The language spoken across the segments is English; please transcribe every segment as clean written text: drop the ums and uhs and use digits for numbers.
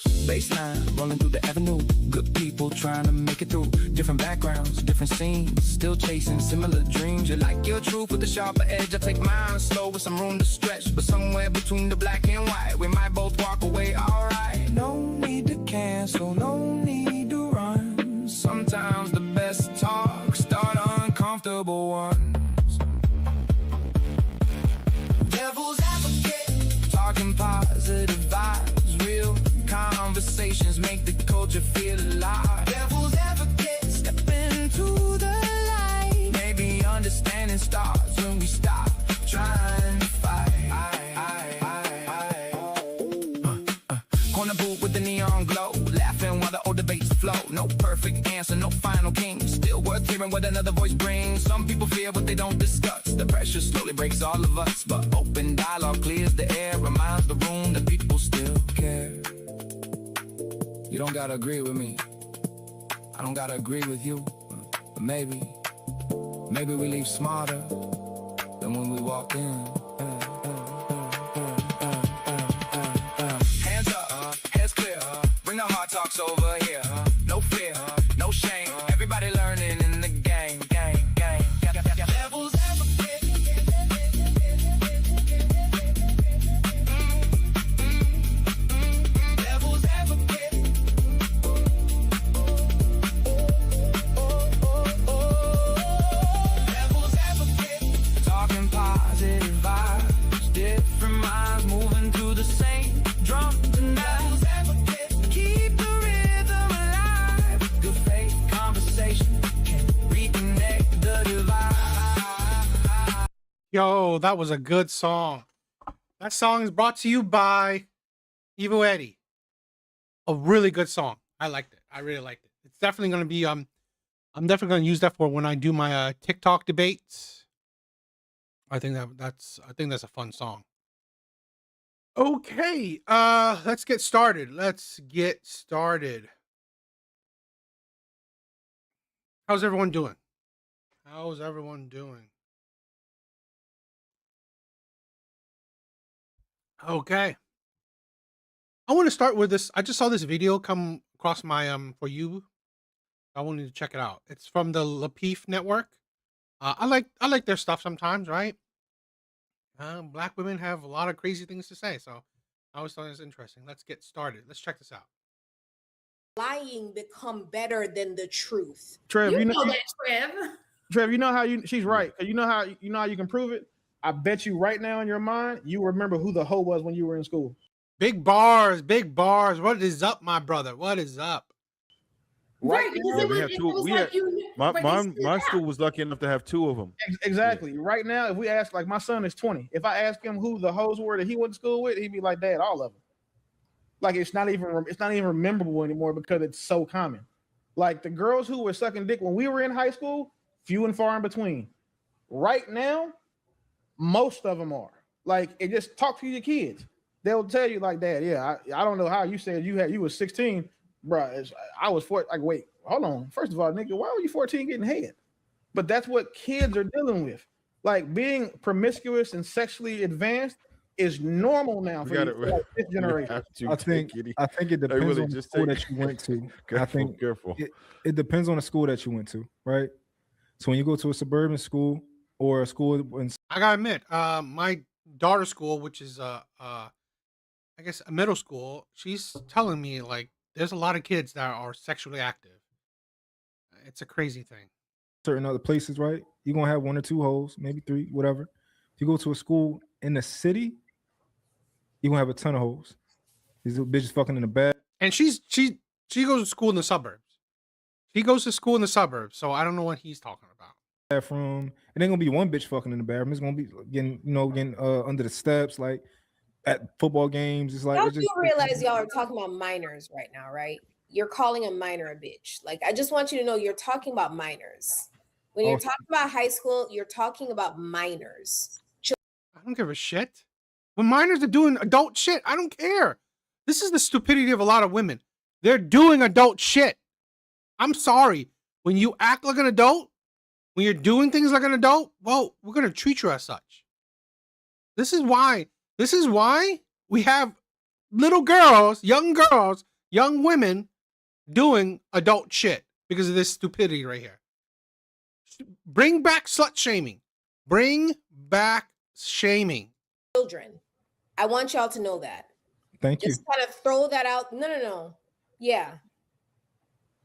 house, baseline, rolling through the avenue. Good people trying to make it through. Different backgrounds, different scenes, still chasing similar dreams. You like your truth with a sharper edge. I take mine slow with some room to stretch. But somewhere between the black and white, we might both walk away alright. No need to cancel, no need to run. Sometimes the best talk start uncomfortable ones. Devil's advocate, talking positive vibes, real conversations make the culture feel alive. Devil's advocate, step into the light. Maybe understanding starts when we stop trying to fight. Corner booth with the neon glow, laughing while the old debates flow. No perfect answer, no final king. Still worth hearing what another voice brings. Some people fear what they don't discuss. The pressure slowly breaks all of us, but open dialogue clears the air, reminds the room that people still care. You don't gotta agree with me, I don't gotta agree with you, but maybe we leave smarter than when we walked in. Hands up, heads clear, bring the hard talks over here. No fear, no shame, everybody learning in the game. Devil's advocate. Devil's advocate. Devil's advocate. Talking positive vibes, different minds moving to the same drum tonight. Devil's advocate. Keep the rhythm alive. Good faith conversation can reconnect the divide. Yo, that was a good song. That song is brought to you by Evo Eddie. A really good song. I liked it. I really liked it. It's definitely going to be I'm definitely going to use that for when I do my TikTok debates. I think that's a fun song. Okay, let's get started. How's everyone doing? Okay. I want to start with this. I just saw this video come across my for you. I wanted to check it out. It's from the Lapif Network. I like their stuff sometimes, right? Black women have a lot of crazy things to say, so I always thought it was interesting. Let's get started. Let's check this out. Lying become better than the truth. Trev, You know that, Trev. Trev, you know how she's right. You know how you can prove it. I bet you right now in your mind you remember who the hoe was when you were in school. Big bars. What is up, my brother? What is up? Right, because now, it was, it was like you. My school was lucky enough to have two of them. Exactly. Yeah. Right now, if we ask, like my son is 20, if I ask him who the hoes were that he went to school with, he'd be like, "Dad, all of them." Like it's not even memorable anymore because it's so common. Like the girls who were sucking dick when we were in high school, few and far in between. Right now, most of them are. Like it just talk to your kids. They'll tell you like, "Dad, yeah, I don't know how you said you was 16, bro. I was 4." Like, wait, hold on. First of all, nigga, why were you 14 getting head? But that's what kids are dealing with. Like being promiscuous and sexually advanced is normal now for this generation. I think it depends on the school that you went to. Careful. It depends on the school that you went to, right? So when you go to a suburban school or a school in I gotta admit, my daughter's school, which is I guess a middle school, she's telling me like there's a lot of kids that are sexually active. It's a crazy thing. certain other places, right? You're gonna have 1 or 2 hoes, maybe 3, whatever. If you go to a school in the city, you're gonna have a ton of hoes. These little bitches fucking in the bed. And she goes to school in the suburbs. She goes to school in the suburbs, so I don't know what he's talking about. Bathroom. It ain't gonna be one bitch fucking in the bathroom. It's gonna be getting under the steps, like at football games. It's like Y'all do realize y'all are talking about minors right now, right? You're calling a minor a bitch. Like, I just want you to know you're talking about minors. When you're talking about high school, you're talking about minors. I don't give a shit. When minors are doing adult shit, I don't care. This is the stupidity of a lot of women. They're doing adult shit. I'm sorry. When you act like an adult, when you're doing things like an adult, well, we're going to treat you as such. This is why we have little girls, young women doing adult shit because of this stupidity right here. Bring back slut shaming. Bring back shaming. Children. I want y'all to know that. Thank you. Just kind of throw that out. No. Yeah.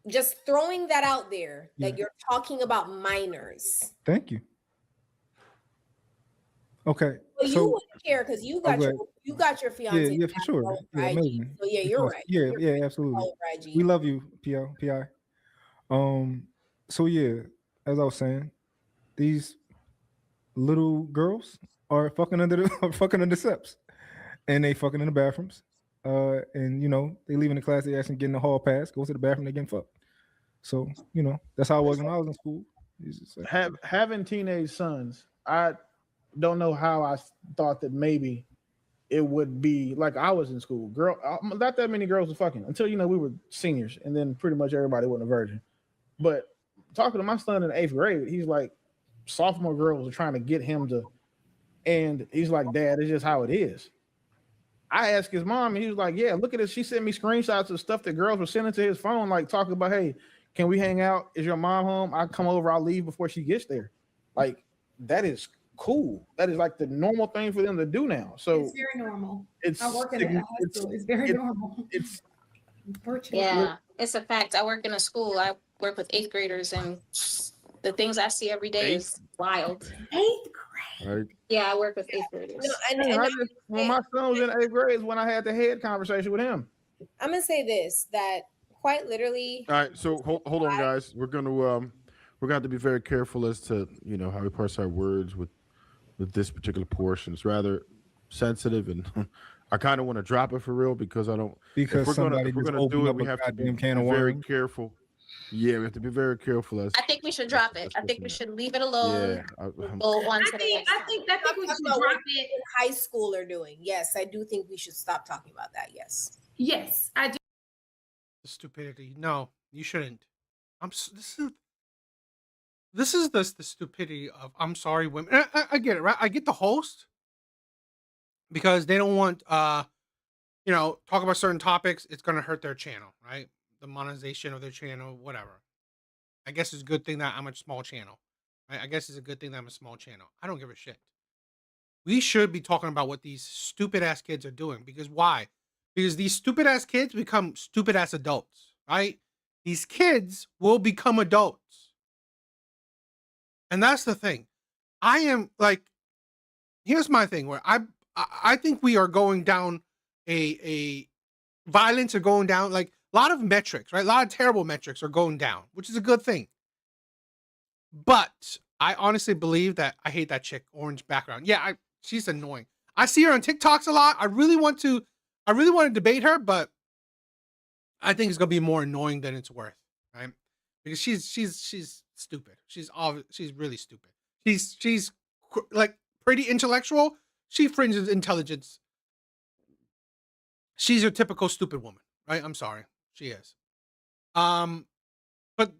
Just throwing that out there that you're talking about minors. Thank you. Okay. Well, you wouldn't care because you got your fiance. Yeah, for sure. Yeah, amazing. So yeah, you're right. Yeah, absolutely. We love you, PI. So yeah, as I was saying, these little girls are fucking under the steps, and they fucking in the bathrooms. And you know, they leaving the class, they actually getting the hall pass, go to the bathroom, they getting fucked. So, you know, that's how I was when I was in school. Like, having teenage sons, I don't know how I thought that maybe it would be like I was in school. Not that many girls were fucking until, you know, we were seniors, and then pretty much everybody wasn't a virgin. But talking to my son in the 8th grade, he's like, sophomore girls are trying to get him to, and he's like, Dad, it's just how it is. I asked his mom, and he was like, yeah, look at this. She sent me screenshots of stuff that girls were sending to his phone, like talking about, hey, can we hang out? Is your mom home? I'll come over, I'll leave before she gets there. Like, that is cool. That is like the normal thing for them to do now. So it's very normal. I work in a high school. It's very normal. It's yeah, it's a fact. I work in a school. I work with 8th graders, and the things I see every day is wild. 8th grade. Right. Yeah, I work with 8th graders. No, when my son was in 8th grade is when I had the head conversation with him. I'm gonna say this, that quite literally. All right, so hold on, guys. We're gonna have to be very careful as to, you know, how we parse our words with this particular portion. It's rather sensitive, and I kind of want to drop it for real because I don't. Because if we're gonna do it, we have to be very careful. Yeah, we have to be very careful. As I think we should drop it. I think we should leave it alone. Yeah, go on to the next I think we should drop it. High school are doing. Yes, I do think we should stop talking about that. Yes, I do. The stupidity. No, you shouldn't. This is the stupidity of, I'm sorry, women. I get it, right? I get the host because they don't want you know, talk about certain topics. It's gonna hurt their channel, right? The monetization of their channel, whatever. I guess it's a good thing that I'm a small channel. Right? I guess it's a good thing that I'm a small channel. I don't give a shit. We should be talking about what these stupid ass kids are doing. Because why? Because these stupid ass kids become stupid ass adults, right? These kids will become adults. And that's the thing. I am like, here's my thing where I think we are going down a violence are going down, like a lot of metrics, right? A lot of terrible metrics are going down, which is a good thing. But I honestly believe that I hate that chick, orange background. Yeah, she's annoying. I see her on TikToks a lot. I really want to debate her, but I think it's gonna be more annoying than it's worth, right? Because she's stupid. She's really stupid. She's like pretty intellectual. She fringes intelligence. She's your typical stupid woman, right? I'm sorry, she is. But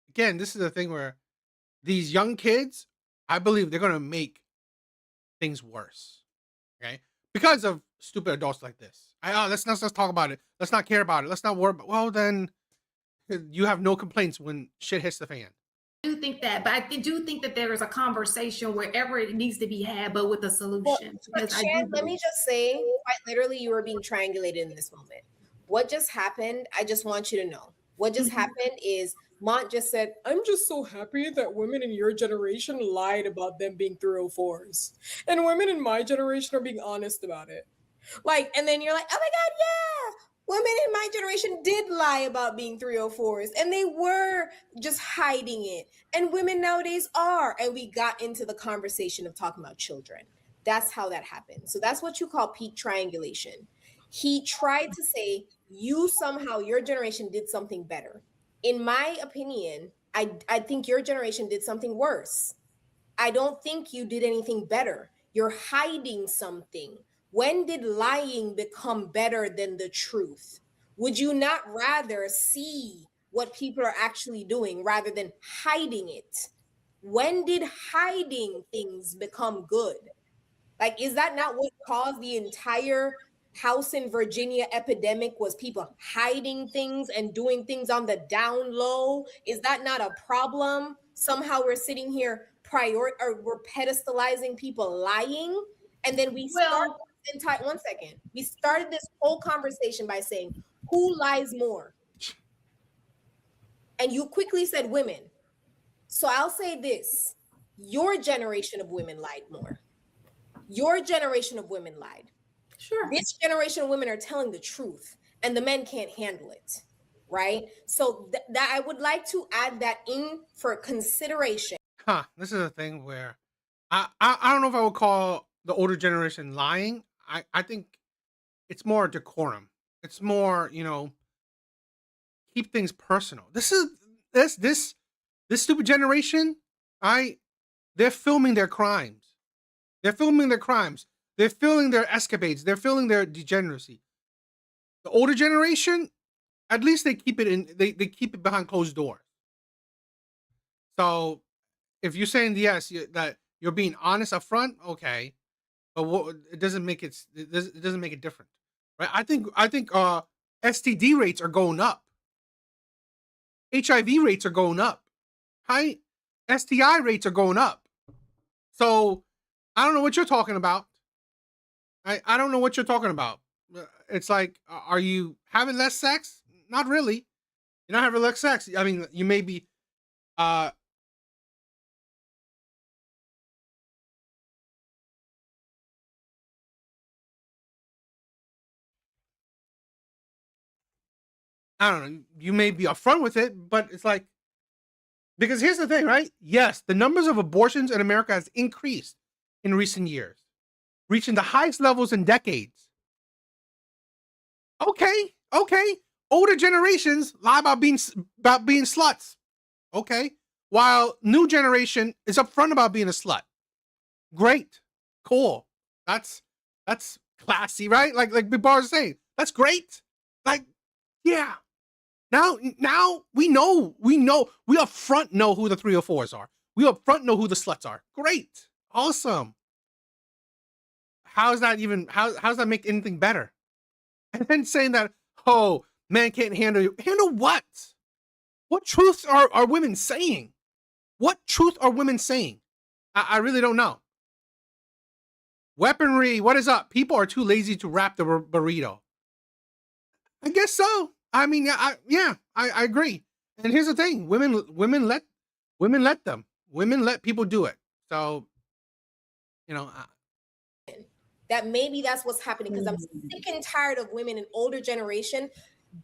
again, this is the thing where these young kids, I believe they're gonna make things worse, okay? Because of stupid adults like this. Let's talk about it. Let's not care about it. Let's not worry about. Well, then you have no complaints when shit hits the fan. I do think that, but I do think that there is a conversation wherever it needs to be had, but with a solution. But Shan, let me just say, quite literally, you are being triangulated in this moment. What just happened, I just want you to know. What just happened is Mont just said, I'm just so happy that women in your generation lied about them being 304s. And women in my generation are being honest about it. Like, and then you're like, oh my God, yeah. Women in my generation did lie about being 304s, and they were just hiding it. And women nowadays are. And we got into the conversation of talking about children. That's how that happened. So that's what you call peak triangulation. He tried to say, you somehow, your generation did something better. In my opinion, I think your generation did something worse. I don't think you did anything better. You're hiding something. When did lying become better than the truth? Would you not rather see what people are actually doing rather than hiding it? When did hiding things become good? Like, is that not what caused the entire house in Virginia epidemic was people hiding things and doing things on the down low? Is that not a problem? Somehow we're sitting here we're pedestalizing people lying, and then we start one second. We started this whole conversation by saying, who lies more? And you quickly said women. So I'll say this. Your generation of women lied more. Your generation of women lied. Sure. This generation of women are telling the truth, and the men can't handle it, right? So that I would like to add that in for consideration. This is a thing where I don't know if I would call the older generation lying. I think it's more decorum. It's more, keep things personal. This stupid generation, they're filming their crimes. They're filming their crimes. They're filming their escapades. They're filming their degeneracy. The older generation, at least they keep it they keep it behind closed doors. So if you're saying yes, that you're being honest up front, okay, but it doesn't make it different, right? I think STD rates are going up. HIV rates are going up. Right? STI rates are going up. So I don't know what you're talking about. I don't know what you're talking about. It's like, are you having less sex? Not really. You're not having less sex. I mean, you may be. I don't know. You may be upfront with it, but it's like, because here's the thing, right? Yes, the numbers of abortions in America has increased in recent years, reaching the highest levels in decades. Okay. Older generations lie about being sluts. Okay. While new generation is upfront about being a slut. Great. Cool. That's classy, right? Like Big Bar is saying. That's great. Like, yeah. Now we upfront know who the 304s are. We upfront know who the sluts are. Great. Awesome. How's that make anything better? And then saying that, oh, man can't handle you. Handle what? What truths are women saying? What truth are women saying? I really don't know. Weaponry, what is up? People are too lazy to wrap the burrito. I guess so. I mean, I agree. And here's the thing: women let them. Women let people do it. So, that maybe that's what's happening, because I'm sick and tired of women in older generation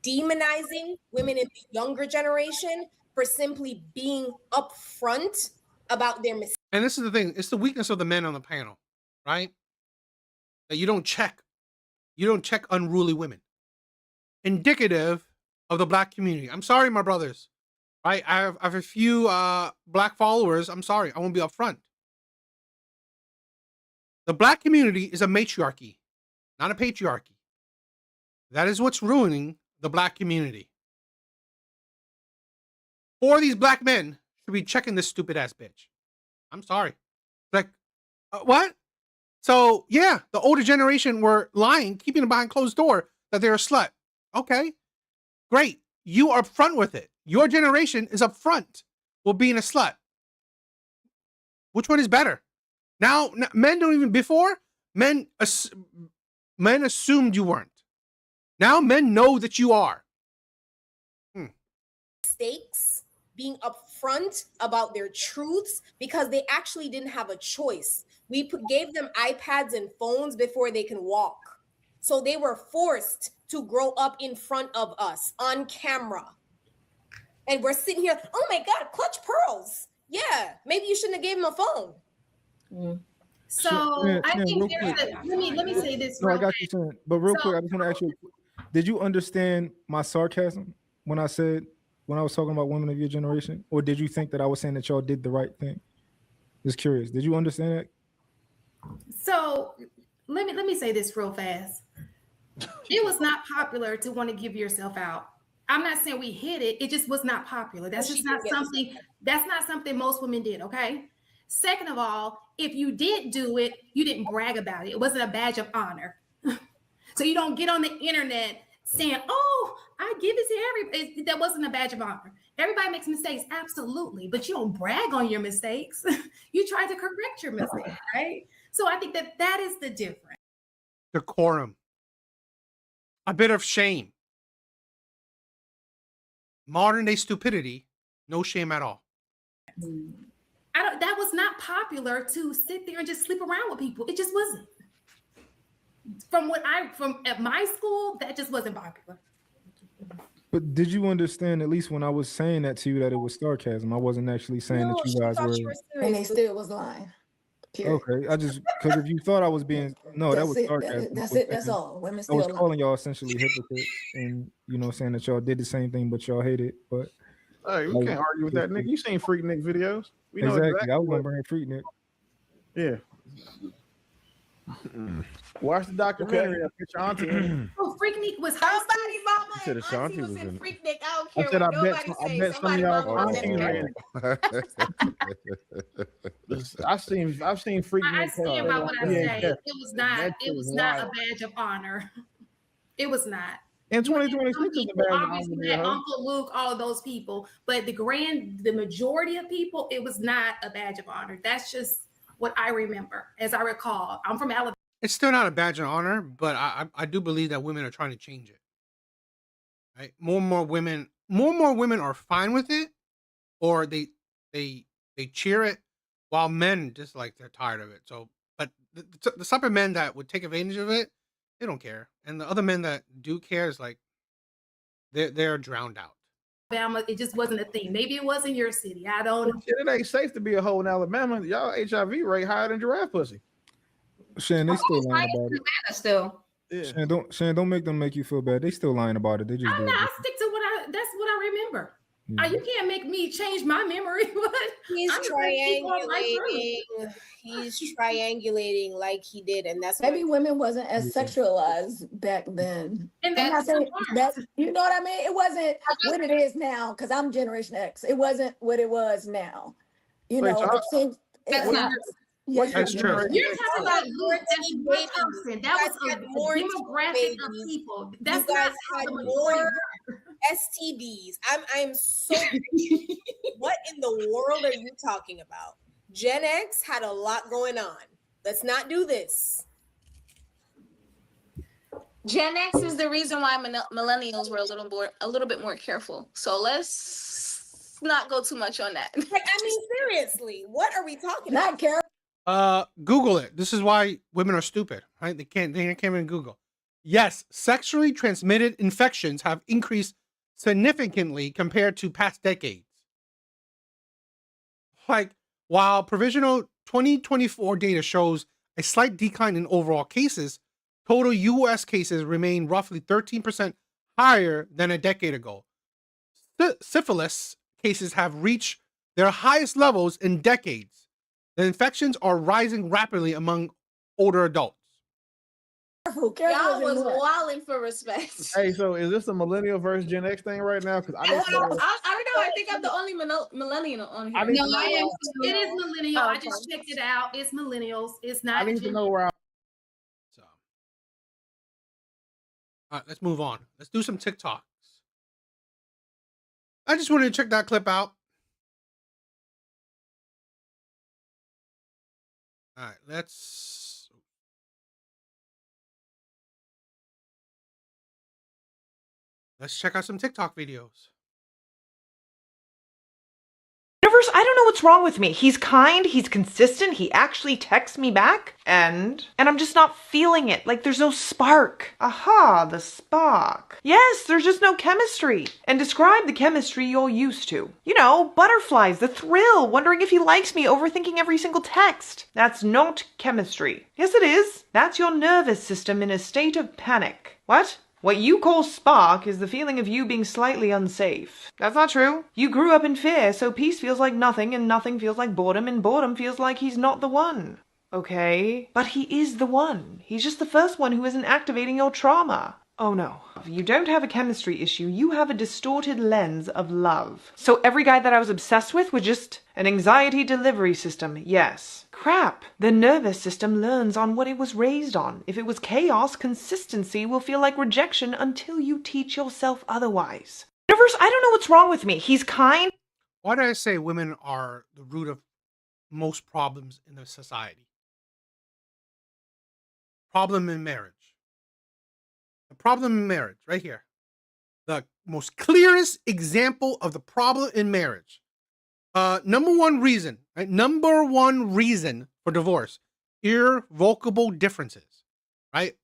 demonizing women in the younger generation for simply being upfront about their mistakes. And this is the thing: it's the weakness of the men on the panel, right? That you don't check unruly women. Indicative of the black community. I'm sorry, my brothers. Right? I have a few black followers. I'm sorry, I won't be upfront. The black community is a matriarchy, not a patriarchy. That is what's ruining the black community. 4 of these black men should be checking this stupid ass bitch. I'm sorry. Like, what? So, yeah, the older generation were lying, keeping it behind closed door that they're a slut. Okay, great. You are upfront with it. Your generation is upfront with being a slut. Which one is better? Now, men don't even, before, men assumed you weren't. Now men know that you are. Mistakes, being upfront about their truths, because they actually didn't have a choice. We gave them iPads and phones before they can walk. So they were forced to grow up in front of us on camera. And we're sitting here, oh my God, clutch pearls. Yeah, maybe you shouldn't have gave him a phone. So I think let me say this. No, I got you saying, but real quick, I just want to ask you, did you understand my sarcasm when I was talking about women of your generation? Or did you think that I was saying that y'all did the right thing? Just curious. Did you understand that? So let me say this real fast. It was not popular to want to give yourself out. I'm not saying we hid it. It just was not popular. That's not something most women did, okay? Second of all, if you did do it, you didn't brag about it. It wasn't a badge of honor. So So you don't get on the internet saying, oh, I give it to everybody. That wasn't a badge of honor. Everybody makes mistakes, absolutely, but you don't brag on your mistakes. You try to correct your mistakes, right? So I think that is the difference. Decorum. A bit of shame. Modern day stupidity, no shame at all. That was not popular to sit there and just sleep around with people. It just wasn't. From at my school, that just wasn't popular. But did you understand, at least when I was saying that to you, that it was sarcasm? I wasn't actually saying that you guys were. And they still was lying. Period. Okay, I just, because if you thought I was being, no, that was sarcasm. That's it. That's all. Women still I was lying. calling y'all essentially hypocrites, and saying that y'all did the same thing, but y'all hate it. But hey, we can't argue with that, nigga. You seen Freak Nick videos? We know exactly. I was gonna bring Freak Nick. Yeah. Watch the documentary. I'll get your auntie in. Oh, Freaknik was somebody mama. You said Ashanti was in. Freaknik. I don't care what nobody I says. bet some of Somebody y'all mama was aunties in ran. I've seen Freaknik. I stand by what I say. It was not a badge of honor. It was not. In 2026 is a badge of honor. Uncle Luke, all of those people, but the majority of people, it was not a badge of honor. That's just what I remember, as I recall. I'm from Alabama. It's still not a badge of honor, but I do believe that women are trying to change it. Right? More and more women are fine with it, or they cheer it, while men just like they're tired of it. So, but the type of men that would take advantage of it, they don't care, and the other men that do care is like they're drowned out. Alabama, it just wasn't a thing. Maybe it was in your city. I don't know. It ain't safe to be a hoe in Alabama. Y'all HIV rate higher than giraffe pussy. Shan, they still lying about it. Still. Yeah. Shan, don't make them make you feel bad. They still lying about it. They just I'm not. I stick to that's what I remember. You can't make me change my memory. He's triangulating like he did, and that's maybe women wasn't as sexualized back then. And that's you know what I mean? It wasn't what it is now, because I'm Generation X. It wasn't what it was now. You know, it seems That's true. You're talking about one person. That was a demographic of people. That's you guys not had more STDs. I'm so what in the world are you talking about? Gen X had a lot going on. Let's not do this. Gen X is the reason why millennials were a little bit more careful. So let's not go too much on that. Like, I mean, seriously, what are we talking about? Not careful. Google it. This is why women are stupid, right? They can't even Google. Yes, sexually transmitted infections have increased significantly compared to past decades. Like, while provisional 2024 data shows a slight decline in overall cases, total US cases remain roughly 13% higher than a decade ago. Syphilis cases have reached their highest levels in decades. The infections are rising rapidly among older adults. Y'all was wilding for respect. Hey, so is this a millennial versus Gen X thing right now? Because I don't know. I think I'm the only millennial on here. No, I am. It is millennial. I just checked it out. It's millennials. It's not. I need to know where So, all right, let's move on. Let's do some TikToks. I just wanted to check that clip out. All right, let's check out some TikTok videos. Universe, I don't know what's wrong with me. He's kind, he's consistent, he actually texts me back, and I'm just not feeling it. Like, there's no spark. Aha, the spark. Yes, there's just no chemistry. And describe the chemistry you're used to. You know, butterflies, the thrill, wondering if he likes me, overthinking every single text. That's not chemistry. Yes, it is. That's your nervous system in a state of panic. What? What you call spark is the feeling of you being slightly unsafe. That's not true. You grew up in fear, so peace feels like nothing, and nothing feels like boredom, and boredom feels like he's not the one. Okay? But he is the one. He's just the first one who isn't activating your trauma. Oh no. You don't have a chemistry issue, you have a distorted lens of love. So every guy that I was obsessed with was just an anxiety delivery system, yes. Crap. The nervous system learns on what it was raised on. If it was chaos, consistency will feel like rejection until you teach yourself otherwise. Universe, I don't know what's wrong with me. He's kind. Why did I say women are the root of most problems in the society? Problem in marriage. The problem in marriage, right here. The most clearest example of the problem in marriage. Number one reason, right? Number one reason for divorce, irrevocable differences, right?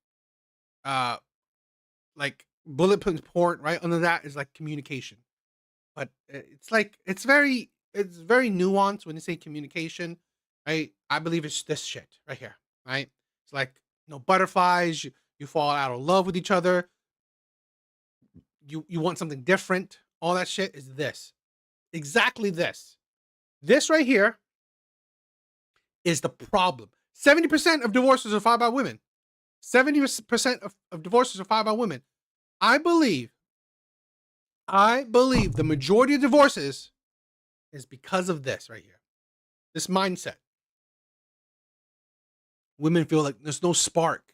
Like bullet point, right? Under that is like communication. But it's very nuanced when you say communication, right? I believe it's this shit right here, right? It's like no butterflies, you fall out of love with each other. You want something different. All that shit is this. Exactly this. This right here is the problem. 70% of divorces are filed by women. 70% of divorces are filed by women. I believe the majority of divorces is because of this right here. This mindset. Women feel like there's no spark.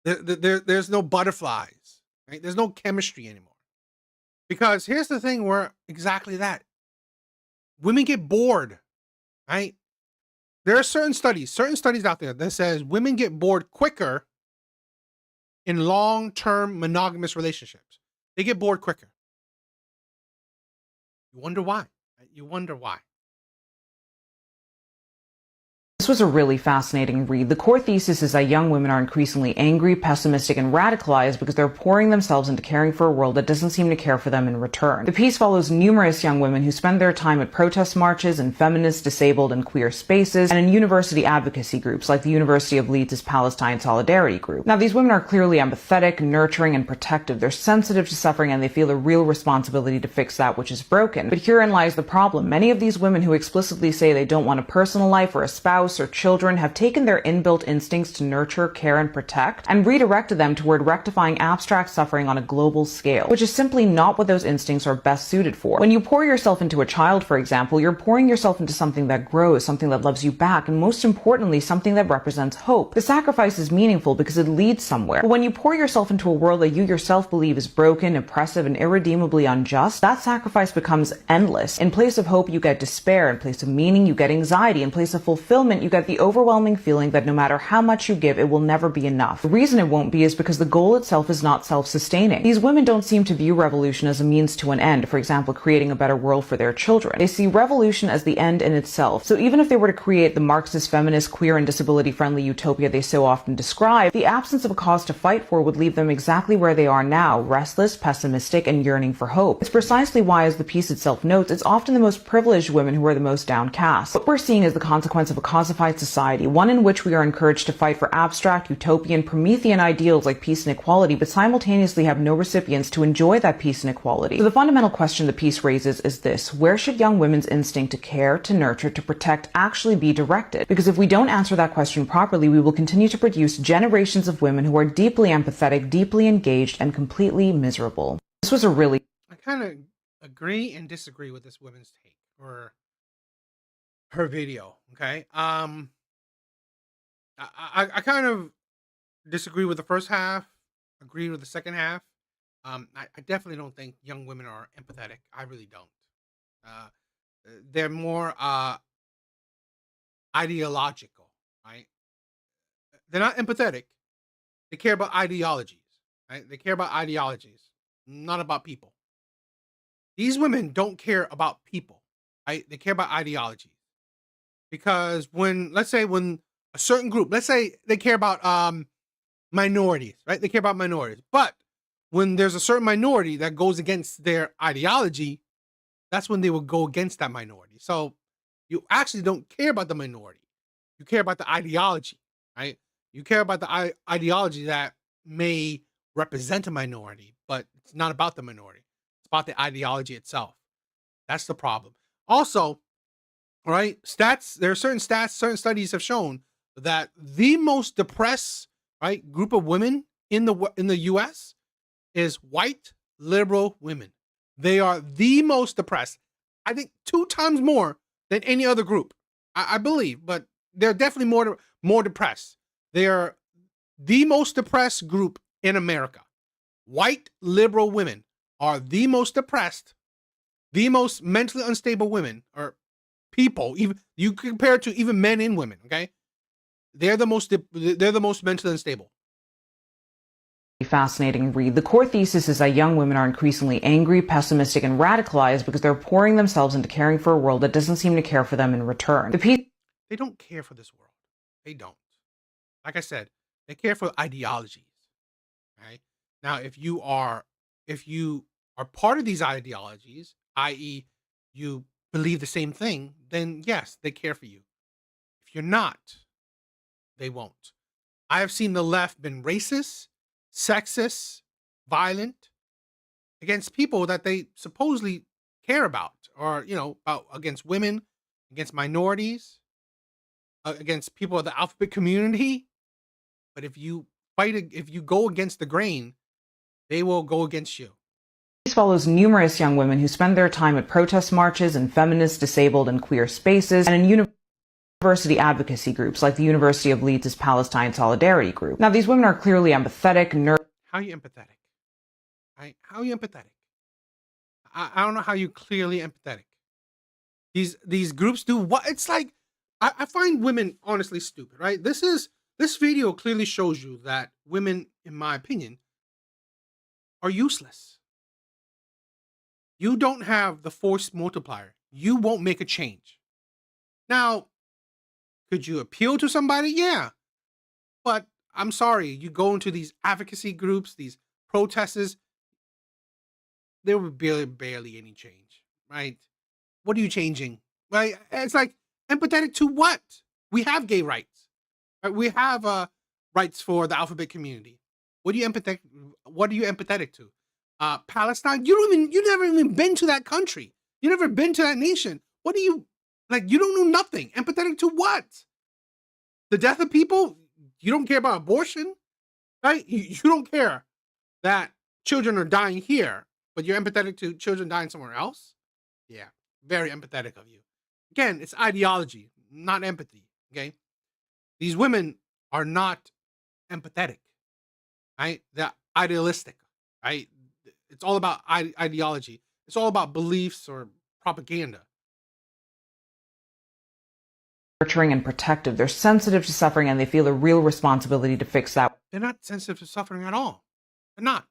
There's no butterflies, right? There's no chemistry anymore. Because here's the thing where exactly that. Women get bored, right? There are certain studies out there that says women get bored quicker in long-term monogamous relationships. They get bored quicker. You wonder why. You wonder why. This was a really fascinating read. The core thesis is that young women are increasingly angry, pessimistic, and radicalized because they're pouring themselves into caring for a world that doesn't seem to care for them in return. The piece follows numerous young women who spend their time at protest marches in feminist, disabled, and queer spaces, and in university advocacy groups like the University of Leeds' Palestine Solidarity Group. Now, these women are clearly empathetic, nurturing, and protective. They're sensitive to suffering, and they feel a real responsibility to fix that which is broken. But herein lies the problem. Many of these women who explicitly say they don't want a personal life or a spouse or children have taken their inbuilt instincts to nurture, care, and protect and redirected them toward rectifying abstract suffering on a global scale, which is simply not what those instincts are best suited for. When you pour yourself into a child, for example, you're pouring yourself into something that grows, something that loves you back, and most importantly, something that represents hope. The sacrifice is meaningful because it leads somewhere. But when you pour yourself into a world that you yourself believe is broken, oppressive, and irredeemably unjust, that sacrifice becomes endless. In place of hope, you get despair. In place of meaning, you get anxiety. In place of fulfillment, you get the overwhelming feeling that no matter how much you give, it will never be enough. The reason it won't be is because the goal itself is not self-sustaining. These women don't seem to view revolution as a means to an end, for example, creating a better world for their children. They see revolution as the end in itself. So even if they were to create the Marxist, feminist, queer, and disability-friendly utopia they so often describe, the absence of a cause to fight for would leave them exactly where they are now, restless, pessimistic, and yearning for hope. It's precisely why, as the piece itself notes, it's often the most privileged women who are the most downcast. What we're seeing is the consequence of a cosified society, one in which we are encouraged to fight for abstract, utopian, Promethean ideals like peace and equality, but simultaneously have no recipients to enjoy that peace and equality. So the fundamental question the piece raises is this: where should young women's instinct to care, to nurture, to protect actually be directed? Because if we don't answer that question properly, we will continue to produce generations of women who are deeply empathetic, deeply engaged, and completely miserable. This was a really... I kind of agree and disagree with this woman's take or her video, okay? I kind of disagree with the first half, agree with the second half. I definitely don't think young women are empathetic. I really don't. They're more ideological, right? They're not empathetic. They care about ideologies, right? They care about ideologies, not about people. These women don't care about people, right? They care about ideologies. Because let's say a certain group, let's say they care about minorities, right? They care about minorities. But when there's a certain minority that goes against their ideology, that's when they will go against that minority. So you actually don't care about the minority. You care about the ideology, right? You care about the ideology that may represent a minority, but it's not about the minority. It's about the ideology itself. That's the problem. Also, right, there are certain studies have shown that the most depressed, right, group of women in the US is white liberal women. They are the most depressed. I think 2 times more than any other group. I believe, but they're definitely more depressed. They are the most depressed group in America. White liberal women are the most depressed, the most mentally unstable women, or people. Even you compare it to even men and women. Okay, they're the most mentally unstable. Fascinating read. The core thesis is that young women are increasingly angry, pessimistic, and radicalized because they're pouring themselves into caring for a world that doesn't seem to care for them in return. They don't care for this world. They don't. Like I said, they care for ideologies. Right? Now, if you are part of these ideologies, i.e., you believe the same thing, then yes, they care for you. If you're not, they won't. I have seen the left been racist, sexist, violent against people that they supposedly care about, or against women, against minorities, against people of the alphabet community. But if you go against the grain, they will go against you. This follows numerous young women who spend their time at protest marches and feminist, disabled, and queer spaces, and in university advocacy groups like the University of Leeds' Palestine Solidarity Group. Now, these women are clearly empathetic, How are you empathetic? How are you empathetic? I don't know how you clearly empathetic. These groups do what? It's like, I find women honestly stupid, right? This video clearly shows you that women, in my opinion, are useless. You don't have the force multiplier. You won't make a change. Now, could you appeal to somebody? Yeah. But I'm sorry, you go into these advocacy groups, these protests, there will be barely any change, right? What are you changing? Right? It's like, empathetic to what? We have gay rights. Right? We have rights for the alphabet community. What are you empathetic to? Palestine? You never even been to that country. You never been to that nation. What do you you don't know nothing. Empathetic to what? The death of people? You don't care about abortion? Right? You don't care that children are dying here, but you're empathetic to children dying somewhere else? Yeah, very empathetic of you. Again, it's ideology, not empathy, okay? These women are not empathetic, right? They're idealistic, right? It's all about ideology. It's all about beliefs or propaganda. nurturing, and protective. They're sensitive to suffering and they feel a real responsibility to fix that. They're not sensitive to suffering at all. They're not.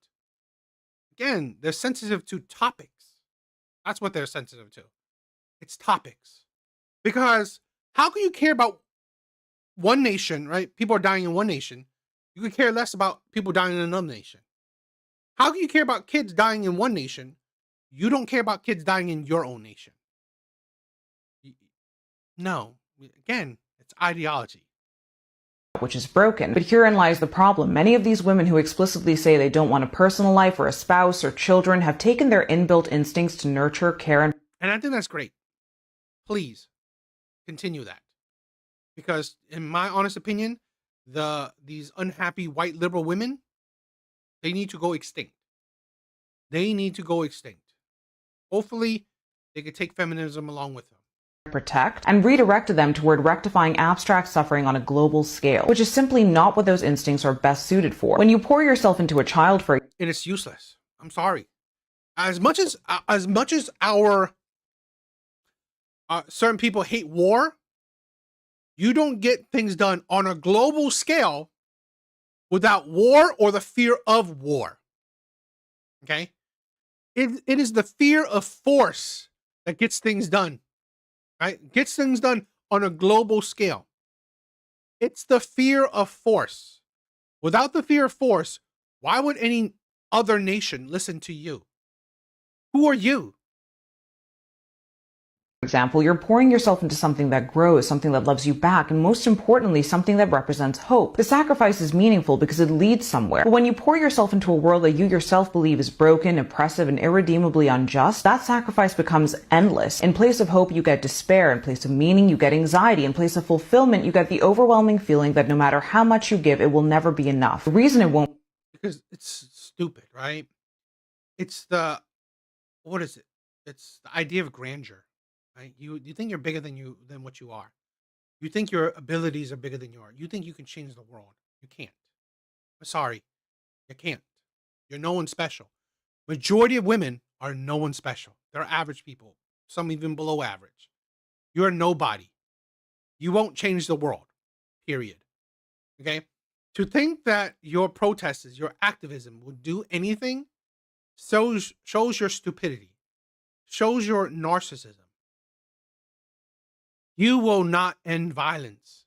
Again, they're sensitive to topics. That's what they're sensitive to. It's topics. Because how can you care about one nation, right? People are dying in one nation. You could care less about people dying in another nation. How can you care about kids dying in one nation? You don't care about kids dying in your own nation. No. Again, it's ideology. Which is broken. But herein lies the problem. Many of these women who explicitly say they don't want a personal life or a spouse or children have taken their inbuilt instincts to nurture, care, and I think that's great. Please continue that. Because in my honest opinion, these unhappy white liberal women, they need to go extinct. They need to go extinct. Hopefully, they could take feminism along with them. Protect and redirected them toward rectifying abstract suffering on a global scale, which is simply not what those instincts are best suited for. When you pour yourself into a child for it is useless. I'm sorry. As much as our certain people hate war, you don't get things done on a global scale without war or the fear of war. Okay? It is the fear of force that gets things done. Right? Gets things done on a global scale. It's the fear of force. Without the fear of force, why would any other nation listen to you? Who are you? For example, you're pouring yourself into something that grows, something that loves you back, and most importantly, something that represents hope. The sacrifice is meaningful because it leads somewhere. But when you pour yourself into a world that you yourself believe is broken, oppressive, and irredeemably unjust, that sacrifice becomes endless. In place of hope, you get despair. In place of meaning, you get anxiety. In place of fulfillment, you get the overwhelming feeling that no matter how much you give, it will never be enough. The reason it won't... Because it's stupid, right? It's the what is it? It's the idea of grandeur, right? You think you're bigger than what you are. You think your abilities are bigger than you are. You think you can change the world. You can't. I'm sorry, you can't. You're no one special. Majority of women are no one special. They're average people, some even below average. You're nobody. You won't change the world. Period. Okay? To think that your protests, your activism will do anything shows your stupidity, shows your narcissism. You will not end violence.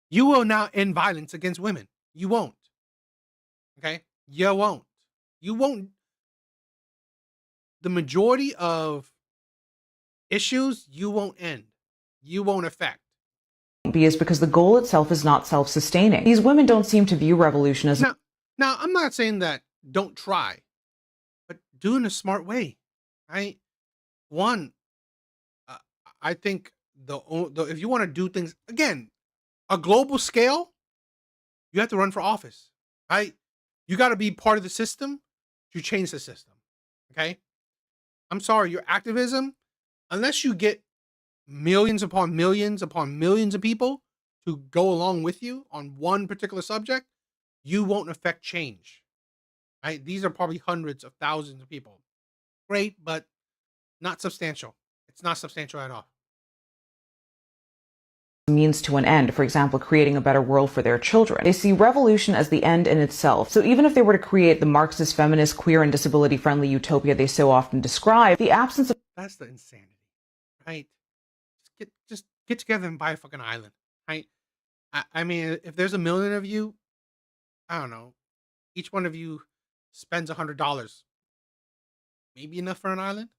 You will not end violence against women. You won't. Okay? You won't. You won't. The majority of issues you won't end. You won't affect. Is because the goal itself is not self-sustaining. These women don't seem to view revolution as... Now, I'm not saying that don't try, but do it in a smart way, right? One, I think if you want to do things, again, a global scale, you have to run for office, right? You got to be part of the system to change the system, okay? I'm sorry, your activism, unless you get millions upon millions of people to go along with you on one particular subject, you won't affect change, right? These are probably hundreds of thousands of people. Great, but not substantial. It's not substantial at all. Means to an end, for example, creating a better world for their children. They see revolution as the end in itself. So even if they were to create the Marxist, feminist, queer, and disability-friendly utopia they so often describe, the absence of... That's the insanity, right? Just get together and buy a fucking island, right? I mean, if there's 1 million of you, I don't know, each one of you spends $100, maybe enough for an island?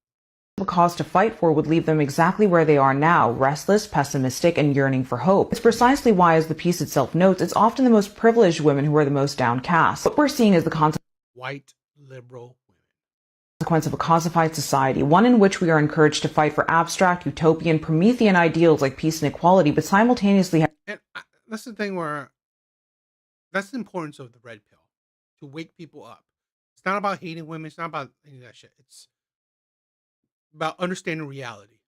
The cause to fight for would leave them exactly where they are now, restless, pessimistic, and yearning for hope. It's precisely why, as the piece itself notes, it's often the most privileged women who are the most downcast. What we're seeing is the consequence... White, liberal women. Consequence of a cosified society, one in which we are encouraged to fight for abstract, utopian, Promethean ideals like peace and equality, but simultaneously... And that's the thing where... That's the importance of the red pill, to wake people up. It's not about hating women. It's not about any of that shit. It's about understanding reality.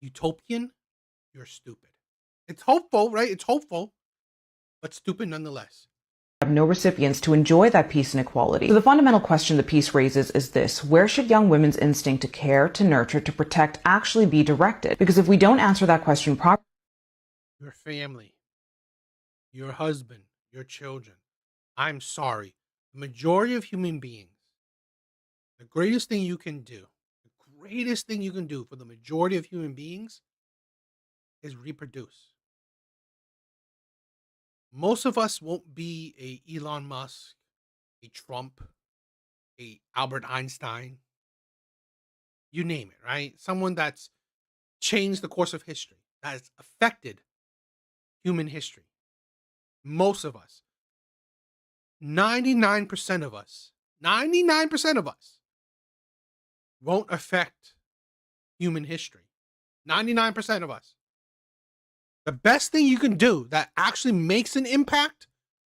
Utopian, you're stupid. It's hopeful, right? It's hopeful, but stupid nonetheless. Have no recipients to enjoy that peace and equality. So the fundamental question the piece raises is this: where should young women's instinct to care, to nurture, to protect actually be directed? Because if we don't answer that question properly... Your family, your husband, your children. I'm sorry. The majority of human beings, the greatest thing you can do for the majority of human beings is reproduce. Most of us won't be a Elon Musk, a Trump, a Albert Einstein, you name it, right? Someone that's changed the course of history, that has affected human history. Most of us, 99% of us won't affect human history. 99% of us. The best thing you can do that actually makes an impact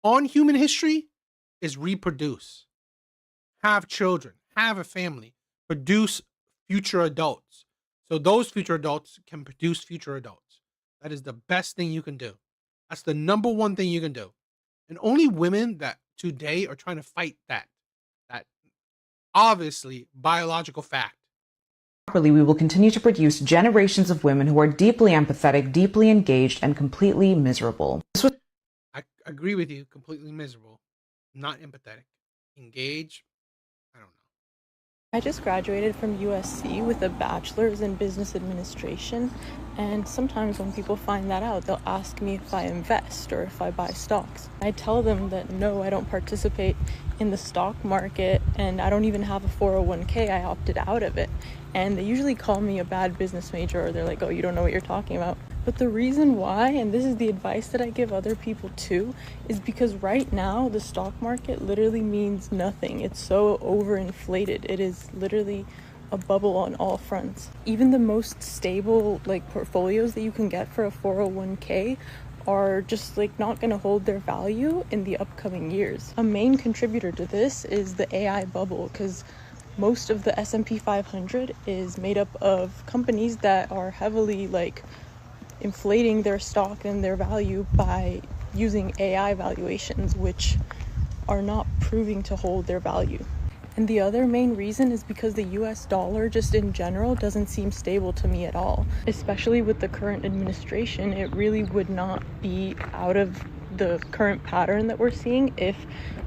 on human history is reproduce. Have children, have a family, produce future adults. So those future adults can produce future adults. That is the best thing you can do. That's the number one thing you can do. And only women that today are trying to fight that obviously biological fact. We will continue to produce generations of women who are deeply empathetic, deeply engaged, and completely miserable. I agree with you, completely miserable, not empathetic. Engage, I don't know. I just graduated from USC with a bachelor's in business administration, and sometimes when people find that out, they'll ask me if I invest or if I buy stocks. I tell them that no, I don't participate in the stock market, and I don't even have a 401k. I opted out of it. And they usually call me a bad business major, or they're like, oh, you don't know what you're talking about. But the reason why, and this is the advice that I give other people too, is because right now the stock market literally means nothing. It's so overinflated. It is literally a bubble on all fronts. Even the most stable portfolios that you can get for a 401k are just like not going to hold their value in the upcoming years. A main contributor to this is the AI bubble, because most of the S&P 500 is made up of companies that are heavily like inflating their stock and their value by using AI valuations, which are not proving to hold their value. And the other main reason is because the US dollar just in general doesn't seem stable to me at all. Especially with the current administration, it really would not be out of the current pattern that we're seeing if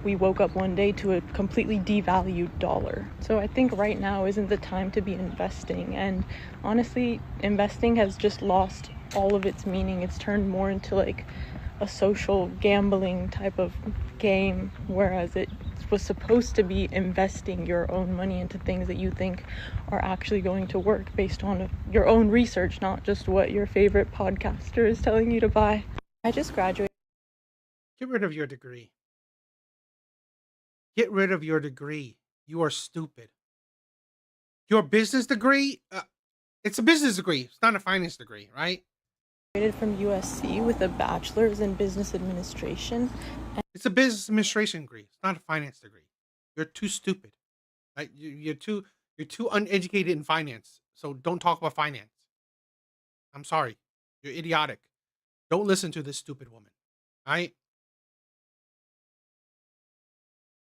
we woke up one day to a completely devalued dollar. So I think right now isn't the time to be investing. And honestly, investing has just lost all of its meaning. It's turned more into like a social gambling type of game, whereas it was supposed to be investing your own money into things that you think are actually going to work based on your own research, not just what your favorite podcaster is telling you to buy. I just graduated. Get rid of your degree. Get rid of your degree. You are stupid. Your business degree, it's a business degree. It's not a finance degree, right? From USC with a bachelor's in business administration. It's a business administration degree. It's not a finance degree. You're too stupid. Right? You're too uneducated in finance. So don't talk about finance. I'm sorry. You're idiotic. Don't listen to this stupid woman. Right?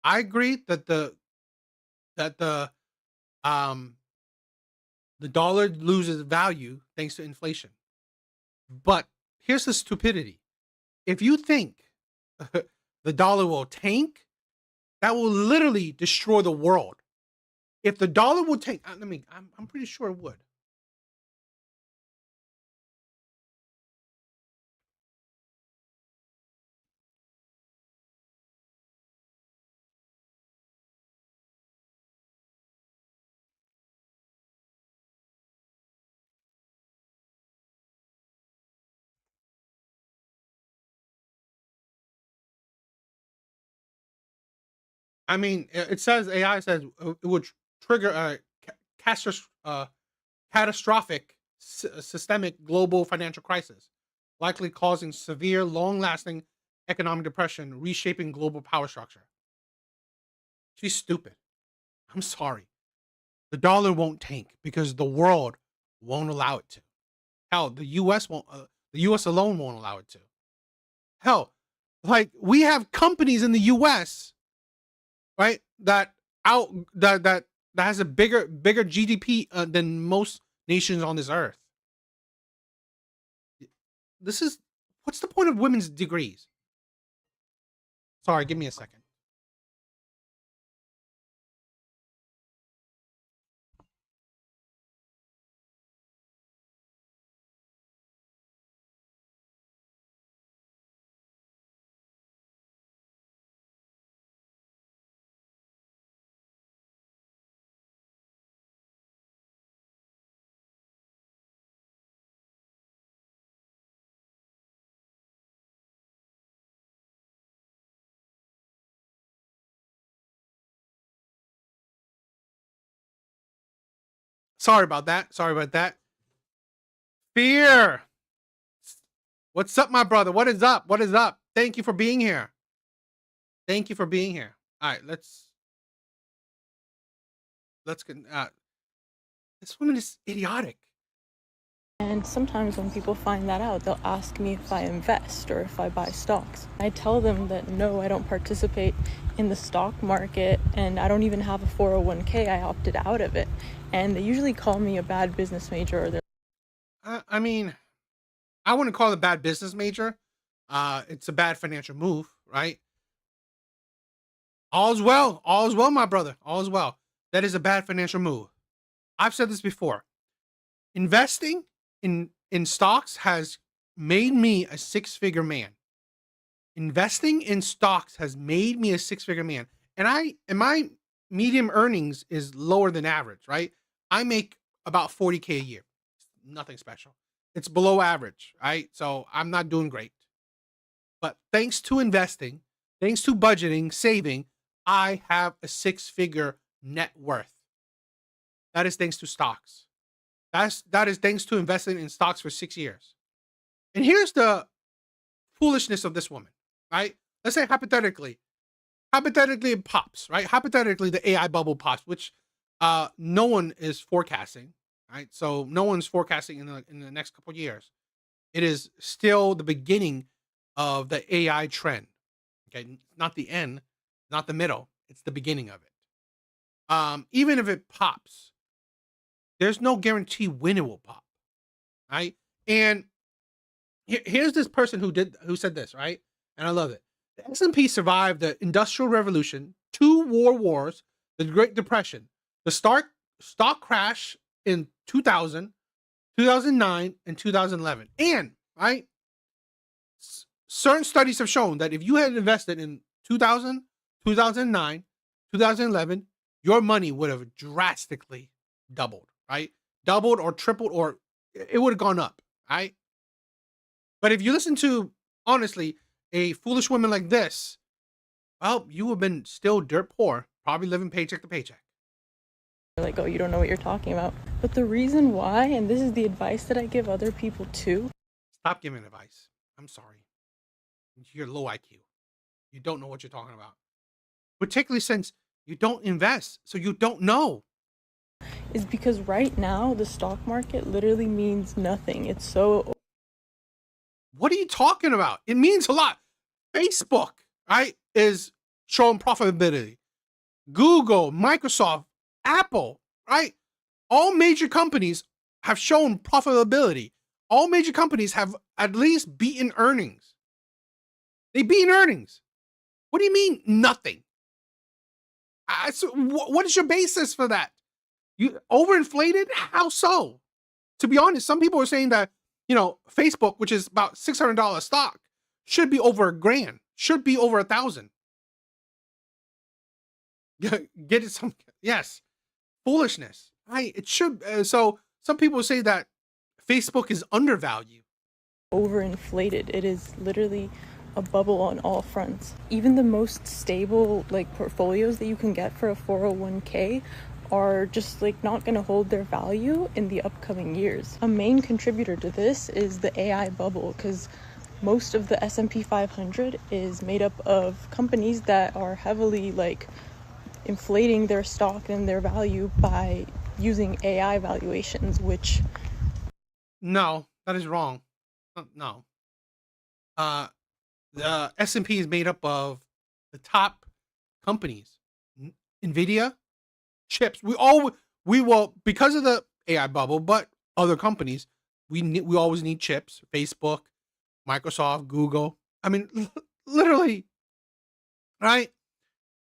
I agree that the dollar loses value thanks to inflation. But here's the stupidity. If you think the dollar will tank, that will literally destroy the world. If the dollar will tank, I'm pretty sure it would. I mean, it says AI says it would trigger a catastrophic systemic global financial crisis, likely causing severe, long-lasting economic depression, reshaping global power structure. She's stupid. I'm sorry. The dollar won't tank because the world won't allow it to. Hell, the U.S. won't. The U.S. alone won't allow it to. Hell, like we have companies in the U.S. right that has a bigger GDP than most nations on this earth. What's the point of women's degrees? Sorry, give me a second. Sorry about that. Fear. What's up, my brother? What is up? Thank you for being here. All right, let's get. This woman is idiotic. And sometimes when people find that out, they'll ask me if I invest or if I buy stocks. I tell them that no, I don't participate in the stock market, and I don't even have a 401k. I opted out of it. And they usually call me a bad business major. Or I mean, I wouldn't call it a bad business major. It's a bad financial move, right? All's well, my brother. All's well. That is a bad financial move. I've said this before. Investing in stocks has made me a six-figure man. Investing in stocks has made me a six-figure man. And my medium earnings is lower than average, right? I make about 40K a year. Nothing special. It's below average, right? So I'm not doing great. But thanks to investing, thanks to budgeting, saving, I have a six-figure net worth. That is thanks to stocks. That is thanks to investing in stocks for 6 years. And here's the foolishness of this woman, right? Let's say hypothetically it pops, right? Hypothetically, the AI bubble pops, which no one is forecasting, right? So no one's forecasting in the next couple of years. It is still the beginning of the AI trend. Okay, not the end, not the middle. It's the beginning of it. Even if it pops, there's no guarantee when it will pop, right? And here's this person who said this, right? And I love it. The S&P survived the Industrial Revolution, 2 wars, the Great Depression, the stock crash in 2000, 2009, and 2011. And, right, certain studies have shown that if you had invested in 2000, 2009, 2011, your money would have drastically doubled, right? Doubled or tripled, or it would have gone up, right? But if you listen to, honestly, a foolish woman like this, well, you would have been still dirt poor, probably living paycheck to paycheck. Like, oh, you don't know what you're talking about. But the reason why, and this is the advice that I give other people too. Stop giving advice. I'm sorry. You're low IQ. You don't know what you're talking about. Particularly since you don't invest, so you don't know. Is because right now the stock market literally means nothing. It's so... What are you talking about? It means a lot. Facebook, right, is showing profitability. Google, Microsoft, Apple, right? All major companies have shown profitability. All major companies have at least beaten earnings. They beat earnings. What do you mean nothing? So what is your basis for that? You overinflated? How so? To be honest, some people are saying that, you know, Facebook, which is about $600 stock, should be over $1,000, should be over 1,000. Get it? Yes, foolishness. Right? It should. So some people say that Facebook is undervalued. Overinflated. It is literally a bubble on all fronts. Even the most stable like portfolios that you can get for a 401k are just like not going to hold their value in the upcoming years. A main contributor to this is the AI bubble, because most of the S&P 500 is made up of companies that are heavily like inflating their stock and their value by using AI valuations, which... No, that is wrong. No. The S&P is made up of the top companies. Nvidia, chips. We will, because of the AI bubble, but other companies, we always need chips. Facebook, Microsoft, Google. I mean, literally, right?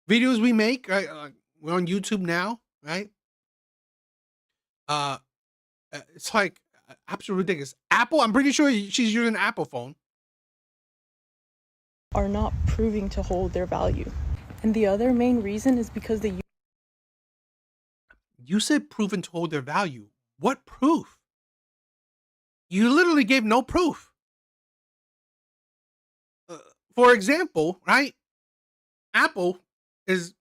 Videos we make, right? We're on YouTube now, right? It's like absolutely ridiculous. Apple, I'm pretty sure she's using an Apple phone. Are not proving to hold their value. And the other main reason is because the... You said proven to hold their value. What proof? You literally gave no proof. For example, right? Apple is,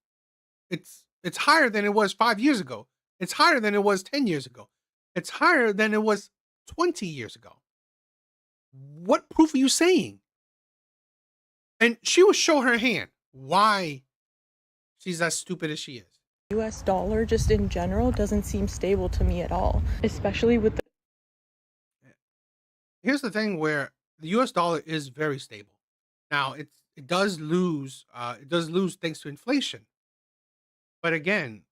it's higher than it was 5 years ago. It's higher than it was 10 years ago. It's higher than it was 20 years ago. What proof are you saying? And she will show her hand why she's as stupid as she is. US dollar just in general doesn't seem stable to me at all, especially with the... Here's the thing where the US dollar is very stable. Now it does lose thanks to inflation. But again,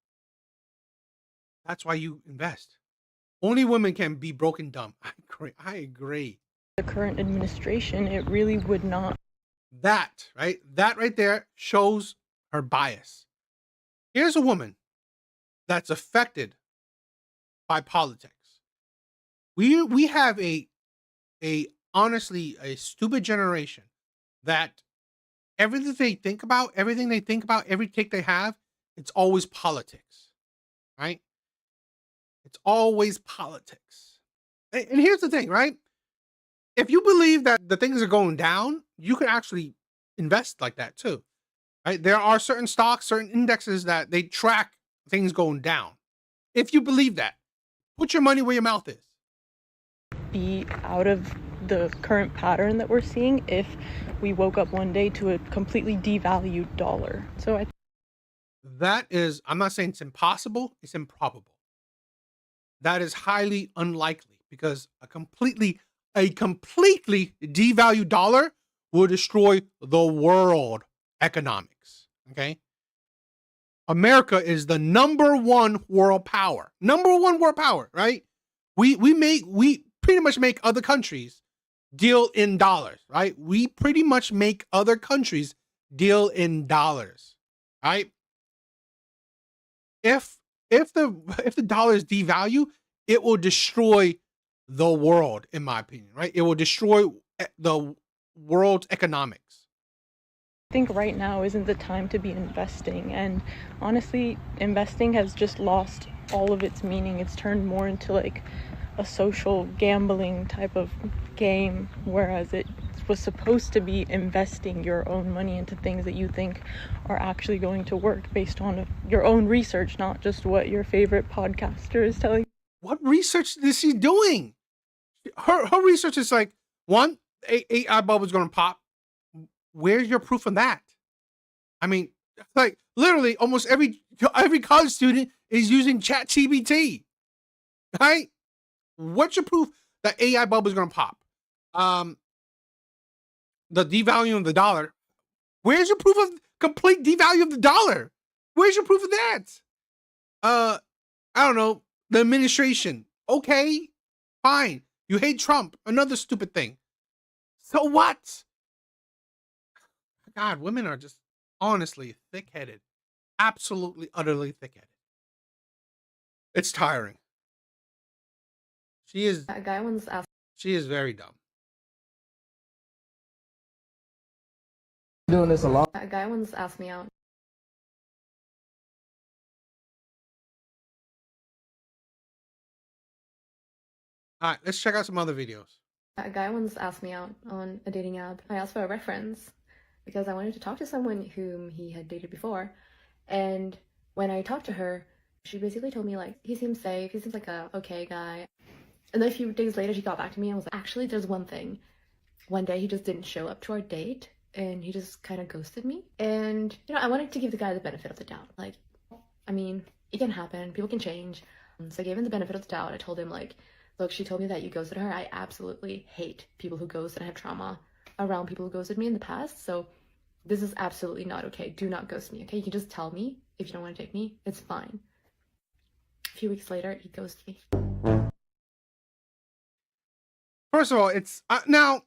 that's why you invest. Only women can be broken dumb. I agree. The current administration, it really would not. That right there shows her bias. Here's a woman that's affected by politics. We have a honestly a stupid generation that everything they think about, every take they have, it's always politics, right? It's always politics. And here's the thing, right? If you believe that the things are going down, you can actually invest like that too, right? There are certain stocks, certain indexes that they track things going down. If you believe that, put your money where your mouth is. Be out of the current pattern that we're seeing if we woke up one day to a completely devalued dollar. So that is, I'm not saying it's impossible, it's improbable. That is highly unlikely because a completely devalued dollar will destroy the world economics. Okay. America is the number one world power, right? We pretty much make other countries deal in dollars, right? We pretty much make other countries deal in dollars, right? If the dollars devalue, it will destroy the world, in my opinion, right? It will destroy the world's economics. I think right now isn't the time to be investing, and honestly, investing has just lost all of its meaning. It's turned more into like a social gambling type of game, whereas it was supposed to be investing your own money into things that you think are actually going to work based on your own research, not just what your favorite podcaster is telling you. What research is she doing? Her research is like, one, AI bubble is going to pop. Where's your proof of that? I mean, like literally almost every college student is using ChatGPT, right? What's your proof that AI bubble is going to pop? The devaluing of the dollar. Where's your proof of complete devalue of the dollar? Where's your proof of that? I don't know. The administration. Okay, fine. You hate Trump. Another stupid thing. So what? God, women are just honestly thick-headed. Absolutely, utterly thick-headed. It's tiring. She is. A guy once asked. She is very dumb. Doing this a lot. A guy once asked me out. All right, let's check out some other videos. A guy once asked me out on a dating app. I asked for a reference because I wanted to talk to someone whom he had dated before. And when I talked to her, she basically told me, like, he seems safe, he seems like a okay guy. And then a few days later, she got back to me and was like, actually, there's one thing. One day, he just didn't show up to our date, and he just kind of ghosted me. And, you know, I wanted to give the guy the benefit of the doubt. Like, I mean, it can happen, people can change. So I gave him the benefit of the doubt. I told him, like, look, she told me that you ghosted her. I absolutely hate people who ghost, and I have trauma around people who ghosted me in the past. So this is absolutely not okay. Do not ghost me, okay? You can just tell me if you don't want to take me. It's fine. A few weeks later, he ghosted me. First of all, it's now.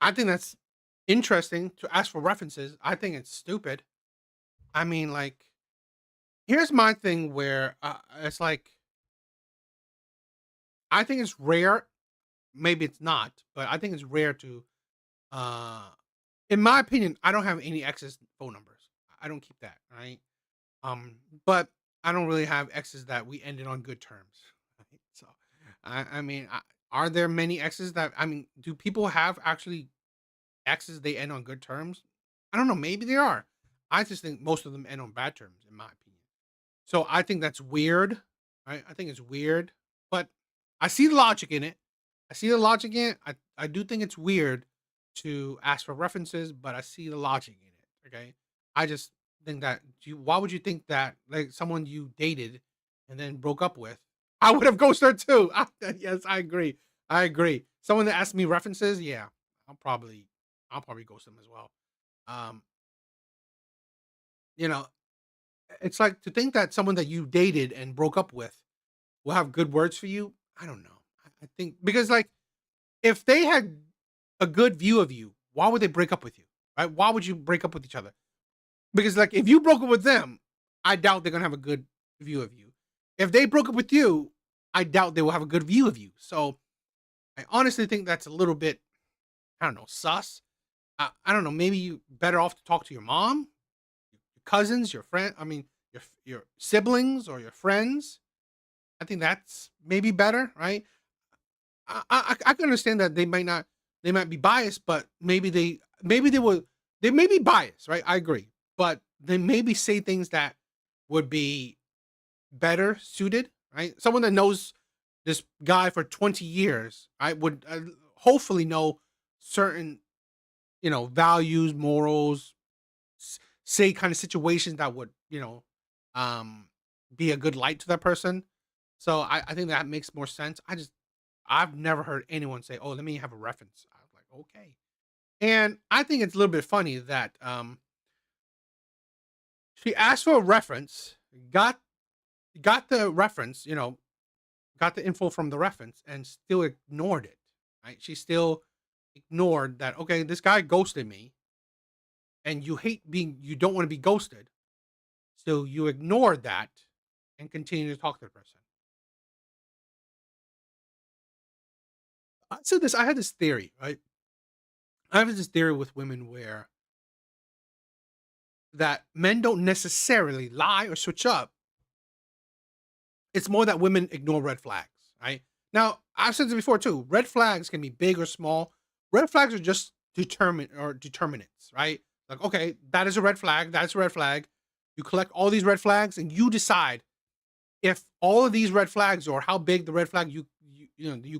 I think that's interesting to ask for references. I think it's stupid. I mean, like, here's my thing where it's like, I think it's rare. Maybe it's not, but I think it's rare to. In my opinion, I don't have any exes' phone numbers. I don't keep that, right? But I don't really have exes that we ended on good terms. Right? So, I mean, are there many exes that, I mean, do people have actually exes they end on good terms? I don't know. Maybe they are. I just think most of them end on bad terms, in my opinion. So I think that's weird. Right? I think it's weird, but I see the logic in it. I do think it's weird to ask for references, but I see the logic in it. Okay. I just think that why would you think that, like, someone you dated and then broke up with, I would have ghosted her too. Yes, I agree. Someone that asked me references, yeah, I'll probably ghost them as well. You know, it's like to think that someone that you dated and broke up with will have good words for you. I don't know. I think because, like, if they had a good view of you, why would they break up with you? Right? Why would you break up with each other? Because, like, if you broke up with them, I doubt they're gonna have a good view of you. If they broke up with you, I doubt they will have a good view of you. So I honestly think that's a little bit, I don't know, sus. I don't know. Maybe you better off to talk to your mom, your cousins, your friend. I mean, your siblings or your friends. I think that's maybe better, right? I can understand that they might be biased, but maybe they may be biased, right? I agree, but they maybe say things that would be better suited, right? Someone that knows this guy for 20 years, I would hopefully know certain, values, morals, say kind of situations that would, be a good light to that person. So I think that makes more sense. I've never heard anyone say, "Oh, let me have a reference." I was like, okay. And I think it's a little bit funny that she asked for a reference, got the reference, got the info from the reference, and still ignored it. Right? She still ignored that. Okay, this guy ghosted me, and you don't want to be ghosted, so you ignored that and continue to talk to the person. I had this theory, right? I have this theory with women where that men don't necessarily lie or switch up. It's more that women ignore red flags, right? Now, I've said this before too. Red flags can be big or small. Red flags are just determinants, right? Like, okay, that is a red flag. That's a red flag. You collect all these red flags and you decide if all of these red flags or how big the red flag you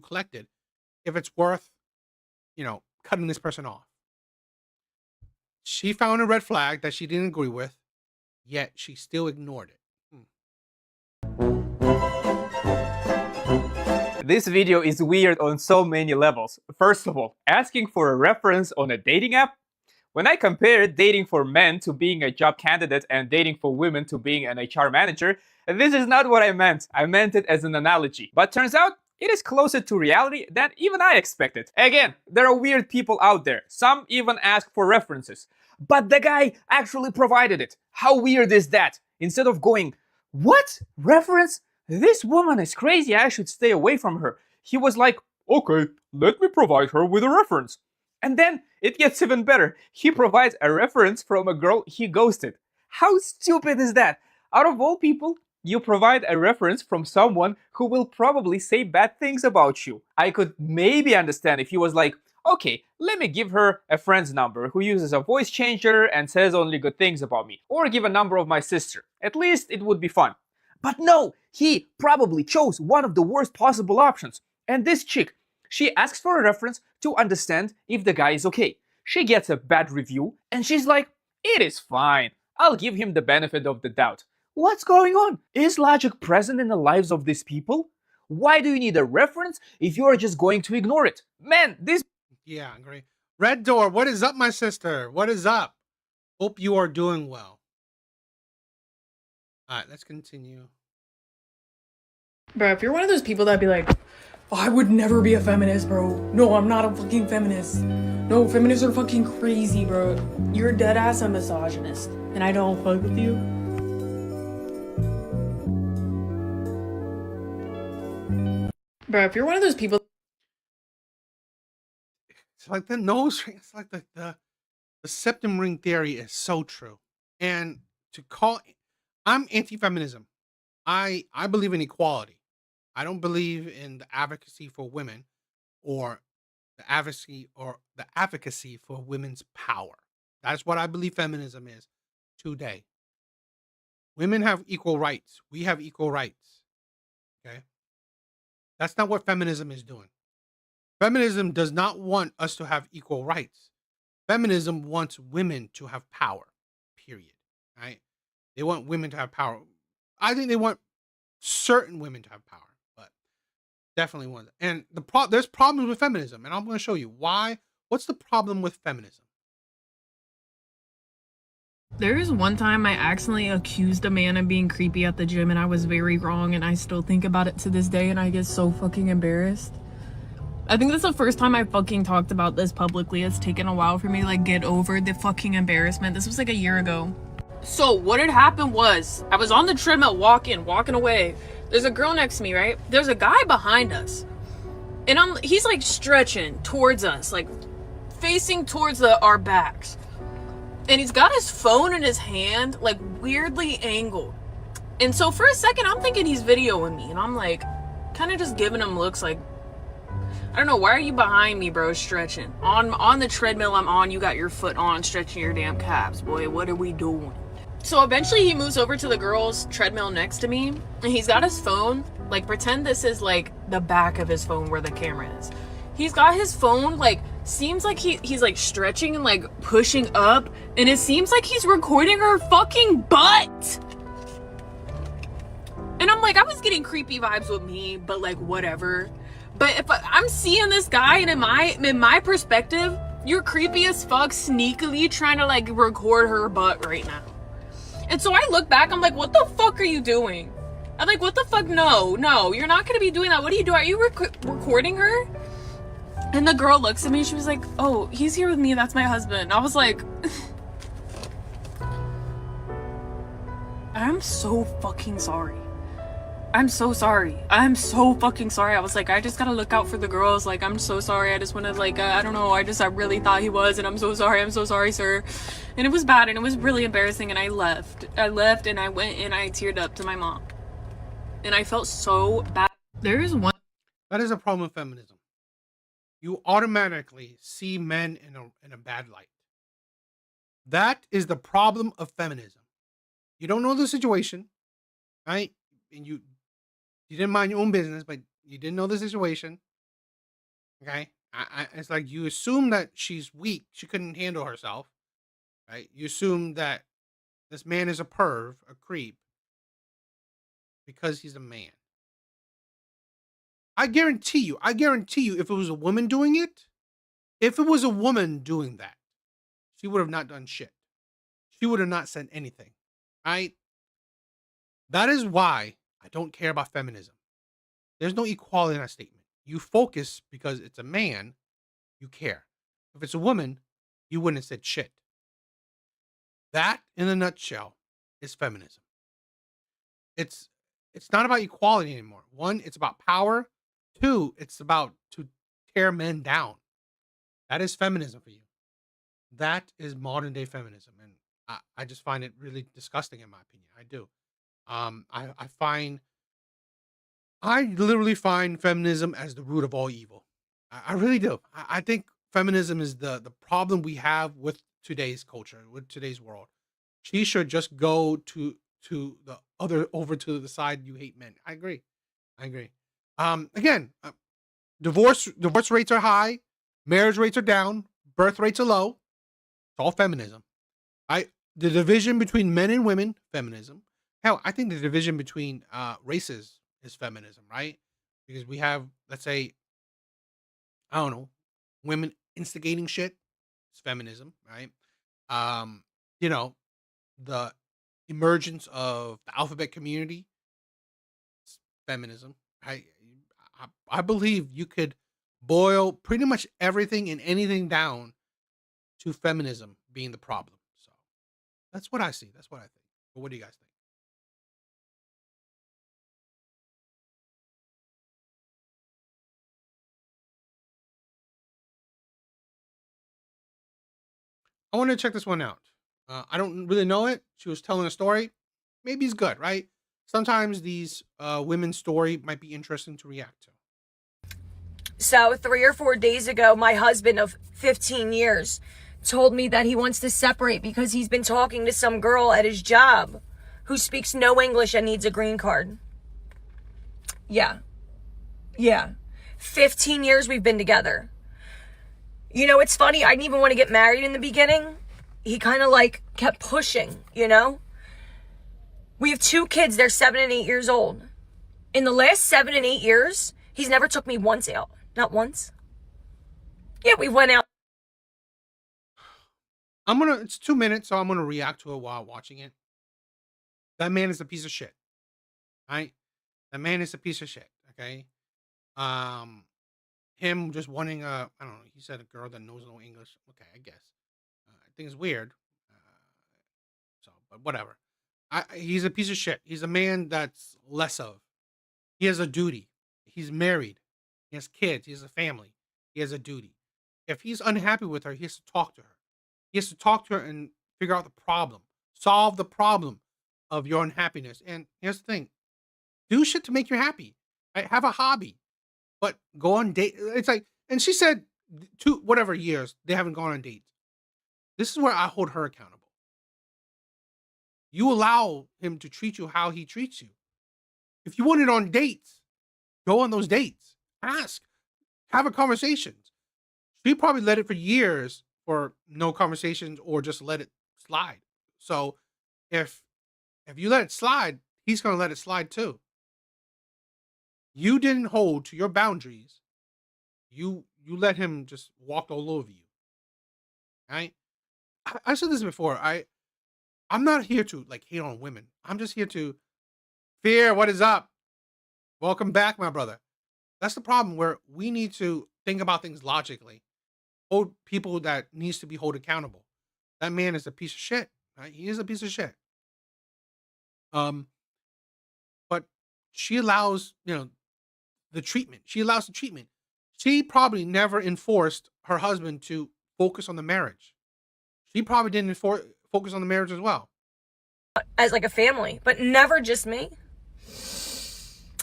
collected, if it's worth, cutting this person off. She found a red flag that she didn't agree with, yet she still ignored it. This video is weird on so many levels. First of all, asking for a reference on a dating app? When I compared dating for men to being a job candidate and dating for women to being an HR manager, this is not what I meant. I meant it as an analogy. But turns out, it is closer to reality than even I expected. Again, there are weird people out there. Some even ask for references. But the guy actually provided it. How weird is that? Instead of going, "What? Reference? This woman is crazy, I should stay away from her." He was like, "Okay, let me provide her with a reference." And then it gets even better. He provides a reference from a girl he ghosted. How stupid is that? Out of all people, you provide a reference from someone who will probably say bad things about you. I could maybe understand if he was like, "Okay, let me give her a friend's number who uses a voice changer and says only good things about me. Or give a number of my sister. At least it would be fun." But no, he probably chose one of the worst possible options. And this chick, she asks for a reference to understand if the guy is okay. She gets a bad review and she's like, "It is fine. I'll give him the benefit of the doubt." What's going on? Is logic present in the lives of these people? Why do you need a reference if you're just going to ignore it? Man, this... Yeah, great. Red Door, what is up, my sister? What is up? Hope you are doing well. All right, let's continue. Bro, if you're one of those people that'd be like, "Oh, I would never be a feminist, bro. No, I'm not a fucking feminist. No, feminists are fucking crazy, bro. You're dead ass a misogynist, and I don't fuck with you." Bro, if you're one of those people... It's like the nose ring. It's like the septum ring theory is so true. And I'm anti-feminism. I believe in equality. I don't believe in the advocacy for women or the advocacy for women's power. That's what I believe feminism is today. Women have equal rights. We have equal rights. Okay? That's not what feminism is doing. Feminism does not want us to have equal rights. Feminism wants women to have power. Period. Right? They want women to have power. I think they want certain women to have power, but definitely one. And there's problems with feminism, and I'm going to show you why. What's the problem with feminism? There is one time I accidentally accused a man of being creepy at the gym, and I was very wrong, and I still think about it to this day, and I get so fucking embarrassed. I think that's the first time I fucking talked about this publicly. It's taken a while for me to get over the fucking embarrassment. This was like a year ago. So what had happened was, I was on the treadmill walking away. There's a girl next to me, right? There's a guy behind us. And he's stretching towards us, facing towards our backs. And he's got his phone in his hand, weirdly angled. And so for a second, I'm thinking he's videoing me. And I'm kind of just giving him looks I don't know, why are you behind me, bro, stretching? On the treadmill I'm on, you got your foot on, stretching your damn calves, boy. What are we doing? So eventually he moves over to the girl's treadmill next to me, and he's got his phone, pretend this is the back of his phone where the camera is. He's got his phone, like, seems like he's like stretching and like pushing up, and it seems like he's recording her fucking butt. And I'm like, I was getting creepy vibes with me, but like, whatever. But if I'm seeing this guy, and in my perspective, you're creepy as fuck, sneakily trying to like record her butt right now. And so I look back, I'm like, what the fuck are you doing? I'm like, what the fuck? No, you're not gonna be doing that. What are you doing? Are you recording her? And the girl looks at me, she was like, oh, he's here with me, that's my husband. I was like, I'm so fucking sorry. I'm so sorry. I'm so fucking sorry. I was like, I just gotta look out for the girls. Like, I'm so sorry. I just wanna, like, I don't know. I really thought he was, and I'm so sorry. I'm so sorry, sir. And it was bad, and it was really embarrassing, and I left. I left, and I went, and I teared up to my mom. And I felt so bad. There is one. That is a problem with feminism. You automatically see men in a bad light. That is the problem of feminism. You don't know the situation, right? And you didn't mind your own business, but you didn't know the situation. Okay? It's like you assume that she's weak. She couldn't handle herself. Right? You assume that this man is a perv, a creep, because he's a man. I guarantee you, if it was a woman doing it, she would have not done shit. She would have not said anything. Right? That is why I don't care about feminism. There's no equality in that statement. You focus because it's a man, you care. If it's a woman, you wouldn't have said shit. That, in a nutshell, is feminism. It's not about equality anymore. One, it's about power. Two, it's about to tear men down. That is feminism for you. That is modern day feminism. And I just find it really disgusting, in my opinion. I do. I literally find feminism as the root of all evil. I really do. I think feminism is the problem we have with today's culture, with today's world. She should just go to the other, over to the side you hate men. I agree. Again, divorce rates are high, marriage rates are down, birth rates are low. It's all feminism. The division between men and women, feminism. Hell, I think the division between races is feminism, right? Because we have, let's say, I don't know, women instigating shit. It's feminism, right? The emergence of the alphabet community. It's feminism, right? I believe you could boil pretty much everything and anything down to feminism being the problem. So that's what I see. That's what I think. But what do you guys think? I want to check this one out. I don't really know it. She was telling a story. Maybe it's good, right? Sometimes these women's story might be interesting to react to. So 3 or 4 days ago, my husband of 15 years told me that he wants to separate because he's been talking to some girl at his job who speaks no English and needs a green card. Yeah. 15 years we've been together. You know, it's funny. I didn't even want to get married in the beginning. He kind of like kept pushing, you know? We have 2 kids. They're 7 and 8 years old. In the last 7 and 8 years, he's never took me once out. Not once. Yeah, we went out. It's 2 minutes, so I'm going to react to it while watching it. That man is a piece of shit. Right? That man is a piece of shit. Okay? Him just wanting I don't know, he said a girl that knows no English. Okay, I guess. I think it's weird. But whatever. He's a piece of shit. He's a man that's less of. He has a duty. He's married. He has kids. He has a family. He has a duty. If he's unhappy with her, he has to talk to her. He has to talk to her and figure out the problem. Solve the problem of your unhappiness. And here's the thing. Do shit to make you happy. Right? Have a hobby. But go on date. It's like, and she said 2 whatever years they haven't gone on dates. This is where I hold her accountable. You allow him to treat you how he treats you. If you want it on dates, go on those dates. Ask. Have a conversations. She probably let it for years for no conversations or just let it slide. So if you let it slide, he's gonna let it slide too. You didn't hold to your boundaries. You let him just walk all over you. Right? I said this before. I'm not here to like hate on women. I'm just here to Fear, what is up? Welcome back, my brother. That's the problem where we need to think about things logically. Hold people that needs to be held accountable. That man is a piece of shit. Right? He is a piece of shit. But she allows, the treatment. She allows the treatment. She probably never enforced her husband to focus on the marriage. She probably didn't focus on the marriage as well. As like a family, but never just me.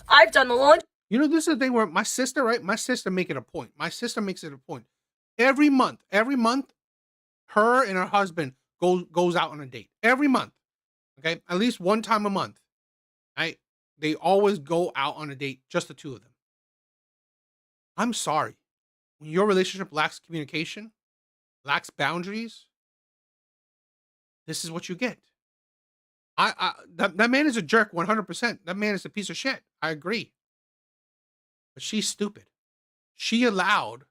I've done the laundry. This is the thing where my sister, right? My sister make it a point. My sister makes it a point. Every month, her and her husband goes out on a date. Every month. Okay? At least one time a month. Right? They always go out on a date, just the two of them. I'm sorry. When your relationship lacks communication, lacks boundaries, this is what you get. That man is a jerk 100%. That man is a piece of shit. I agree. But she's stupid. She allowed,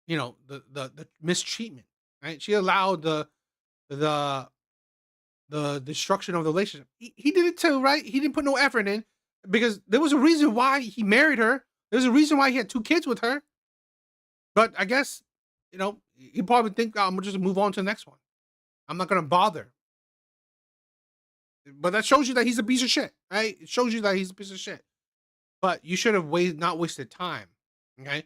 the mistreatment, right? She allowed the destruction of the relationship. He did it too, right? He didn't put no effort in because there was a reason why he married her. There's a reason why he had 2 kids with her. But I guess, he probably think I'm gonna just move on to the next one. I'm not gonna bother. But that shows you that he's a piece of shit, right? It shows you that he's a piece of shit. But you should have not wasted time, okay?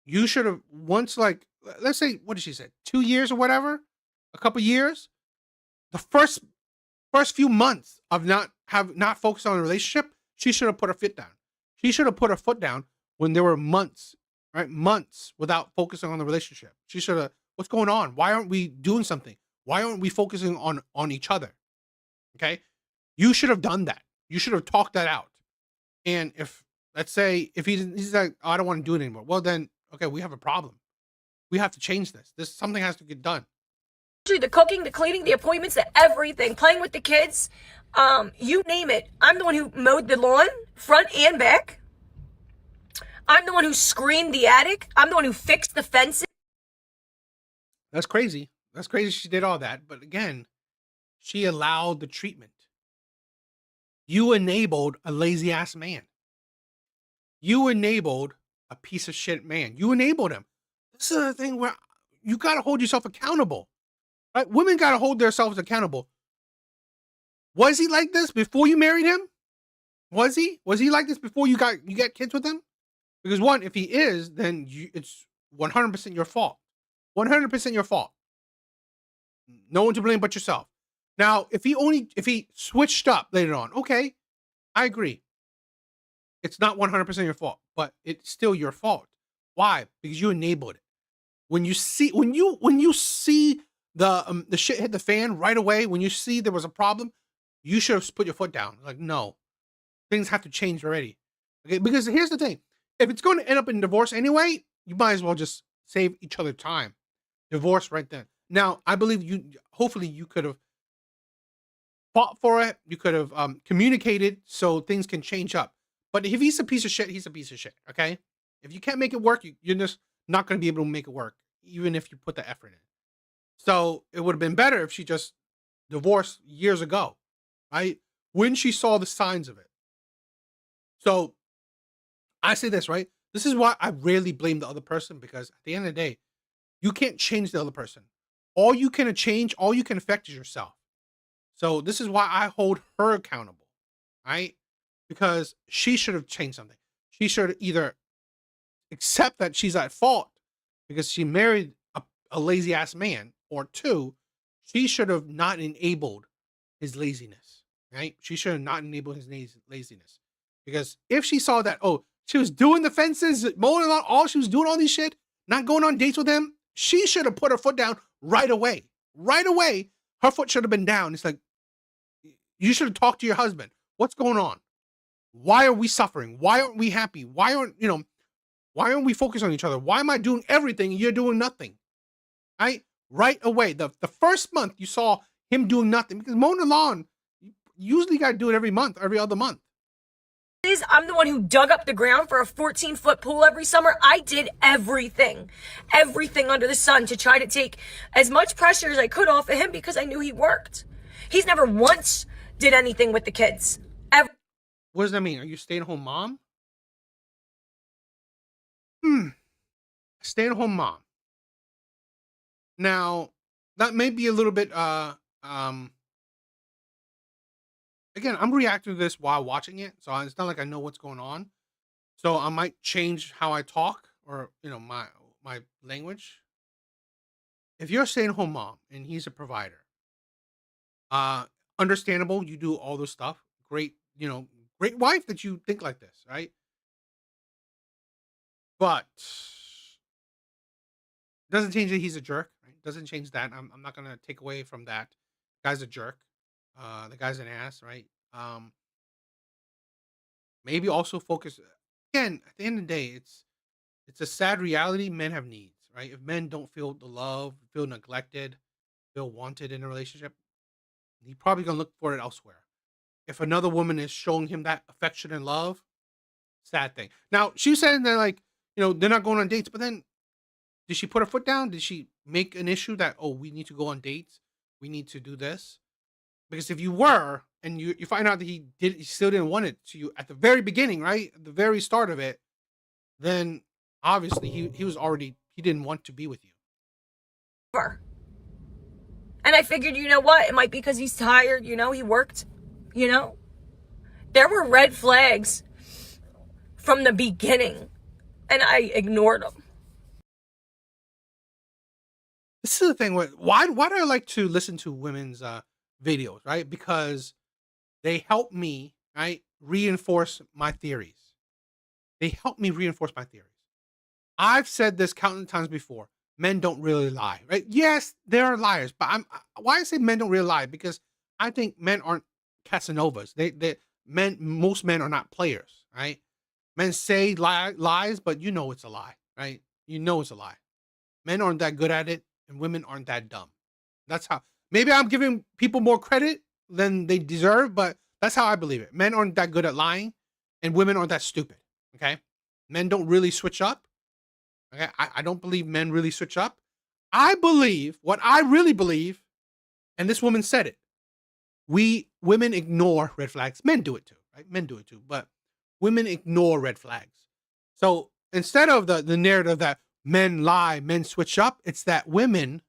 You should have once, let's say, what did she say? 2 years or whatever, a couple years. The first few months of not focused on a relationship, she should have put her foot down. She should have put her foot down when there were months, right? Months without focusing on the relationship. She should have. What's going on? Why aren't we doing something? Why aren't we focusing on each other? Okay, you should have done that. You should have talked that out. And let's say he's like, oh, I don't want to do it anymore. Well, then, okay, we have a problem. We have to change this. Something has to get done. The cooking, the cleaning, the appointments, everything, playing with the kids, you name it. I'm the one who mowed the lawn, front and back. I'm the one who screened the attic. I'm the one who fixed the fences. That's crazy. That's crazy she did all that. But again, she allowed the treatment. You enabled a lazy ass man. You enabled a piece of shit man. You enabled him. This is the thing where you got to hold yourself accountable. Right? Women got to hold themselves accountable. Was he like this before you married him? Was he like this before you get kids with him? Because one, if he is, then it's 100% your fault. 100% your fault. No one to blame but yourself. Now, if he switched up later on, okay, I agree. It's not 100% your fault, but it's still your fault. Why? Because you enabled it. When you see the shit hit the fan right away, when you see there was a problem, you should have put your foot down. Like, no, things have to change already. Okay, because here's the thing: if it's going to end up in divorce anyway, you might as well just save each other time. Divorce right then. Now, I believe hopefully you could have fought for it. You could have communicated so things can change up. But if he's a piece of shit, he's a piece of shit. Okay, if you can't make it work, you're just not going to be able to make it work, even if you put the effort in. So it would have been better if she just divorced years ago, right? When she saw the signs of it. So I say this, right? This is why I rarely blame the other person, because at the end of the day, you can't change the other person. All you can affect is yourself. So this is why I hold her accountable, right? Because she should have changed something. She should either accept that she's at fault because she married a lazy ass man, or 2, she should have not enabled his laziness, right? She should have not enabled his laziness. Because if she saw that, she was doing the fences, mowing on all, she was doing all these shit, not going on dates with him, she should have put her foot down right away. Right away, her foot should have been down. It's like, you should have talked to your husband. What's going on? Why are we suffering? Why aren't we happy? Why aren't, Why aren't we focused on each other? Why am I doing everything and you're doing nothing? Right away. The first month you saw him doing nothing, because mowing the lawn, you usually got to do it every month, every other month. I'm the one who dug up the ground for a 14-foot pool every summer. I did everything under the sun to try to take as much pressure as I could off of him because I knew he worked. He's never once did anything with the kids. Ever. What does that mean? Are you a stay-at-home mom? Stay-at-home mom. Now, that may be a little bit, again, I'm reacting to this while watching it, so it's not like I know what's going on. So I might change how I talk, or, my language. If you're a stay-at-home mom and he's a provider, understandable, you do all this stuff. Great, great wife that you think like this, right? But doesn't change that he's a jerk, right? Doesn't change that. I'm not gonna take away from that. Guy's a jerk. The guy's an ass, right? Maybe also focus again. At the end of the day, it's a sad reality. Men have needs, right? If men don't feel the love, feel neglected, feel wanted in a relationship, he's probably gonna look for it elsewhere. If another woman is showing him that affection and love, sad thing. Now she's saying that, like, they're not going on dates, but then did she put her foot down? Did she make an issue that, oh, we need to go on dates, we need to do this? Because if you were, and you find out that he still didn't want it to you at the very beginning, right, at the very start of it, then obviously he didn't want to be with you. And I figured, you know what? It might be because he's tired. He worked. There were red flags from the beginning, and I ignored them. This is the thing. Why do I like to listen to women's videos, right? Because they help me, right, reinforce my theories. They help me reinforce my theories. I've said this countless times before. Men don't really lie, right? Yes, there are liars, but why I say men don't really lie? Because I think men aren't Casanovas. Most men are not players, right? Men say lies, but it's a lie, right? It's a lie. Men aren't that good at it, and women aren't that dumb. That's how. Maybe I'm giving people more credit than they deserve, but that's how I believe it. Men aren't that good at lying, and women aren't that stupid. Okay, men don't really switch up. Okay, I don't believe men really switch up. I believe what I really believe, and this woman said it. Women ignore red flags. Men do it too, right? Men do it too, but women ignore red flags. So instead of the narrative that men lie, men switch up, it's that women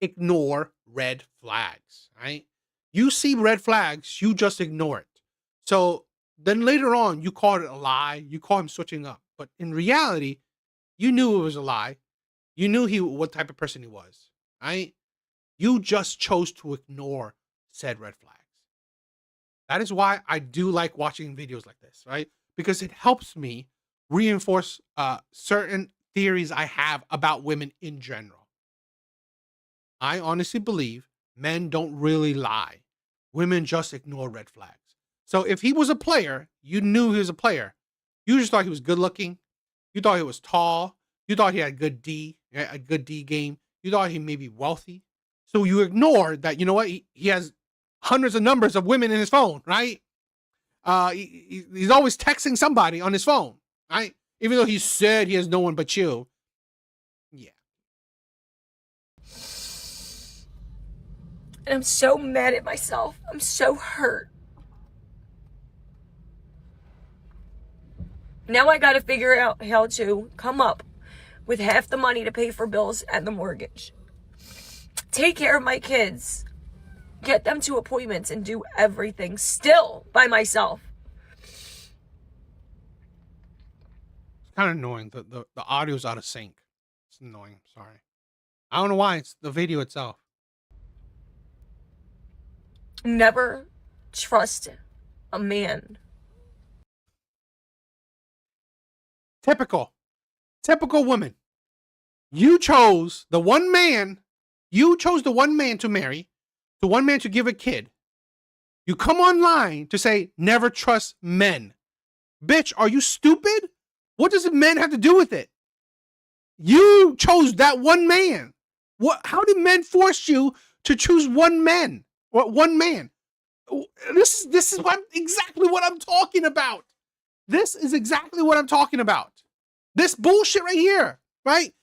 ignore red flags, right? You see red flags, you just ignore it. So then later on, you call it a lie, you call him switching up. But in reality, you knew it was a lie. You knew what type of person he was, right? You just chose to ignore said red flags. That is why I do like watching videos like this, right? Because it helps me reinforce certain theories I have about women in general. I honestly believe men don't really lie. Women just ignore red flags. So if he was a player, you knew he was a player. You just thought he was good looking. You thought he was tall. You thought he had a good D game. You thought he may be wealthy. So you ignored that, he has hundreds of numbers of women in his phone, right? He's always texting somebody on his phone, right? Even though he said he has no one but you. Yeah. And I'm so mad at myself. I'm so hurt. Now I got to figure out how to come up with half the money to pay for bills and the mortgage. Take care of my kids. Get them to appointments and do everything still by myself. It's kind of annoying. The audio's out of sync. It's annoying. Sorry. I don't know why. It's the video itself. Never trust a man. Typical woman. You chose the one man to marry, the one man to give a kid. You come online to say, never trust men. Bitch, are you stupid? What does men have to do with it? You chose that one man. How did men force you to choose one man? Or one man? This is exactly what I'm talking about. This is exactly what I'm talking about. This bullshit right here, right?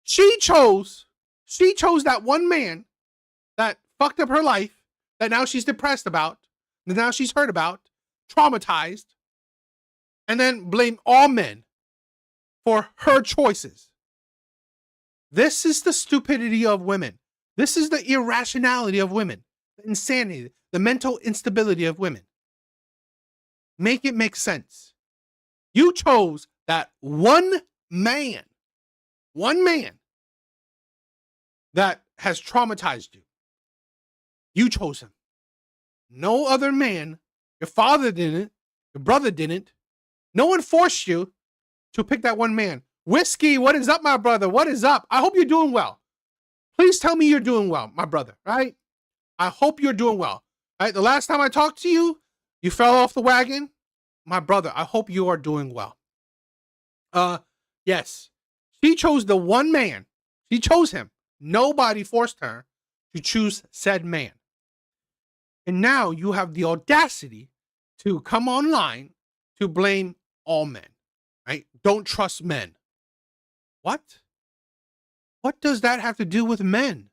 She chose that one man that fucked up her life, that now she's depressed about, that now she's hurt about, traumatized, and then blame all men for her choices. This is the stupidity of women. This is the irrationality of women, the insanity, the mental instability of women. Make it make sense. You chose that one man that has traumatized you. You chose him. No other man, your father didn't, your brother didn't. No one forced you to pick that one man. Whiskey, what is up, my brother? What is up? I hope you're doing well. Please tell me you're doing well, my brother, right? I hope you're doing well. Right? The last time I talked to you, you fell off the wagon. My brother, I hope you are doing well. Yes. She chose the one man. She chose him. Nobody forced her to choose said man. And now you have the audacity to come online to blame all men, right? Don't trust men. What? What does that have to do with men?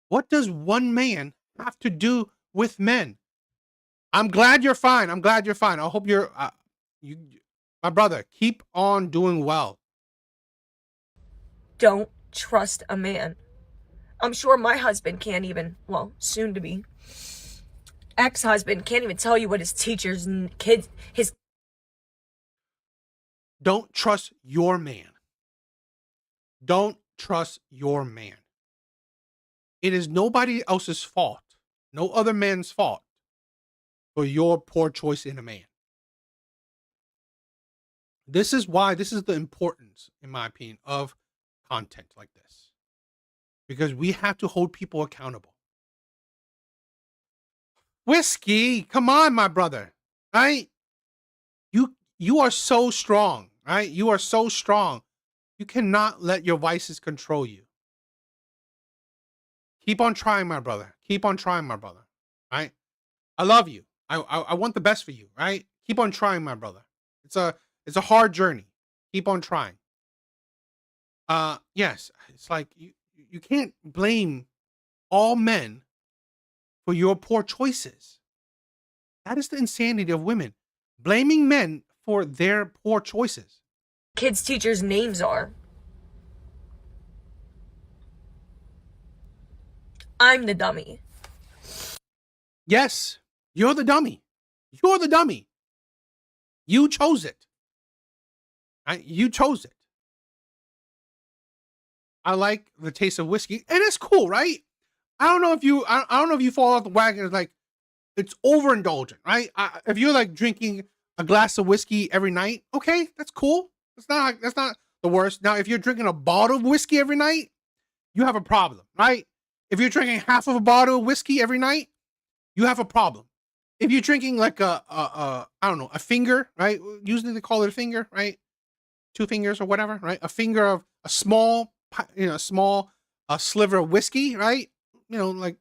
What does one man have to do with men? I'm glad you're fine. I'm glad you're fine. I hope you're, my brother, keep on doing well. Don't trust a man. I'm sure my husband can't even, well, soon to be ex-husband can't even tell you what his teachers and kids, his. Don't trust your man. Don't trust your man. It is nobody else's fault, no other man's fault for your poor choice in a man. This is why, this is the importance, in my opinion, of content like this. Because we have to hold people accountable. Whiskey, come on, my brother, right? You are so strong, right? You are so strong. You cannot let your vices control you. Keep on trying, my brother. Keep on trying, my brother, right? I love you. I want the best for you, right? Keep on trying, my brother. It's a hard journey. Keep on trying. Yes, it's like you can't blame all men for your poor choices. That is the insanity of women. Blaming men for their poor choices. Kids' teachers' names are. I'm the dummy. Yes, you're the dummy. You're the dummy. You chose it. You chose it. I like the taste of whiskey, and it's cool, right? I don't know if you fall off the wagon. It's like it's overindulgent, right? If you're like drinking a glass of whiskey every night, okay, that's cool. That's not the worst. Now, if you're drinking a bottle of whiskey every night, you have a problem, right? If you're drinking half of a bottle of whiskey every night, you have a problem. If you're drinking like I don't know, a finger, right? Usually they call it a finger, right? 2 fingers or whatever, right? A finger of a small sliver of whiskey, right? Like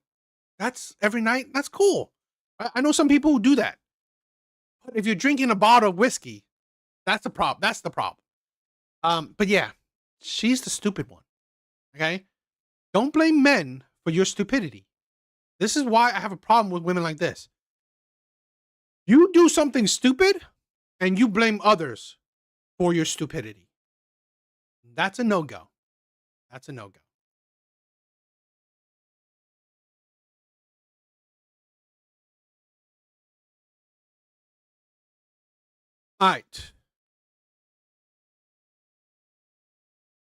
that's every night. That's cool. I know some people who do that. But if you're drinking a bottle of whiskey, that's the problem. That's the problem. But yeah, she's the stupid one. Okay? Don't blame men for your stupidity. This is why I have a problem with women like this. You do something stupid and you blame others for your stupidity. That's a no-go. That's a no-go. All right.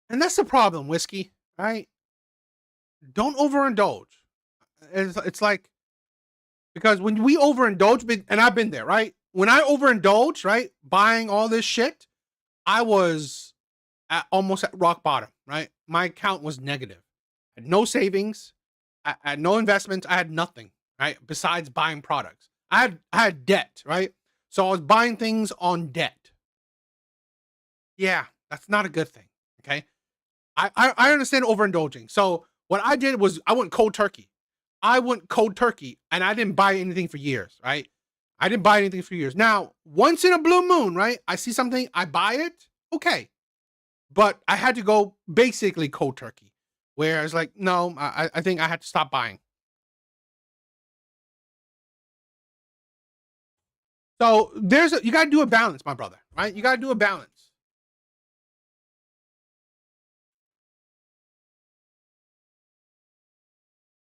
And that's the problem, whiskey, right? Don't overindulge. It's like, because when we overindulge, and I've been there, right? When I overindulge, right, buying all this shit, I was almost at rock bottom, right? My account was negative. I had no savings. I had no investments. I had nothing, right? Besides buying products. I had debt, right? So I was buying things on debt. Yeah, that's not a good thing. Okay. I understand overindulging. So what I did was I went cold turkey. I went cold turkey and I didn't buy anything for years, right? I didn't buy anything for years. Now, once in a blue moon, right? I see something, I buy it. Okay. But I had to go basically cold turkey. Where I was like, no, I think I had to stop buying. So you gotta do a balance, my brother, right? You gotta do a balance.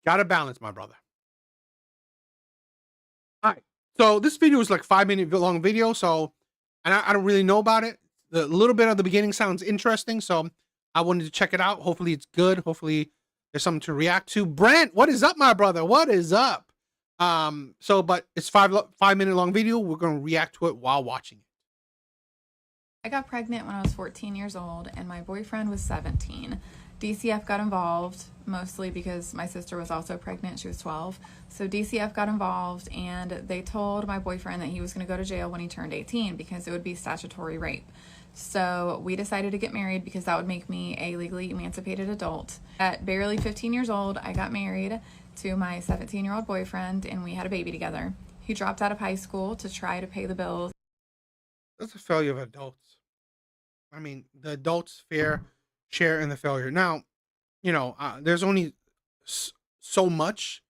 Gotta balance, my brother. All right. So this video is like 5-minute long video. So, and I don't really know about it. The little bit of the beginning sounds interesting. So I wanted to check it out. Hopefully it's good. Hopefully there's something to react to. Brent, what is up, my brother? What is up? But it's 5-minute long video. We're going to react to it while watching it. I got pregnant when I was 14 years old and my boyfriend was 17. DCF got involved mostly because my sister was also pregnant. She was 12. So DCF got involved and they told my boyfriend that he was going to go to jail when he turned 18 because it would be statutory rape. So we decided to get married because that would make me a legally emancipated adult. At barely 15 years old, I got married to my 17-year-old boyfriend and we had a baby together. He dropped out of high school to try to pay the bills. That's a failure of adults. I mean, the adults share in the failure. Now, you know, there's only so much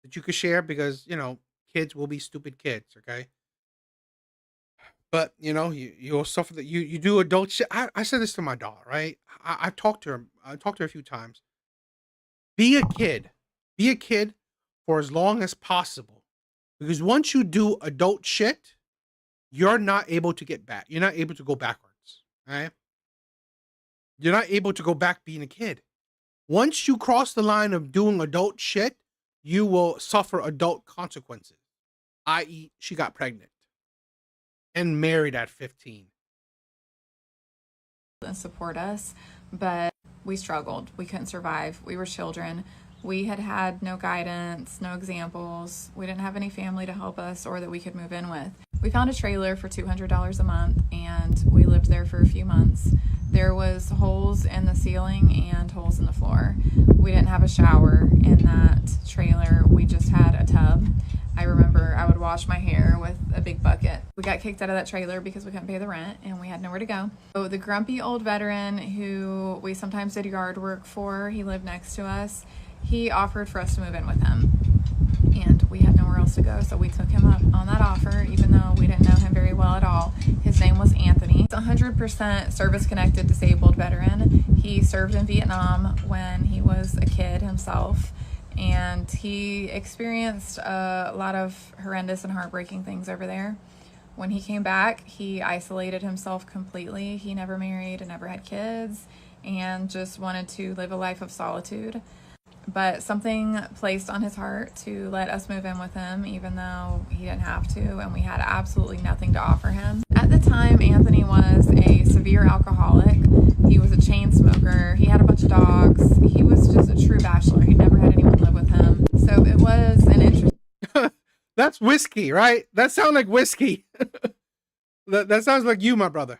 that you could share because, you know, kids will be stupid kids, okay? But, you know, you'll suffer that you do adult shit. I said this to my daughter, right? I talked to her. I talked to her a few times. Be a kid. Be a kid for as long as possible. Because once you do adult shit, you're not able to get back. You're not able to go backwards, right? You're not able to go back being a kid. Once you cross the line of doing adult shit, you will suffer adult consequences, i.e., she got pregnant and married at 15. And support us, but we struggled. We couldn't survive. We were children. We had no guidance, no examples. We didn't have any family to help us or that we could move in with. We found a trailer for $200 a month and we lived there for a few months. There was holes in the ceiling and holes in the floor. We didn't have a shower in that trailer. We just had a tub. I remember I would wash my hair with a big bucket. We got kicked out of that trailer because we couldn't pay the rent and we had nowhere to go. So the grumpy old veteran who we sometimes did yard work for, he lived next to us. He offered for us to move in with him and we had nowhere else to go, so we took him up on that offer even though we didn't know him very well at all. His name was Anthony. He's a 100% service-connected disabled veteran. He served in Vietnam when he was a kid himself and he experienced a lot of horrendous and heartbreaking things over there. When he came back, he isolated himself completely. He never married and never had kids and just wanted to live a life of solitude. But something placed on his heart to let us move in with him, even though he didn't have to, and we had absolutely nothing to offer him. At the time, Anthony was a severe alcoholic. He was a chain smoker. He had a bunch of dogs. He was just a true bachelor. He never had anyone live with him. So it was an interesting... That's whiskey, right? That sounds like whiskey. that sounds like you, my brother.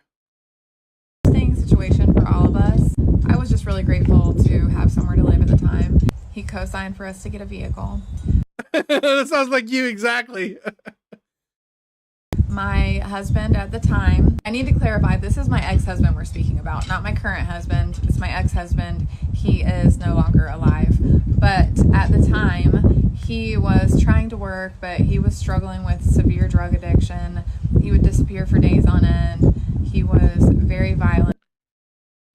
Situation for all of us. I was just really grateful to have somewhere to live at the time. He co-signed for us to get a vehicle. That sounds like you exactly. My husband at the time, I need to clarify, this is my ex-husband we're speaking about, not my current husband. It's my ex-husband. He is no longer alive. But at the time, he was trying to work, but he was struggling with severe drug addiction. He would disappear for days on end. He was very violent.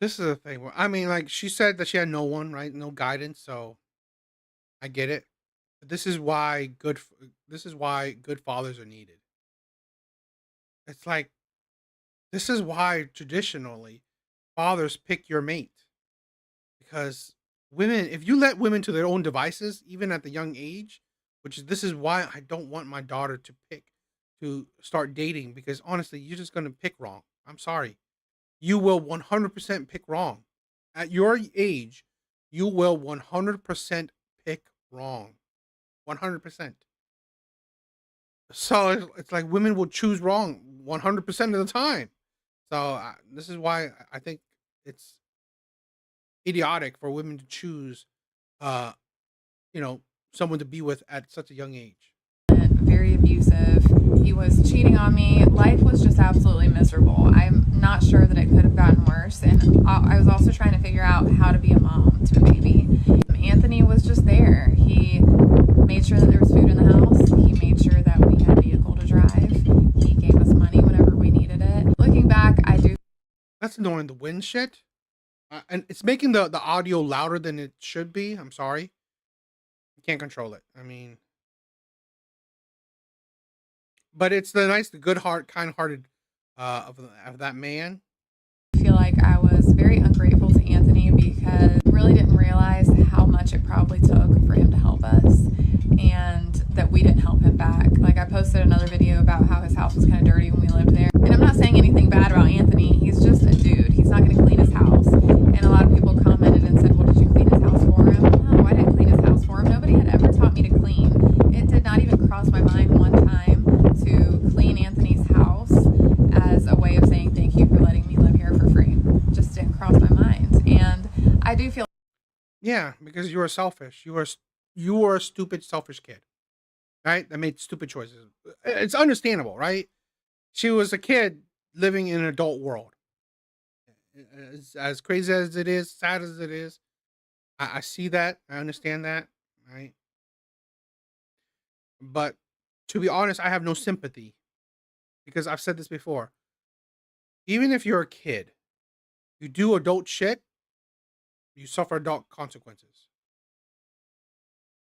This is the thing. I mean, like she said that she had no one, right? No guidance. So I get it. But this is why good fathers are needed. It's like, this is why traditionally fathers pick your mate. Because women, if you let women to their own devices, even at the young age, this is why I don't want my daughter to start dating, because honestly, you're just going to pick wrong. I'm sorry. You will 100% pick wrong. At your age, you will 100% pick wrong. 100%. So it's like women will choose wrong 100% of the time. So this is why I think it's idiotic for women to choose, uh, you know, someone to be with at such a young age. Very abusive. He was cheating on me. Life was just absolutely miserable. I'm not sure that it could have gotten worse. And I was also trying to figure out how to be a mom to a baby. Anthony was just there. He made sure that there was food in the house. He made sure that we had a vehicle to drive. He gave us money whenever we needed it. Looking back, I do. That's annoying. The wind shit. And it's making the audio louder than it should be. I'm sorry. You can't control it. I mean, but it's the nice, the good heart, kind-hearted of that man. I feel like I was very ungrateful to Anthony because I really didn't realize how much it probably took for him to help us and that we didn't help him back. Like I posted another video about how his house was kind of dirty when we lived there. And I'm not saying anything bad about Anthony. He's just a dude. He's not going to clean his house. And a lot of people commented and said, well, did you clean his house for him? No, I didn't clean his house for him. Nobody had ever taught me to clean. It did not even cross my mind one time to clean Anthony's house as a way of saying thank you for letting me live here for free. Just didn't cross my mind. And I do feel. Yeah, because you were selfish. You were a stupid, selfish kid, right? That made stupid choices. It's understandable, right? She was a kid living in an adult world. As crazy as it is, sad as it is, I see that. I understand that, right? But to be honest, I have no sympathy because I've said this before. Even if you're a kid, you do adult shit, you suffer adult consequences.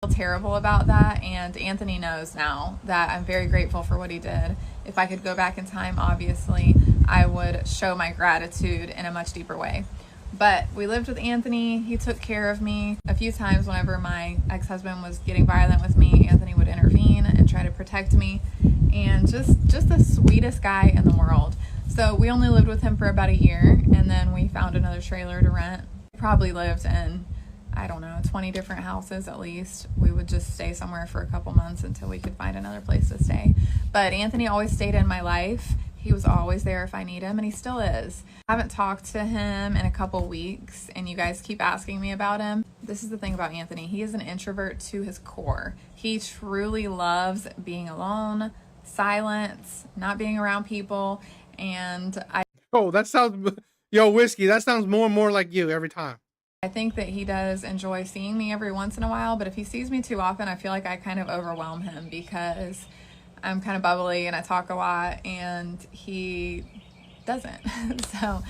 I feel terrible about that, and Anthony knows now that I'm very grateful for what he did. If I could go back in time, obviously, I would show my gratitude in a much deeper way. But we lived with Anthony. He took care of me. A few times whenever my ex-husband was getting violent with me, Anthony would intervene and try to protect me. And just the sweetest guy in the world. So we only lived with him for about a year, and then we found another trailer to rent. Probably lived in, I don't know, 20 different houses at least. We would just stay somewhere for a couple months until we could find another place to stay. But Anthony always stayed in my life. He was always there if I need him, and he still is. I haven't talked to him in a couple weeks, and you guys keep asking me about him. This is the thing about Anthony. He is an introvert to his core. He truly loves being alone, silence, not being around people, and Oh, that sounds... Yo, Whiskey, that sounds more and more like you every time. I think that he does enjoy seeing me every once in a while, but if he sees me too often, I feel like I kind of overwhelm him because I'm kind of bubbly and I talk a lot, and he doesn't. So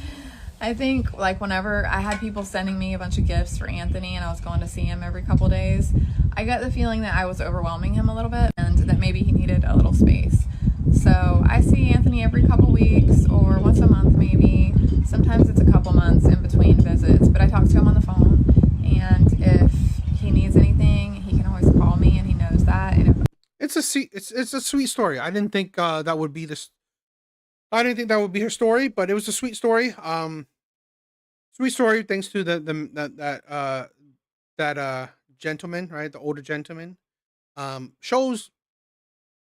I think like whenever I had people sending me a bunch of gifts for Anthony and I was going to see him every couple days, I got the feeling that I was overwhelming him a little bit and that maybe he needed a little space. So I see Anthony every couple weeks or once a month maybe. Sometimes it's a couple months in between visits, but I talk to him on the phone, and if he needs anything, he can always call me, and he knows that. And if it's a sweet story. I didn't think that would be this. I didn't think that would be her story, but it was a sweet story. Sweet story thanks to that gentleman, right? The older gentleman. Shows.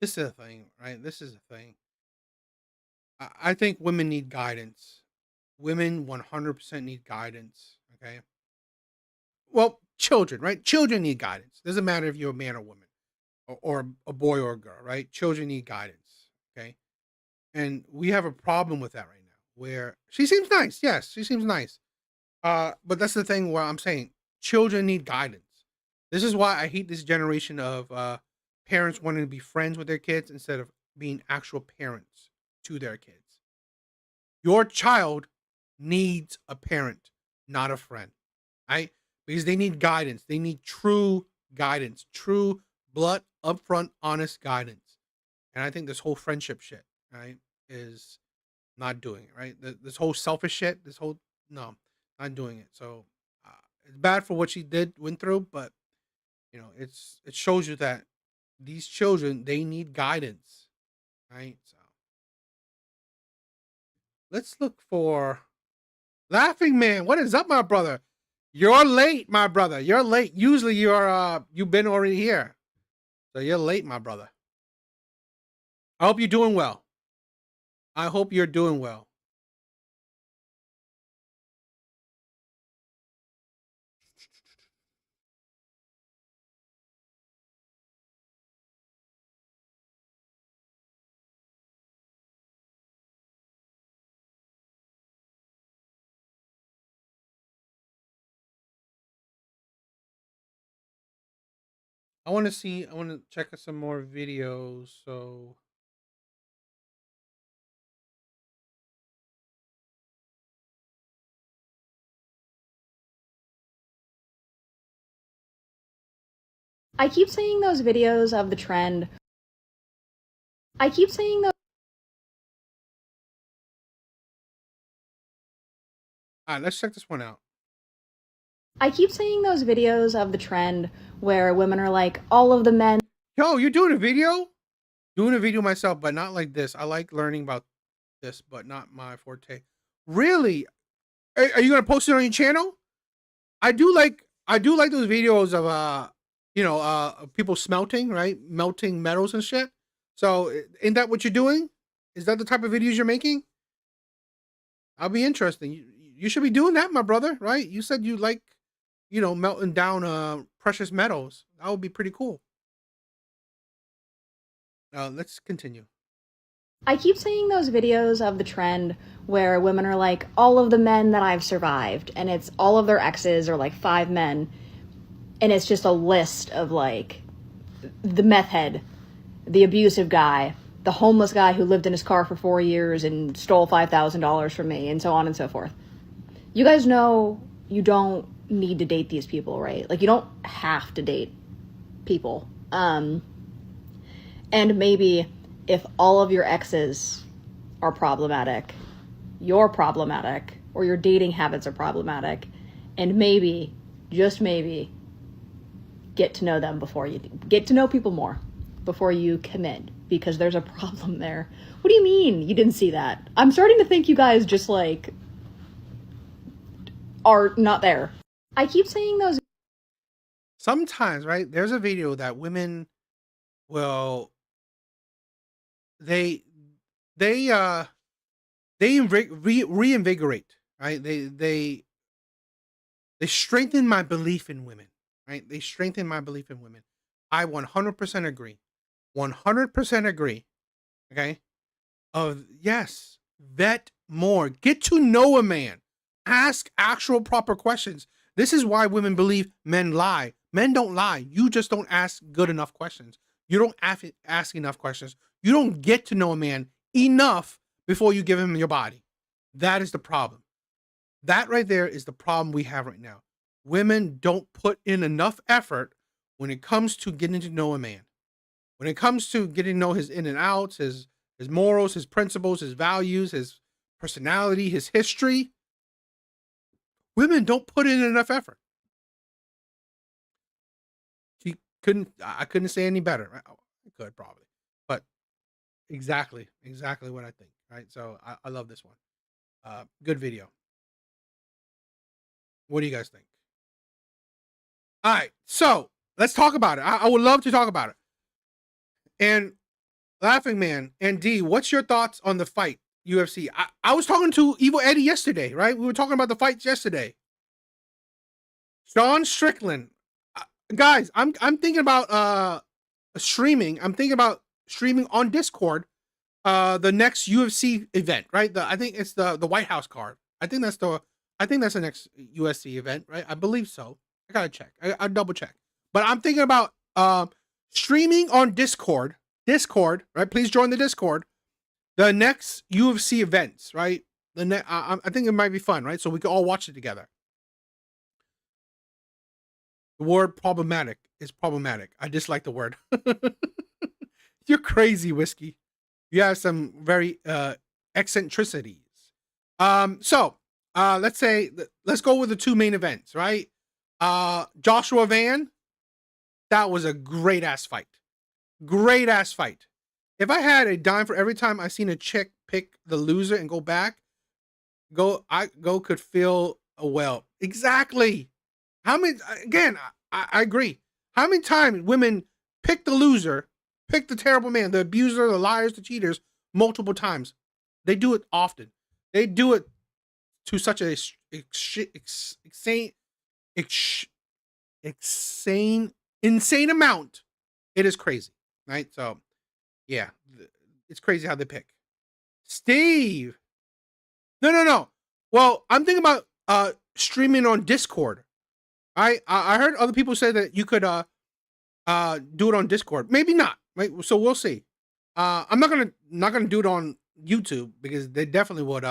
This is a thing, right? This is a thing. I think women need guidance. Women 100% need guidance. Okay. Well, children, right? Children need guidance. Doesn't matter if you're a man or woman, or a boy or a girl, right? Children need guidance. Okay. And we have a problem with that right now, where she seems nice. Yes, she seems nice. But that's the thing where I'm saying children need guidance. This is why I hate this generation of parents wanting to be friends with their kids instead of being actual parents to their kids. Your child needs a parent, not a friend, right? Because they need guidance. They need true guidance, true blood, upfront, honest guidance. And I think this whole friendship shit, right, is not doing it, right? This whole selfish shit, no, not doing it. So it's bad for what she went through, but you know, it shows you that these children, they need guidance, right? So let's look for Laughing Man. What is up, my brother? You're late, my brother. You're late. Usually you've been already here. So you're late, my brother. I hope you're doing well. I hope you're doing well. I want to check out some more videos. So I keep seeing those videos of the trend. I keep seeing those. all right, let's check this one out. I keep seeing those videos of the trend where women are like, all of the men. Yo, you're doing a video? Doing a video myself, but not like this. I like learning about this, but not my forte. Really? Are you gonna post it on your channel? I do like those videos of people smelting, right? Melting metals and shit. So isn't that what you're doing? Is that the type of videos you're making? I'll be interesting. You should be doing that, my brother, right? You said you like, melting down precious metals. That would be pretty cool. Let's continue. I keep seeing those videos of the trend where women are like, all of the men that I've survived, and it's all of their exes or like 5 men, and it's just a list of like the meth head, the abusive guy, the homeless guy who lived in his car for 4 years and stole $5,000 from me, and so on and so forth. You guys know you don't need to date these people, right? Like, you don't have to date people. And maybe if all of your exes are problematic, you're problematic, or your dating habits are problematic, and maybe, just maybe, get to know them before you get to know people more before you commit, because there's a problem there. What do you mean you didn't see that? I'm starting to think you guys just like are not there. I keep saying those. Sometimes, right? There's a video that women will reinvigorate, right? They strengthen my belief in women, right? They strengthen my belief in women. I 100% agree. 100% agree. Okay. Yes, vet more. Get to know a man. Ask actual proper questions. This is why women believe men lie. Men don't lie. You just don't ask good enough questions. You don't ask enough questions. You don't get to know a man enough before you give him your body. That is the problem. That right there is the problem we have right now. Women don't put in enough effort when it comes to getting to know a man. When it comes to getting to know his in and outs, his morals, his principles, his values, his personality, his history, women don't put in enough effort. I couldn't say any better. I could probably, but exactly what I think. Right. So I love this one. Good video. What do you guys think? All right. So let's talk about it. I would love to talk about it. And Laughing Man and D, what's your thoughts on the fight, UFC? I was talking to Evil Eddie yesterday, right? We were talking about the fights yesterday. Sean Strickland. Guys, I'm thinking about streaming. I'm thinking about streaming on Discord the next UFC event, right? I think it's the White House card. I think that's the next UFC event, right? I believe so. I gotta check. I'll double check. But I'm thinking about streaming on Discord, right? Please join the Discord. The next UFC events, right? I think it might be fun, right? So we can all watch it together. The word problematic is problematic. I dislike the word. You're crazy, Whiskey. You have some very eccentricities. So let's go with the 2 main events, right? Joshua Van, that was a great ass fight. Great ass fight. If I had a dime for every time I seen a chick pick the loser and go back, could feel well. Exactly. How many, again, I agree. How many times women pick the loser, pick the terrible man, the abuser, the liars, the cheaters, multiple times? They do it often. They do it to such a insane amount. It is crazy, right? So, yeah, it's crazy how they pick. Steve. No. Well, I'm thinking about streaming on Discord. I heard other people say that you could do it on Discord. Maybe not. Right? So we'll see. I'm not gonna do it on YouTube because they definitely would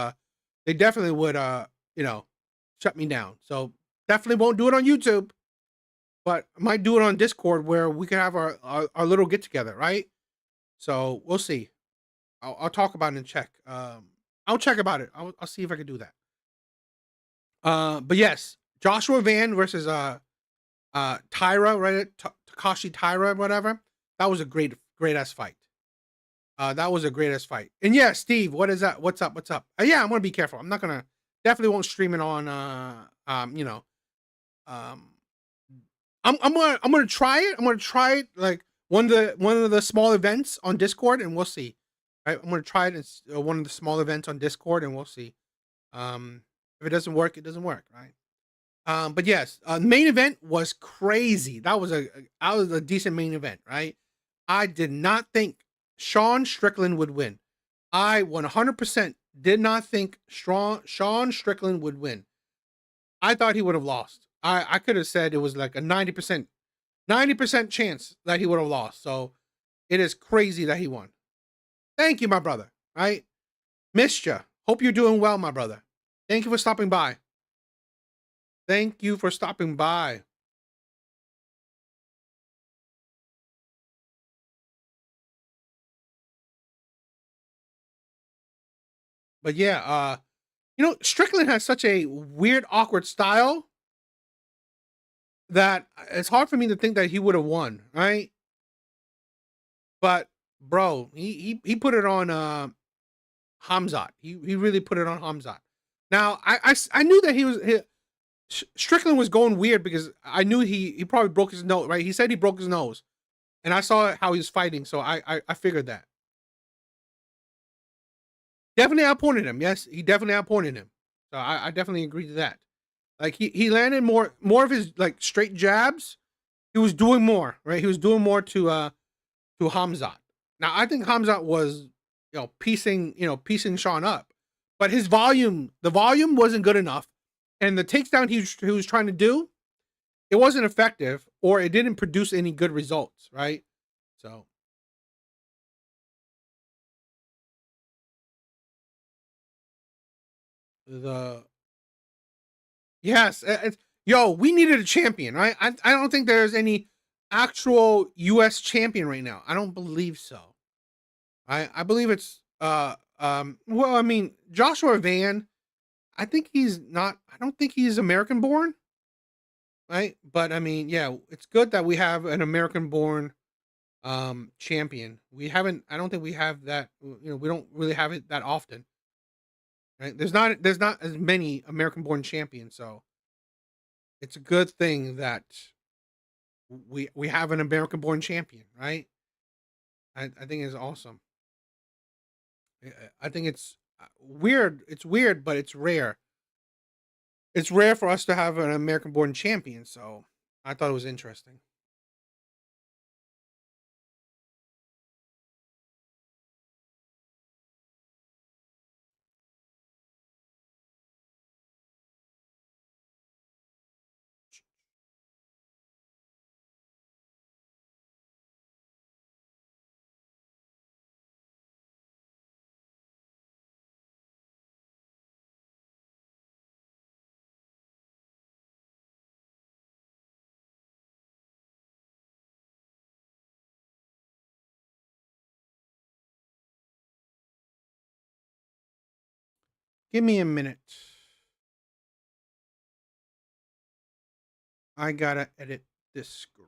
you know, shut me down. So definitely won't do it on YouTube, but I might do it on Discord where we can have our little get together, right? So we'll see. I'll talk about it and check. I'll check about it. I'll see if I can do that. But yes, Joshua Van versus Tyra, right? Takashi Tyra, whatever. That was a great ass fight. That was a great ass fight. And yeah, Steve, what is that? What's up? What's up? Yeah, I'm gonna be careful. I'm not gonna definitely won't stream it on you know, I'm gonna try it. I'm gonna try it like one of the small events on Discord, and we'll see. Right? I'm gonna try it. It's one of the small events on Discord, and we'll see. If it doesn't work, it doesn't work, right? But yes, main event was crazy. That was a decent main event, right? I did not think Sean Strickland would win. I 100% did not think Sean Strickland would win. I thought he would have lost. I could have said it was like a 90% chance that he would have lost. So it is crazy that he won. Thank you, my brother. Right? Missed ya. Hope you're doing well, my brother. Thank you for stopping by. Thank you for stopping by. But yeah, you know, Strickland has such a weird, awkward style that it's hard for me to think that he would have won, right? But bro, he put it on Hamzat. He really put it on Hamzat. Now I knew that Strickland was going weird because I knew he probably broke his nose, right? He said he broke his nose, and I saw how he was fighting, so I figured that. Definitely outpointed him. Yes, he definitely outpointed him. So I definitely agree to that. Like he landed more of his like straight jabs. He was doing more, right? He was doing more to Hamzat. Now I think Hamzat was, piecing Sean up, but the volume wasn't good enough, and the takedown he was trying to do, it wasn't effective, or it didn't produce any good results, right? So yes, we needed a champion, right? I don't think there's any actual U.S. champion right now. I don't believe so. I believe it's well, I mean, Joshua Van, I don't think he's American born, right? But I mean, yeah, it's good that we have an American born champion. I don't think we have that, we don't really have it that often. Right? There's not as many American born champions, so it's a good thing that we have an American born champion, right? I think it's awesome. I think it's weird. It's weird, but it's rare. It's rare for us to have an American born champion, so I thought it was interesting. Give me a minute. I gotta edit this screen.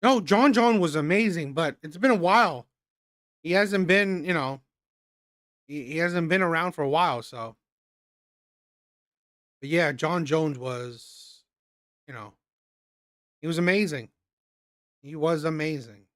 No, John was amazing, but it's been a while. He hasn't been, he hasn't been around for a while, so. But yeah, John Jones was, he was amazing. He was amazing.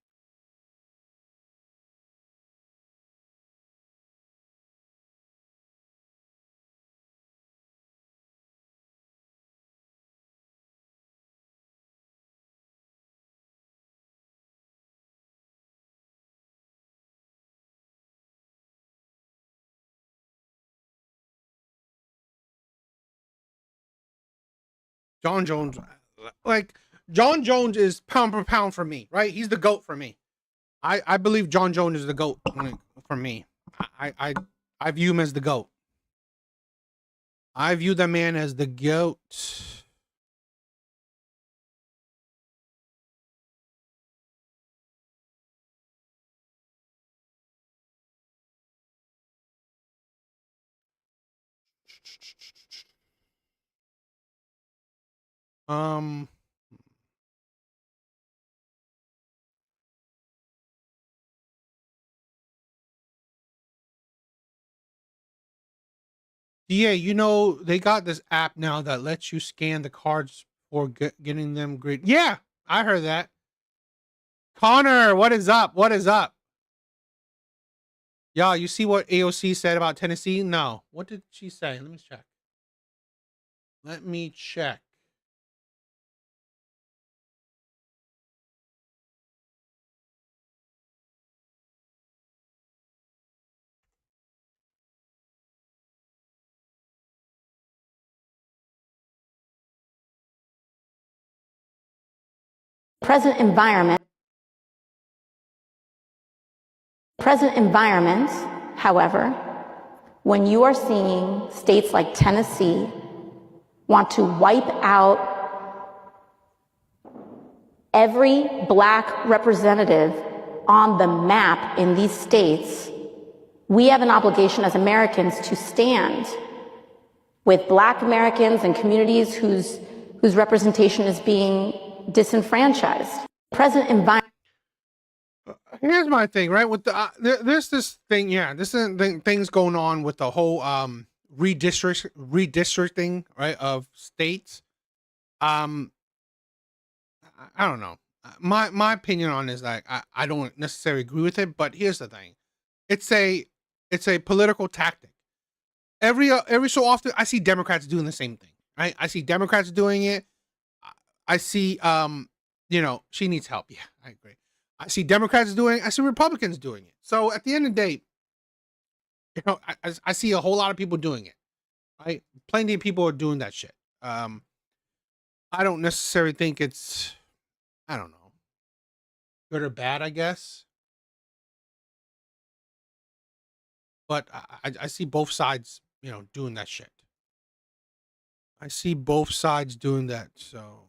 John Jones, like John Jones is pound for pound for me, right? He's the GOAT for me. I believe John Jones is the GOAT for me. I view him as the GOAT. I view the man as the GOAT. Yeah, you know, they got this app now that lets you scan the cards for getting them grid. Yeah, I heard that. Connor, what is up? What is up? Y'all, you see what AOC said about Tennessee? No. What did she say? Let me check. Let me check. Present environments, however, when you are seeing states like Tennessee want to wipe out every black representative on the map in these states, we have an obligation as Americans to stand with black Americans and communities whose representation is being disenfranchised. Present environment. Here's my thing, right? With the there's this thing, yeah, this things going on with the whole redistricting, right, of states. I don't know. My opinion on it is like I don't necessarily agree with it, but here's the thing. It's a political tactic. Every so often I see Democrats doing the same thing, right? I see Democrats doing it. I see you know, she needs help. Yeah, I agree. I see Democrats doing it. I see Republicans doing it. So at the end of the day, you know, I see a whole lot of people doing it, right? Plenty of people are doing that shit. I don't necessarily think it's, I don't know, good or bad, I guess. But I see both sides, you know, doing that shit. I see both sides doing that, so.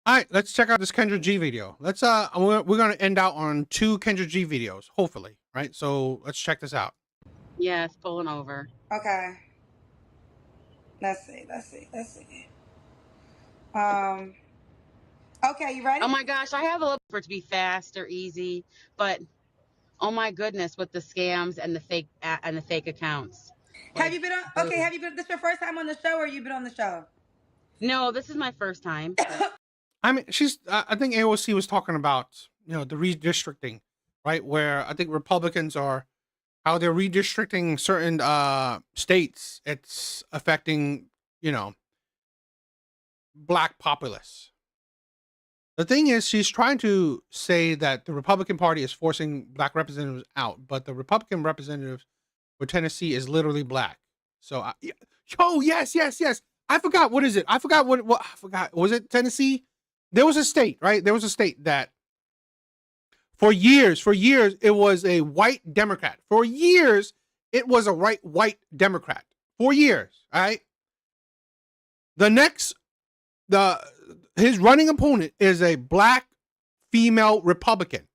All right, let's check out this Kendra G video. Let's we're gonna end out on 2 Kendra G videos, hopefully, right? So let's check this out. Yeah, it's pulling over. Okay. Let's see. Okay, you ready? Oh my gosh, I have a look for it to be fast or easy, but oh my goodness, with the scams and the fake accounts. Have you been on? Okay, have you been? This your first time on the show, or you been on the show? No, this is my first time. I mean, I think AOC was talking about, you know, the redistricting, right? Where I think Republicans are, how they're redistricting certain states. It's affecting, you know, black populace. The thing is, she's trying to say that the Republican Party is forcing black representatives out, but the Republican representative for Tennessee is literally black. So, yes. I forgot. What is it? I forgot what I forgot. Was it Tennessee? There was a state, right? There was a state that for years, it was a white Democrat. For years, it was a white Democrat. For years, all right? His running opponent is a black female Republican.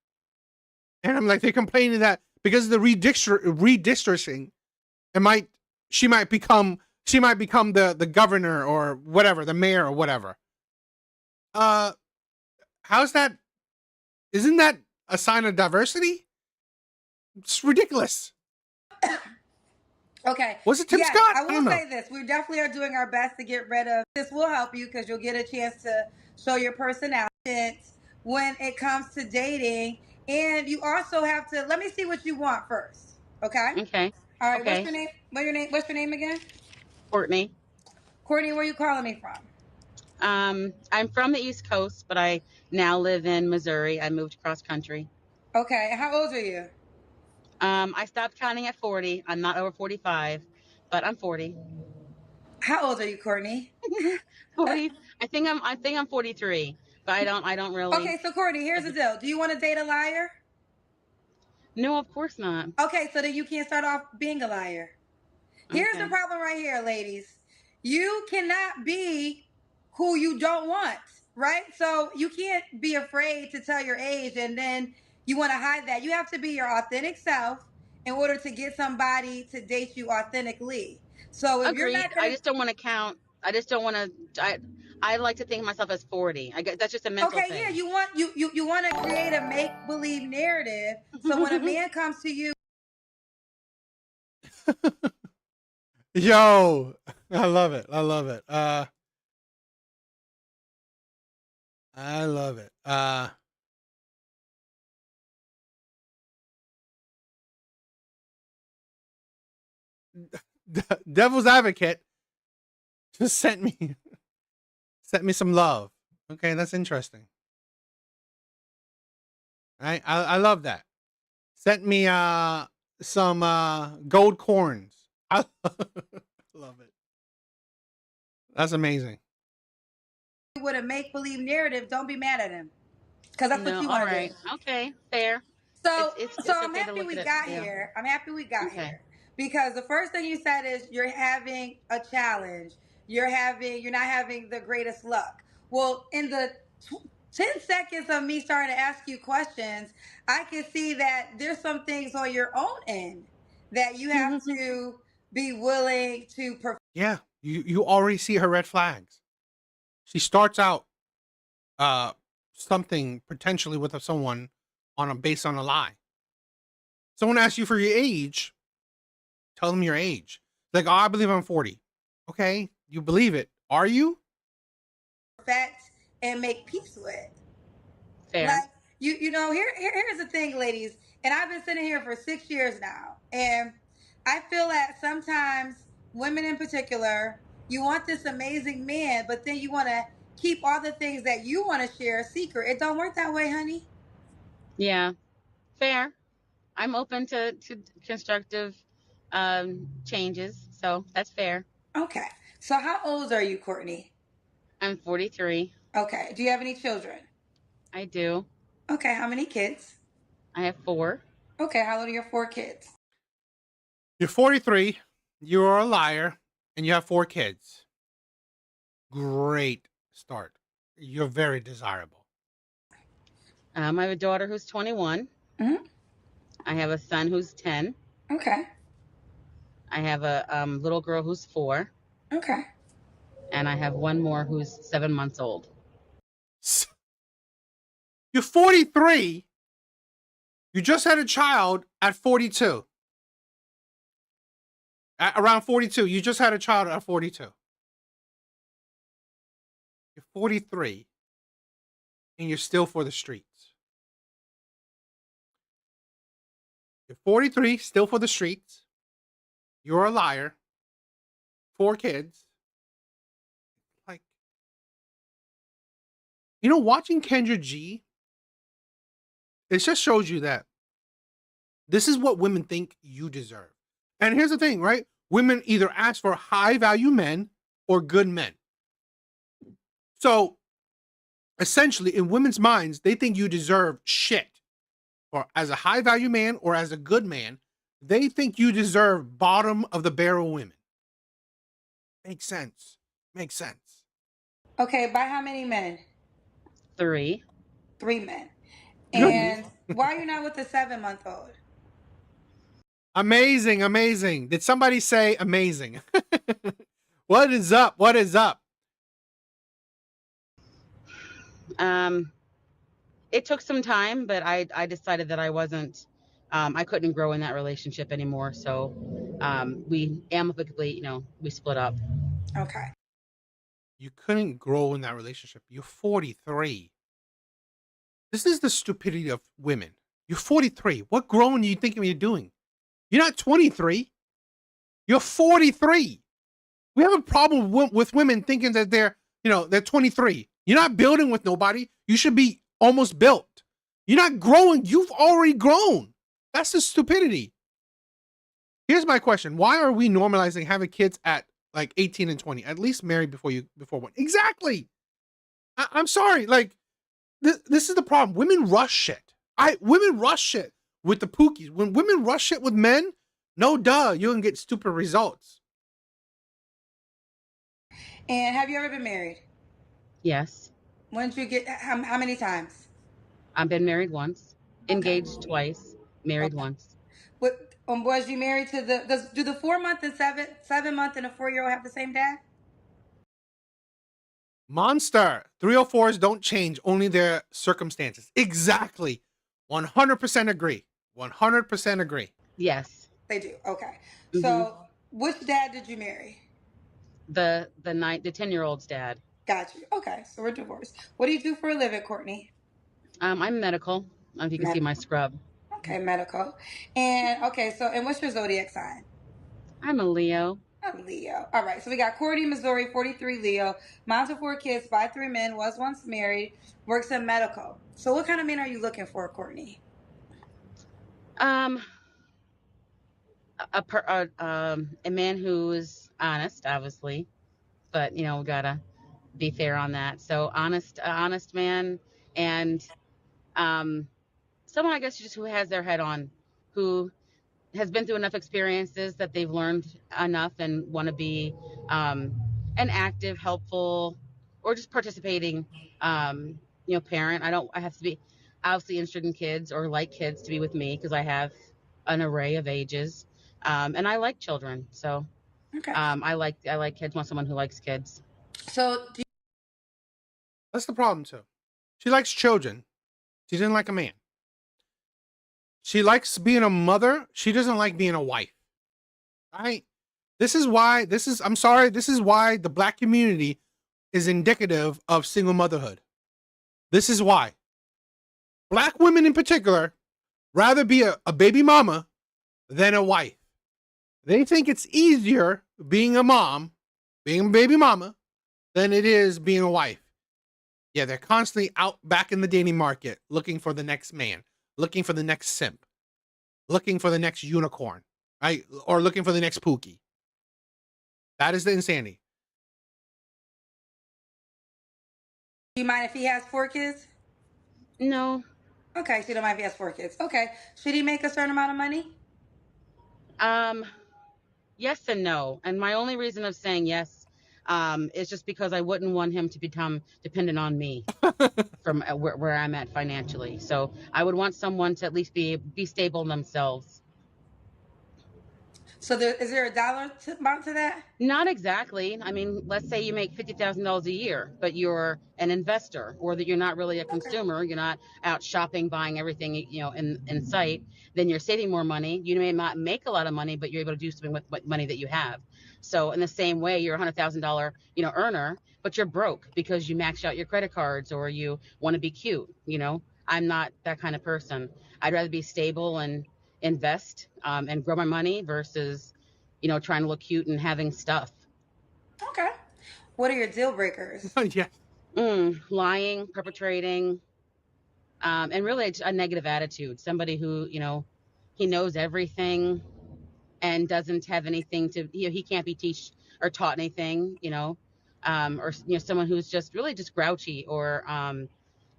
And I'm like, they're complaining that because of the redistricting, she might become the governor or whatever, the mayor or whatever. How's that? Isn't that a sign of diversity? It's ridiculous. Okay. Was it Tim Scott? I will say this. We definitely are doing our best to get rid of this. Will help you because you'll get a chance to show your personality when it comes to dating. And you also have to, let me see what you want first. Okay? Okay. All right, what's Okay. your name? What's your name again? Courtney. Courtney, where are you calling me from? I'm from the East Coast, but I now live in Missouri. I moved cross country. Okay, and how old are you? I stopped counting at 40. I'm not over 45, but I'm 40. How old are you, Courtney? 40. I think I'm 43, but I don't really. Okay, so Courtney, here's the deal. Do you want to date a liar? No, of course not. Okay, so then you can't start off being a liar. Here's the Okay. problem right here, ladies. You cannot be who you don't want, right? So you can't be afraid to tell your age and then you want to hide that. You have to be your authentic self in order to get somebody to date you authentically. So if you're Agreed. not gonna, I just don't want to count. I just don't want to. I like to think of myself as 40. I guess that's just a mental okay, thing. yeah, you want to create a make believe narrative. So when a man comes to you, Yo, I love it. I love it. I love it. Devil's advocate just sent me some love. Okay, that's interesting. I love that. Sent me some gold corns. I love it. That's amazing. with a make believe narrative, don't be mad at him because that's what No, you all want to right. do. Okay, fair. So, It's so I'm okay to happy look we at it. got Yeah. here. I'm happy we got Okay. here because the first thing you said is you're having a challenge. You're not having the greatest luck. Well, in the 10 seconds of me starting to ask you questions, I can see that there's some things on your own end that you have to be willing to Yeah, you already see her red flags. She starts out something potentially with someone based on a lie. Someone asks you for your age, tell them your age. Like, oh, I believe I'm 40. Okay, you believe it. Are you? perfect and make peace with. Fair. Like you know, here's the thing, ladies, and I've been sitting here for 6 years now, and I feel that sometimes women in particular, you want this amazing man, but then you want to keep all the things that you want to share a secret. It don't work that way, honey. Yeah. Fair. I'm open to constructive changes, so that's fair. Okay. So how old are you, Courtney? I'm 43. Okay. Do you have any children? I do. Okay. How many kids? I have 4. Okay. How old are your 4 kids? You're 43. You are a liar, and you have 4 kids. Great start. You're very desirable. I have a daughter who's 21. Mm-hmm. I have a son who's 10. Okay. I have a little girl who's 4. Okay. And I have one more who's 7 months old. You're 43. You just had a child at 42. Around 42. You just had a child at 42. You're 43. And you're still for the streets. You're 43, still for the streets. You're a liar. 4 kids. Like, you know, watching Kendra G, it just shows you that this is what women think you deserve. And here's the thing, right? Women either ask for high value men or good men. So essentially, in women's minds, they think you deserve shit. Or as a high value man or as a good man, they think you deserve bottom of the barrel women. Makes sense. Makes sense. Okay. By how many men? 3. 3 men. And why are you not with the 7-month-old? Amazing, amazing. Did somebody say amazing? What is up? What is up? It took some time, but I decided that I wasn't, I couldn't grow in that relationship anymore. So we amicably, we split up. Okay. You couldn't grow in that relationship. You're 43. This is the stupidity of women. You're 43. What grown are you thinking you're doing? You're not 23. You're 43. We have a problem with women thinking that they're 23. You're not building with nobody. You should be almost built. You're not growing. You've already grown. That's the stupidity. Here's my question. Why are we normalizing having kids at like 18 and 20? At least marry before one. Exactly. I'm sorry. Like, this is the problem. Women rush shit. Women rush shit with the pookies. When women rush shit with men, no duh, you're gonna get stupid results. And have you ever been married? Yes. When did you get, how many times? I've been married once, engaged twice, married once. What, was you married to do the 4 month and 7 month and a 4-year-old have the same dad? Monster. 304s don't change, only their circumstances. Exactly. 100% agree. 100% agree. Yes. They do. Okay. So which dad did you marry? The 10-year-old's dad. Got you. Okay. So we're divorced. What do you do for a living, Courtney? I'm medical. I don't know if you can see my scrub. Okay, medical. And okay, so and what's your zodiac sign? I'm a Leo. A Leo. All right. So we got Courtney, Missouri, 43, Leo, mom to 4 kids, by 3 men, was once married, works in medical. So what kind of men are you looking for, Courtney? A man who is honest, obviously, but we gotta be fair on that. So honest man, and someone, I guess, just who has their head on, who has been through enough experiences that they've learned enough and want to be an active, helpful, or just participating, parent. I have to be obviously interested in kids or like kids to be with me because I have an array of ages, and I like children. So I like kids. Want someone who likes kids. So that's the problem too. She likes children. She doesn't like a man. She likes being a mother. She doesn't like being a wife. Right? This is why the Black community is indicative of single motherhood. This is why. Black women in particular rather be a baby mama than a wife. They think it's easier being a mom, being a baby mama, than it is being a wife. Yeah, they're constantly out back in the dating market looking for the next man, looking for the next simp, looking for the next unicorn, right? Or looking for the next Pookie. That is the insanity. Do you mind if he has 4 kids? No. Okay, so you don't mind if he has 4 kids. Okay. Should he make a certain amount of money? Yes and no. And my only reason of saying yes is just because I wouldn't want him to become dependent on me from where I'm at financially. So I would want someone to at least be stable themselves. So is there a dollar amount to that? Not exactly. I mean, let's say you make $50,000 a year, but you're an investor, or that you're not really a consumer. You're not out shopping, buying everything in sight. Then you're saving more money. You may not make a lot of money, but you're able to do something with what money that you have. So in the same way, you're a $100,000 earner, but you're broke because you maxed out your credit cards or you want to be cute. I'm not that kind of person. I'd rather be stable and invest and grow my money versus trying to look cute and having stuff. Okay. What are your deal breakers? Yeah. Lying, perpetrating, and really a negative attitude. Somebody who he knows everything and doesn't have anything to he can't be taught anything, or someone who's just really just grouchy or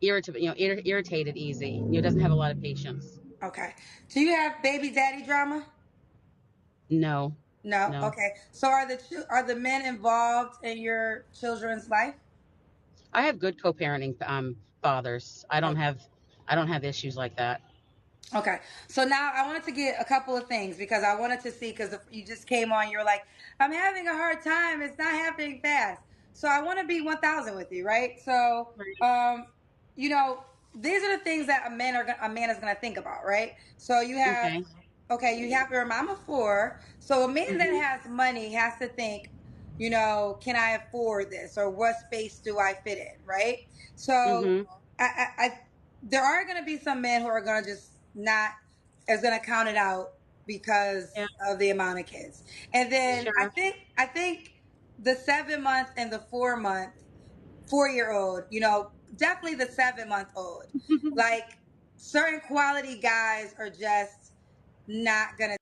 irritated easy. Doesn't have a lot of patience. Okay. Do you have baby daddy drama? No. No. Okay. So are the men involved in your children's life? I have good co-parenting fathers. I don't have issues like that. Okay. So now I wanted to get a couple of things because I wanted to see, because you just came on, you were like, I'm having a hard time. It's not happening fast. So I want to be 1,000 with you, right? So, these are the things that a man is going to think about, right? So you have, you have your mom of 4. So a man that has money has to think, can I afford this, or what space do I fit in, right? So there are going to be some men who are going to just not is going to count it out because of the amount of kids. And then Sure. I think the 7 month and the 4-month 4-year-old, you know, definitely the 7-month-old. Like certain quality guys are just not going to.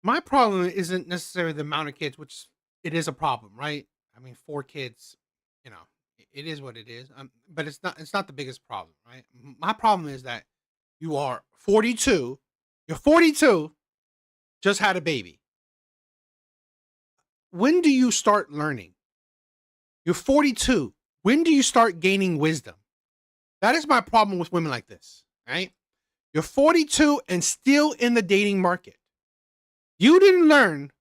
My problem isn't necessarily the amount of kids, which it is a problem, right? I mean, 4 kids, you know, it is what it is. But it's not the biggest problem, right? My problem is that you are 42, you're 42, just had a baby. When do you start learning? You're 42. When do you start gaining wisdom? That is my problem with women like this, right? You're 42 and still in the dating market. You didn't learn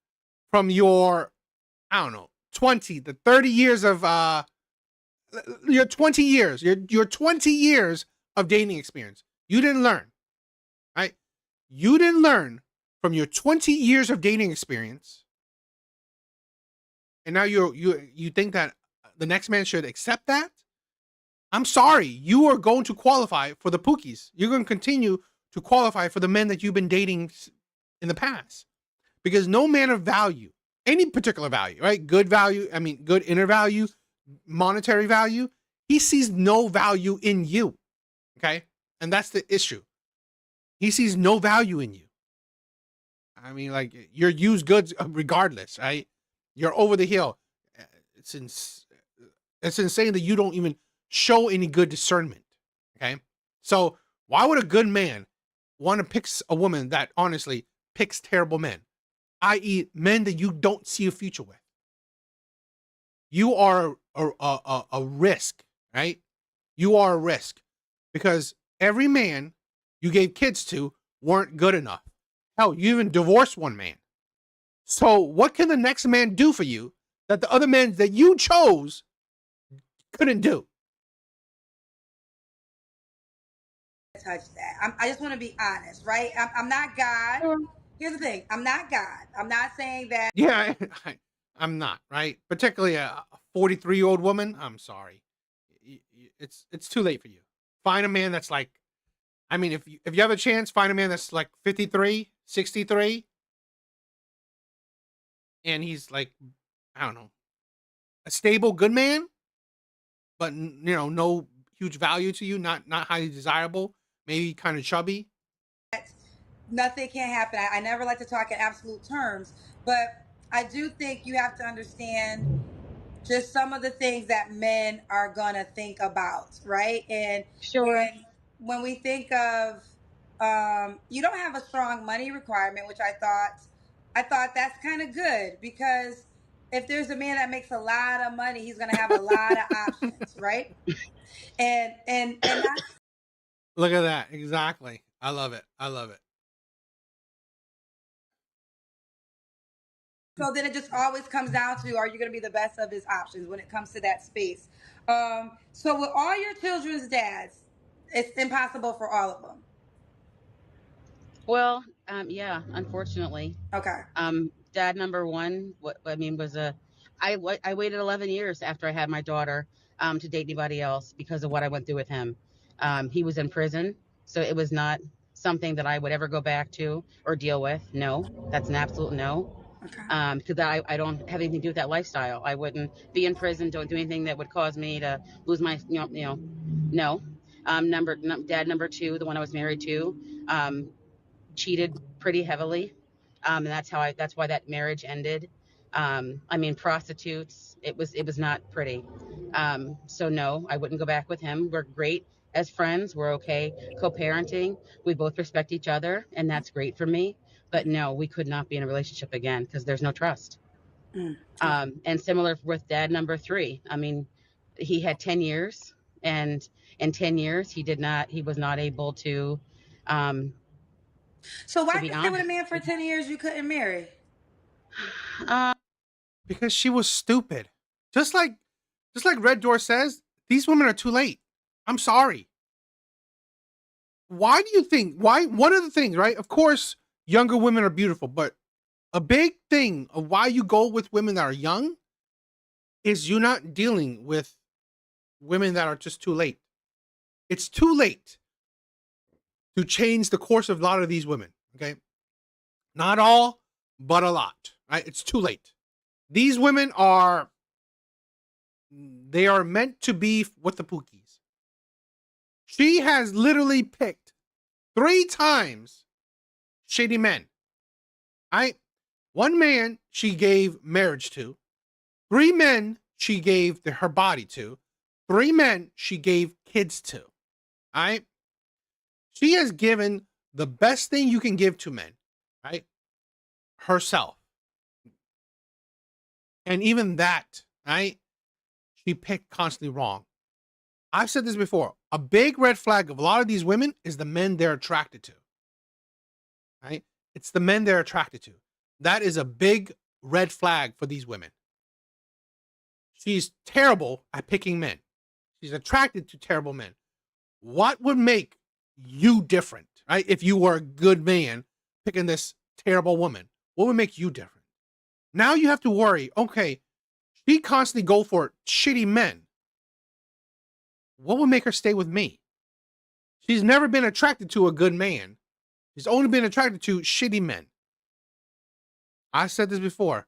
from your, I don't know, 20 to 30 years of your 20 years, your 20 years of dating experience. You didn't learn, right? You didn't learn from your 20 years of dating experience. And now you think that the next man should accept that? I'm sorry, you are going to qualify for the pookies. You're going to continue to qualify for the men that you've been dating in the past. Because no man of value, any particular value, right? Good value, I mean, good inner value, monetary value, he sees no value in you, okay? And that's the issue. He sees no value in you. I mean, like, you're used goods regardless, right? You're over the hill. It's insane that you don't even show any good discernment, okay? So why would a good man want to pick a woman that honestly picks terrible men? I.e., men that you don't see a future with. You are a risk, right? You are a risk because every man you gave kids to weren't good enough. Hell, you even divorced one man. So what can the next man do for you that the other men that you chose couldn't do? Touch that. I just want to be honest, right? I'm not God. Here's the thing. I'm not God. I'm not saying that. Yeah, I'm not, right? Particularly a 43-year-old woman. I'm sorry. It's too late for you. Find a man that's like, I mean, if you have a chance, find a man that's like 53, 63. And he's like, I don't know, a stable, good man, but you know, no huge value to you, not highly desirable, maybe kind of chubby. Nothing can happen. I never like to talk in absolute terms, but I do think you have to understand just some of the things that men are gonna think about, right? And when we think of, you don't have a strong money requirement, which I thought that's kind of good because if there's a man that makes a lot of money, he's gonna have a lot of options, right? And that's Look at that, exactly. I love it. I love it. so then it just always comes down to, are you going to be the best of his options when it comes to that space? So with all your children's dads, it's impossible for all of them. Well, yeah, unfortunately. Okay. Dad number one, I waited 11 years after I had my daughter to date anybody else because of what I went through with him. He was in prison, so it was not something that I would ever go back to or deal with. No, that's an absolute no. Okay. Because I don't have anything to do with that lifestyle. I wouldn't be in prison, don't do anything that would cause me to lose my, no. Dad number two, the one I was married to, cheated pretty heavily. And that's why that marriage ended. I mean, prostitutes, it was not pretty. So no, I wouldn't go back with him. We're great as friends. We're okay co-parenting. We both respect each other, and that's great for me. But no, we could not be in a relationship again because there's no trust. And similar with dad number three. I mean, he had 10 years, and in 10 years, he was not able to. So why you stay with a man for 10 years you couldn't marry? Because she was stupid. Just like Red Door says, these women are too late. I'm sorry. Why do you think? One of the things, right? Of course, younger women are beautiful, but a big thing of why you go with women that are young is you're not dealing with women that are just too late. It's too late to change the course of a lot of these women. Okay. Not all, but a lot. Right? It's too late. These women are meant to be with the Pookies. She has literally picked 3 times shady men. Right? 1 man she gave marriage to. 3 men she gave her body to. 3 men she gave kids to. Right? She has given the best thing you can give to men. Right? Herself. And even that, right? She picked constantly wrong. I've said this before. A big red flag of a lot of these women is the men they're attracted to. Right? It's the men they're attracted to. That is a big red flag for these women. She's terrible at picking men. She's attracted to terrible men. What would make you different, right? If you were a good man picking this terrible woman, what would make you different? Now you have to worry, okay, she constantly go for shitty men. What would make her stay with me? She's never been attracted to a good man. She's only been attracted to shitty men. I said this before.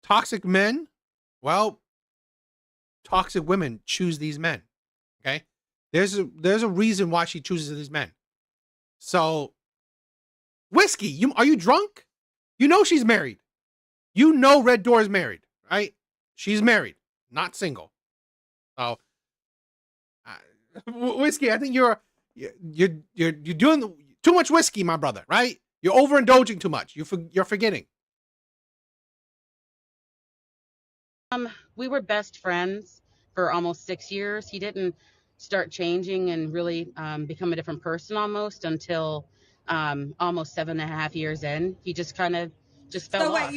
Toxic men, well, toxic women choose these men. Okay? There's a reason why she chooses these men. So, Whiskey, are you drunk? You know she's married. You know Red Door is married, right? She's married, not single. So, Whiskey, I think you're doing too much whiskey, my brother, right? You're overindulging too much. You're forgetting. We were best friends for almost 6 years. He didn't start changing and really become a different person almost until almost 7.5 years in. He just kind of just fell off.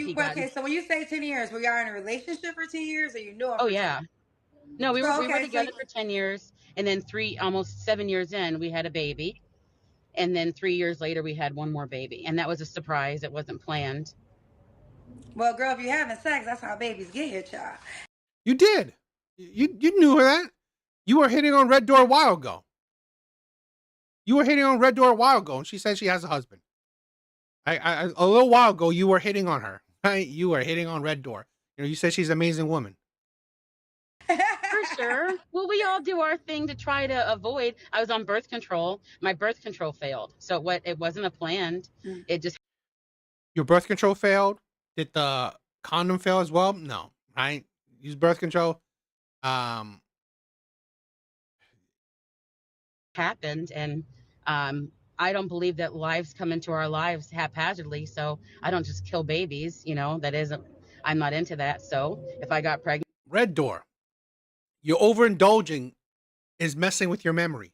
So when you say 10 years, were y'all in a relationship for 10 years or you knew him for 10 yeah. years? No, we were together for 10 years, and then almost 7 years in, we had a baby. And then 3 years later, we had one more baby. And that was a surprise. It wasn't planned. Well, girl, if you're having sex, that's how babies get here, child. You did. You knew that. You were hitting on Red Door a while ago. You were hitting on Red Door a while ago, and she said she has a husband. A little while ago, you were hitting on her. Right? You were hitting on Red Door. You said she's an amazing woman. For sure. Well, we all do our thing to try to avoid. I was on birth control. My birth control failed. So it wasn't a planned. It just. Your birth control failed? Did the condom fail as well? No. Right? Use birth control. Happened. And I don't believe that lives come into our lives haphazardly. So I don't just kill babies. I'm not into that. So if I got pregnant. Red Door. You're overindulging is messing with your memory.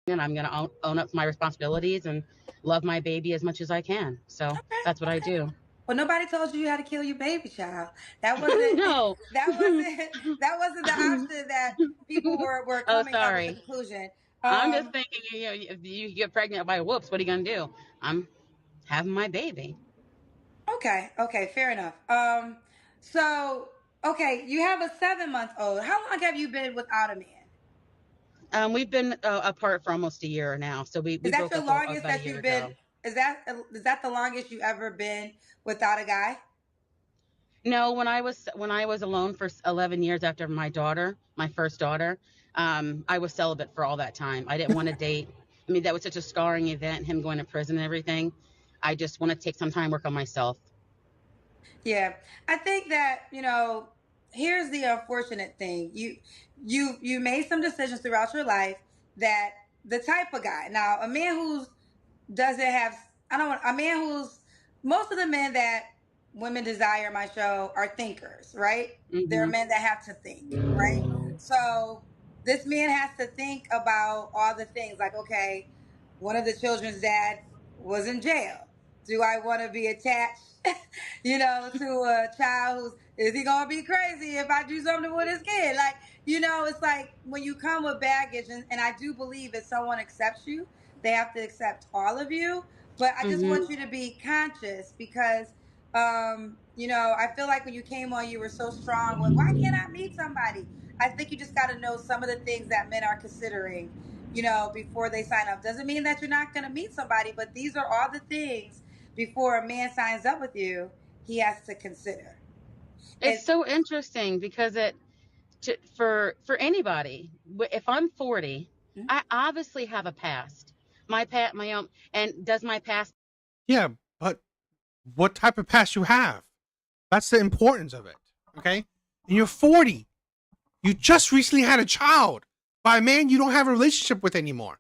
And I'm going to own up to my responsibilities and love my baby as much as I can. So that's what I do. Well, nobody told you how to kill your baby, child. That wasn't no. That wasn't the option that people were coming up with the conclusion. I'm just thinking, if you get pregnant by whoops, what are you gonna do? I'm having my baby. Okay, fair enough. So okay, you have a 7-month-old. How long have you been without a man? We've been apart for almost a year now. So we broke up about a year ago. Is that the longest that you've been? Is that the longest you ever been without a guy? No, when I was alone for 11 years after my first daughter, I was celibate for all that time. I didn't want to date. I mean, that was such a scarring event, him going to prison and everything. I just want to take some time, work on myself. Yeah, I think that, here's the unfortunate thing. You made some decisions throughout your life that the type of guy. Now, a man who's most of the men that women desire in my show are thinkers, right? Mm-hmm. They're men that have to think, right? So this man has to think about all the things like, okay, one of the children's dad was in jail. Do I want to be attached, to a child is he going to be crazy if I do something with his kid? Like, it's like when you come with baggage, and I do believe if someone accepts you, they have to accept all of you. But I just want you to be conscious because, I feel like when you came on, you were so strong. Why can't I meet somebody? I think you just got to know some of the things that men are considering before they sign up. Doesn't mean that you're not going to meet somebody, but these are all the things before a man signs up with you, he has to consider. It's so interesting because for anybody, if I'm 40, I obviously have a past. My own, and does my past? Yeah, but what type of past you have? That's the importance of it. Okay, and you're 40. You just recently had a child by a man you don't have a relationship with anymore.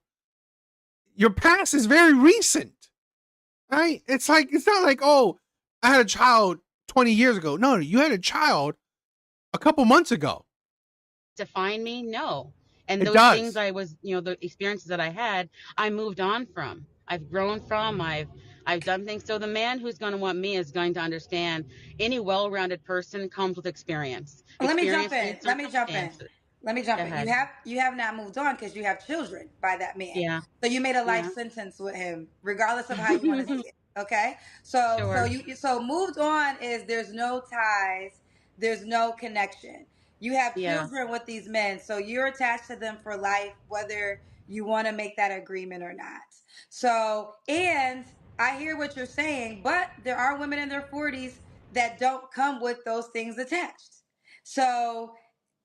Your past is very recent, right? It's not like, oh, I had a child 20 years ago. No, you had a child a couple months ago. Define me? No. And It those does. things the experiences that I had, I moved on from. I've grown from. I've done things. So the man who's going to want me is going to understand any well-rounded person comes with experience. Let me jump Experience in. Let me jump in. Let me jump Go in. ahead. You have not moved on because you have children by that man. Yeah. So you made a life Yeah. sentence with him, regardless of how you want to see it. Okay. So Sure. so moved on is there's no ties, there's no connection. You have Yeah. children with these men, so you're attached to them for life, whether you want to make that agreement or not. So, and I hear what you're saying, but there are women in their 40s that don't come with those things attached. So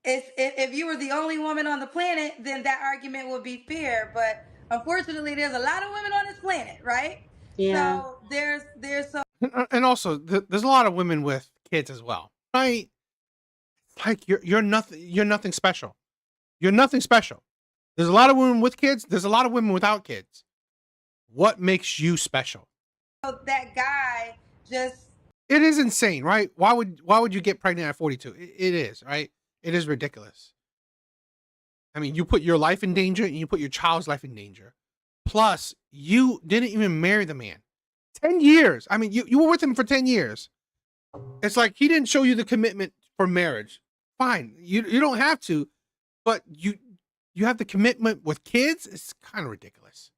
if you were the only woman on the planet, then that argument would be fair. But unfortunately, there's a lot of women on this planet, right? Yeah. So there's so And also, there's a lot of women with kids as well, right? It's like you're nothing special. You're nothing special. There's a lot of women with kids. There's a lot of women without kids. What makes you special? that guy just It is insane, right? Why would you get pregnant at 42? It is, right? It is ridiculous. I mean, you put your life in danger and you put your child's life in danger. Plus, you didn't even marry the man. 10 years. I mean, you were with him for 10 years. It's like he didn't show you the commitment for marriage. Fine. You don't have to, but you have the commitment with kids. It's kind of ridiculous.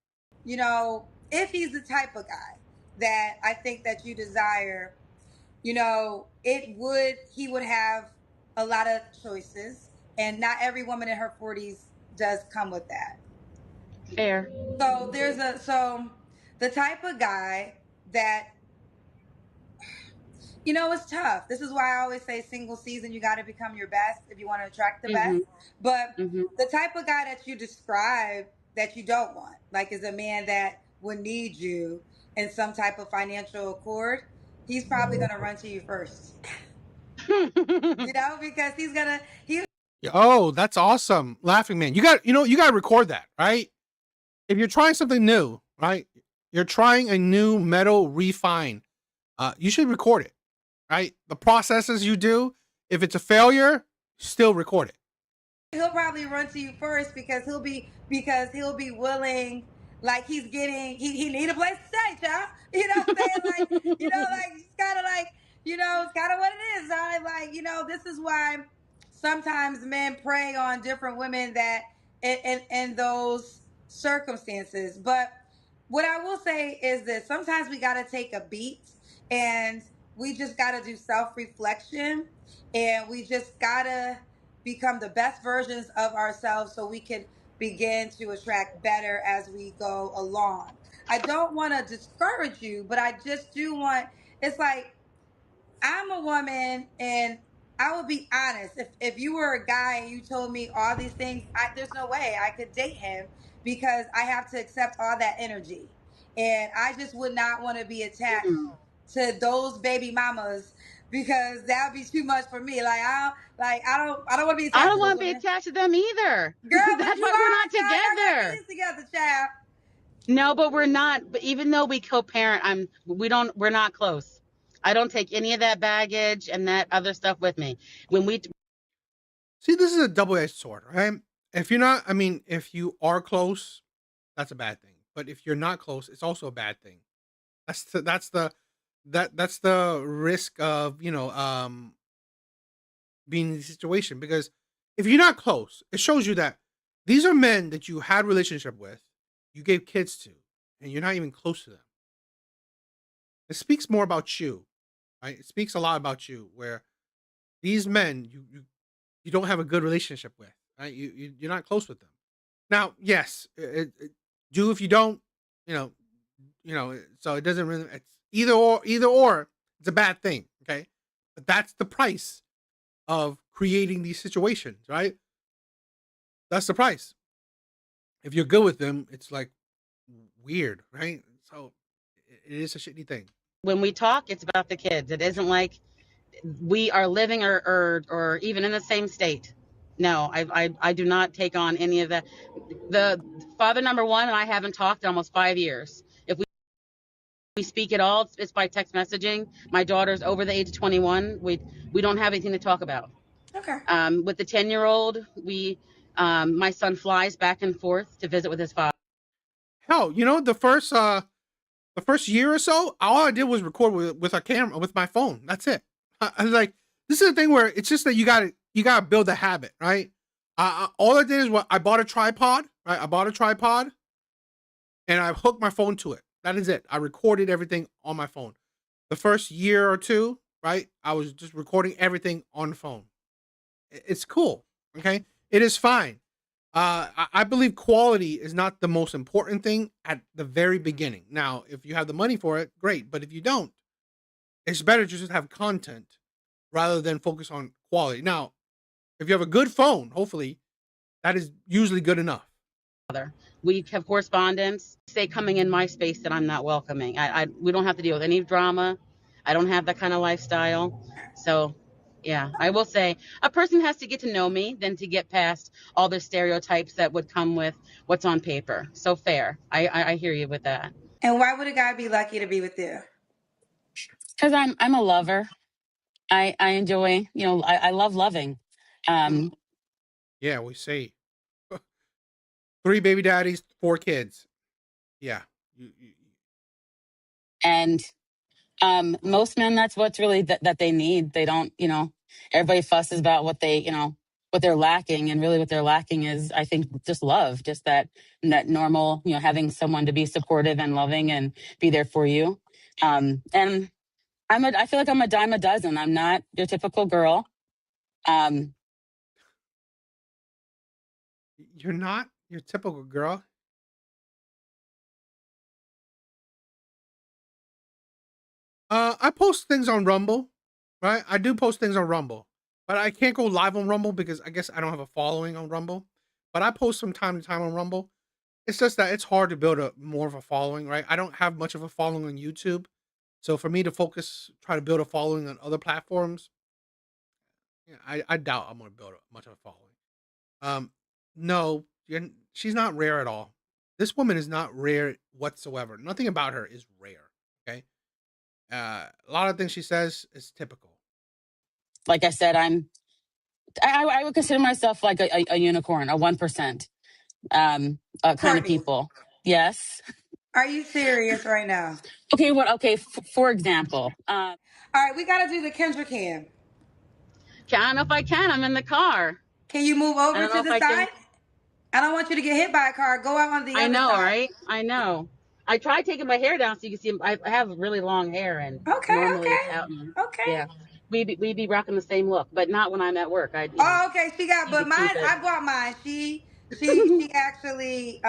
if he's the type of guy that I think that you desire, he would have a lot of choices, and not every woman in her 40s does come with that. Fair. So the type of guy that it's tough. This is why I always say single season, you got to become your best if you want to attract the best. But the type of guy that you describe that you don't want, like, is a man that would need you in some type of financial accord, he's probably going to run to you first. Because Oh, that's awesome. Laughing Man. You got to record that, right? If you're trying something new, right? You're trying a new metal refine. You should record it, right? The processes you do. If it's a failure, still record it. he'll probably run to you first because he'll be willing, like he need a place to stay, child. You know what I'm saying? It's kind of it's kind of what it is. This is why sometimes men prey on different women that in those circumstances. But what I will say is this: sometimes we got to take a beat, and we just got to do self-reflection, and we just got to become the best versions of ourselves so we can begin to attract better as we go along. I don't want to discourage you, but I just do want, it's like, I'm a woman, and I will be honest. If you were a guy and you told me all these things, there's no way I could date him, because I have to accept all that energy. And I just would not want to be attached to those baby mamas, because that would be too much for me. I don't want to be attached. I don't want to be attached to them either. Girl, That's why we're not together. Together, child. No, but we're not. But even though we co-parent, we're not close. I don't take any of that baggage and that other stuff with me. See, this is a double-edged sword, right? If you are close, that's a bad thing. But if you're not close, it's also a bad thing. That's the risk of being in the situation. Because if you're not close, it shows you that these are men that you had a relationship with, you gave kids to, and you're not even close to them. It speaks more about you, right? It speaks a lot about you, where these men you don't have a good relationship with, right? You're not close with them. Now, yes, do if you don't, you know, so it doesn't really. It's either or. Either or, it's a bad thing. Okay, but that's the price of creating these situations, right? That's the price. If you're good with them, it's like weird, right? So it is a shitty thing. When we talk, it's about the kids. It isn't like we are living or even in the same state. No, I do not take on any of that. The father number one and I haven't talked in almost 5 years. If we speak at all, it's by text messaging. My daughter's over the age of 21. We don't have anything to talk about. Okay. With the 10-year-old, my son flies back and forth to visit with his father. Hell, the first year or so, all I did was record with a camera with my phone. That's it. I like, this is the thing where it's just that you gotta build a habit, right? All I did is I bought a tripod, right? I bought a tripod, and I hooked my phone to it. That is it. I recorded everything on my phone. The first year or two, right? I was just recording everything on the phone. It's cool. Okay, it is fine. I believe quality is not the most important thing at the very beginning. Now, if you have the money for it, great. But if you don't, it's better just to have content rather than focus on quality. Now, if you have a good phone, hopefully, that is usually good enough. We have correspondence. Say coming in my space that I'm not welcoming. We don't have to deal with any drama. I don't have that kind of lifestyle. So, yeah, I will say a person has to get to know me than to get past all the stereotypes that would come with what's on paper. So fair. I hear you with that. And why would a guy be lucky to be with you? Because I'm a lover. I enjoy, I love loving. Yeah, we say 3 baby daddies, 4 kids. Yeah. And most men, that's what's really that they need. They don't, everybody fusses about what what they're lacking. And really what they're lacking is, I think, just love, just that normal, having someone to be supportive and loving and be there for you. And I feel like I'm a dime a dozen. I'm not your typical girl. You're not your typical girl. I post things on Rumble, right? I do post things on Rumble, but I can't go live on Rumble because I guess I don't have a following on Rumble. But I post from time to time on Rumble. It's just that it's hard to build more of a following, right? I don't have much of a following on YouTube. So for me to try to build a following on other platforms, I doubt I'm going to build much of a following. No, she's not rare at all. This woman is not rare whatsoever. Nothing about her is rare. Okay. A lot of things she says is typical. Like I said, I would consider myself like a unicorn, a 1%, kind of people. Yes. Are you serious right now? Okay. Okay. For example. All right, we got to do the Kendra cam. I don't know if I can. I'm in the car. Can you move over to the side? I don't want you to get hit by a car. Go out on the other side. I know, right? I know. I tried taking my hair down so you can see. I have really long hair, and normally it's out. Yeah, we be rocking the same look, but not when I'm at work. Okay. She got, but mine. I bought mine. She actually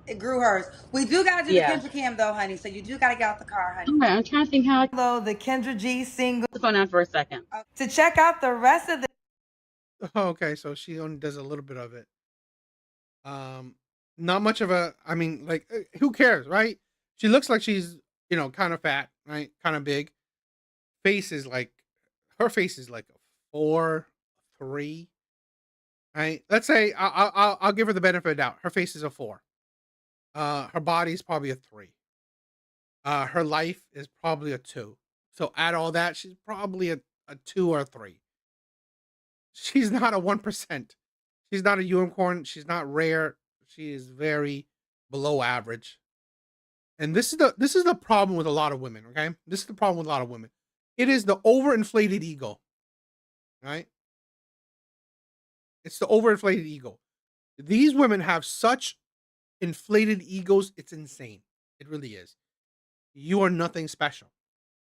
it grew hers. We do got to do the Kendra cam though, honey. So you do got to get out the car, honey. Okay, I'm trying to think how. Hello, the Kendra G single. Phone down for a second. To check out the rest of the. Oh, okay, so she only does a little bit of it. Not much of a. I mean, like, who cares, right? She looks like she's, kind of fat, right? Kind of big. Her face is like a 4, 3. Right? Let's say I'll give her the benefit of the doubt. Her face is a 4. Her body's probably a 3. Her life is probably a 2. So add all that, she's probably a 2 or a 3. She's not a 1%. She's not a unicorn. She's not rare. She is very below average. And this is the problem with a lot of women, okay? This is the problem with a lot of women. It is the overinflated ego. Right? It's the overinflated ego. These women have such inflated egos, it's insane. It really is. You are nothing special.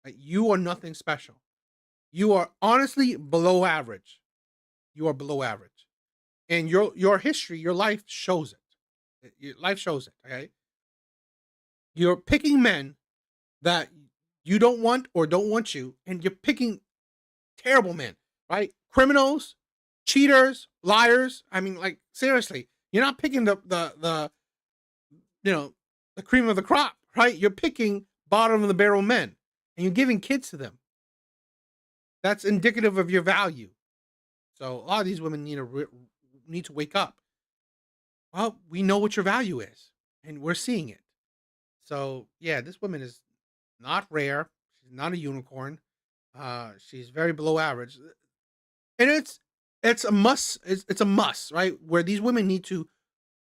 Right? You are nothing special. You are honestly below average. You are below average. And your history, your life shows it. Life shows it. Okay, you're picking men that you don't want or don't want you, and you're picking terrible men, right? Criminals, cheaters, liars. I mean, like seriously, you're not picking the you know the cream of the crop, right? You're picking bottom of the barrel men, and you're giving kids to them. That's indicative of your value. So a lot of these women need to wake up. Well, we know what your value is, and we're seeing it. So yeah, this woman is not rare. She's not a unicorn. She's very below average, and it's a must. It's a must, right? Where these women need to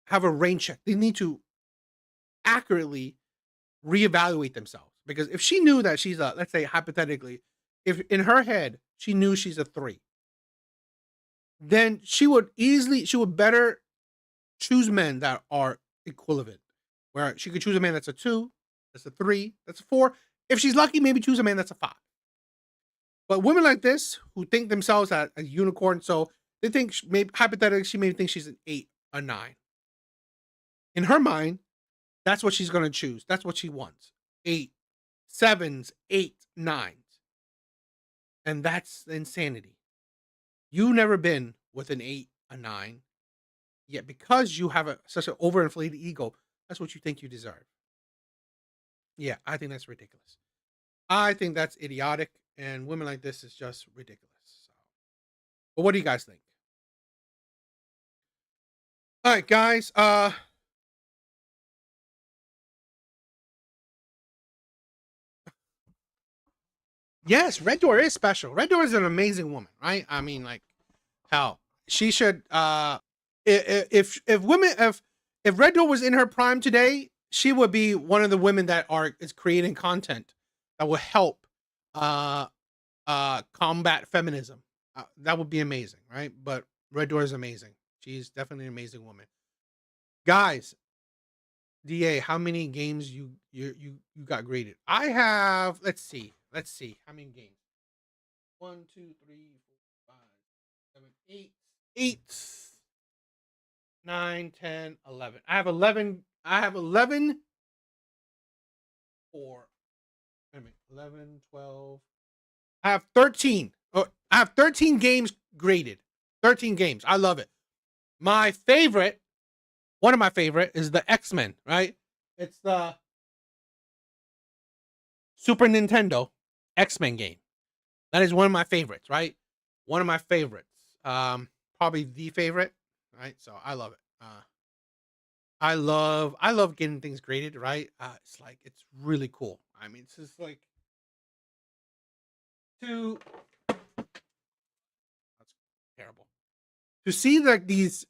have a rain check. They need to accurately reevaluate themselves, because if she knew that she's a, let's say hypothetically, if in her head she knew she's a 3, then she would better choose men that are equivalent, where she could choose a man that's a 2, that's a 3, that's a 4. If she's lucky, maybe choose a man that's a 5. But women like this who think themselves as a unicorn, so they think maybe hypothetically she may think she's an 8, a 9. In her mind, that's what she's going to choose. That's what she wants. 8, 7s, 8, 9s. And that's insanity. You've never been with an 8, a 9, yet because you have such an overinflated ego, that's what you think you deserve. Yeah, I think that's ridiculous. I think that's idiotic, and women like this is just ridiculous. So. But what do you guys think? All right, guys. Yes, Red Door is special. Red Door is an amazing woman, right? I mean, like, hell, she should. If Red Door was in her prime today, she would be one of the women that is creating content that will help combat feminism. That would be amazing, right? But Red Door is amazing. She's definitely an amazing woman. Guys, DA, how many games you got graded? I have. Let's see how many games. 1, 2, 3, 4, 5, 7, 8, 9, 10, 11. I have 11. I have 11 for. Wait a minute. 11, 12. I have 13. Oh, I have 13 games graded. 13 games. I love it. My favorite, one of my favorite, is the X-Men, right? It's the Super Nintendo X-Men game. That is one of my favorites, right? One of my favorites. Probably the favorite, right? So I love it. I love getting things graded, right? It's really cool. I mean, it's just like that's terrible. To see like these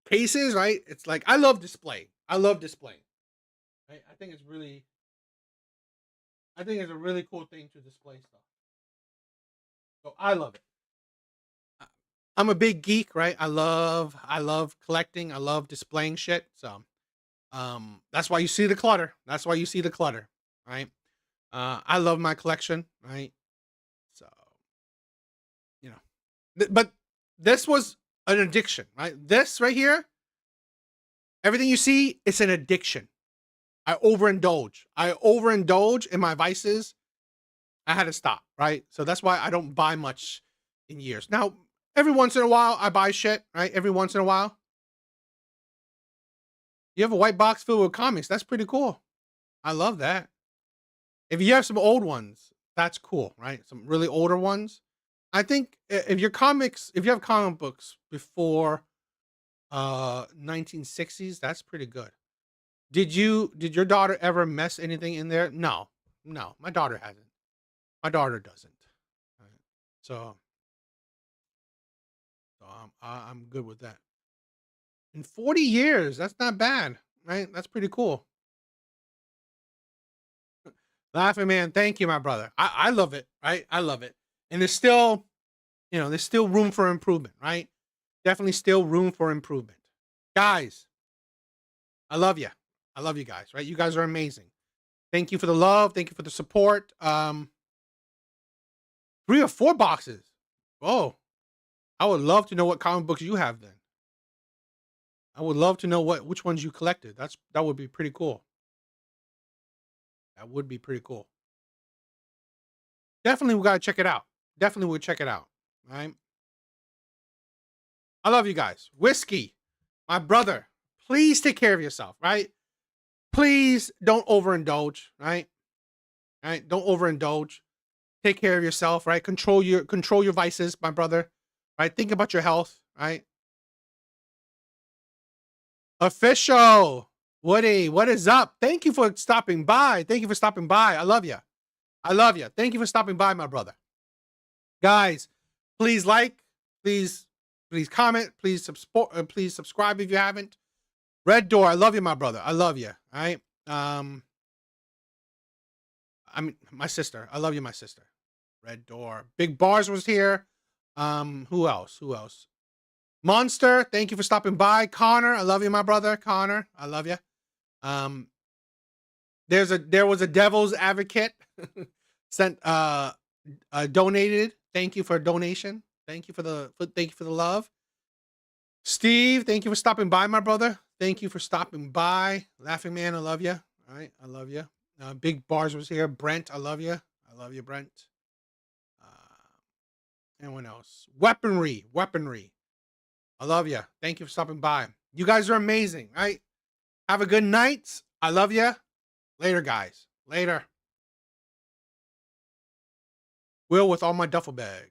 cases, right? It's like I love display. Right? I think it's a really cool thing to display stuff. So I love it. I'm a big geek, right? I love collecting. I love displaying shit. So that's why you see the clutter. Right? I love my collection, right? So but this was an addiction, right? This right here, everything you see, it's an addiction. I overindulge in my vices. I had to stop, right? So that's why I don't buy much in years. Now, every once in a while, I buy shit, right? Every once in a while. You have a white box filled with comics. That's pretty cool. I love that. If you have some old ones, that's cool, right? Some really older ones. I think if you have comic books before 1960s, that's pretty good. Did your daughter ever mess anything in there? No, my daughter hasn't. My daughter doesn't. Right? So I'm good with that. In 40 years, that's not bad, right? That's pretty cool. Laughing man, thank you, my brother. I love it, right? I love it. And there's still, there's still room for improvement, right? Definitely still room for improvement. Guys, I love you. I love you guys, right? You guys are amazing. Thank you for the love. Thank you for the support. 3 or 4 boxes. Oh, I would love to know what comic books you have then. I would love to know which ones you collected. That would be pretty cool. That would be pretty cool. Definitely, we gotta check it out. Definitely, we'll check it out. All right. I love you guys. Whiskey, my brother. Please take care of yourself. Right. Please don't overindulge. Right. All right. Don't overindulge. Take care of yourself. Right. Control your vices, my brother. Right. Think about your health. Right. Official Woody, what is up? Thank you for stopping by. Thank you for stopping by. I love you. I love you. Thank you for stopping by, my brother. Guys, please like, please comment, please subscribe if you haven't. Red Door, I love you, my brother. I love you. All right. I mean, my sister. I love you, my sister. Red Door. Big Bars was here. Who else? Who else? Monster, thank you for stopping by. Connor, I love you, my brother. Connor, I love you. There was a devil's advocate sent donated. Thank you for a donation. Thank you for the love. Steve, thank you for stopping by, my brother. Thank you for stopping by. Laughing Man, I love you. All right, I love you. Big Bars was here. Brent, I love you. I love you, Brent. Anyone else? Weaponry. I love you. Thank you for stopping by. You guys are amazing, right? Have a good night. I love you. Later, guys. Later. Will with all my duffel bag.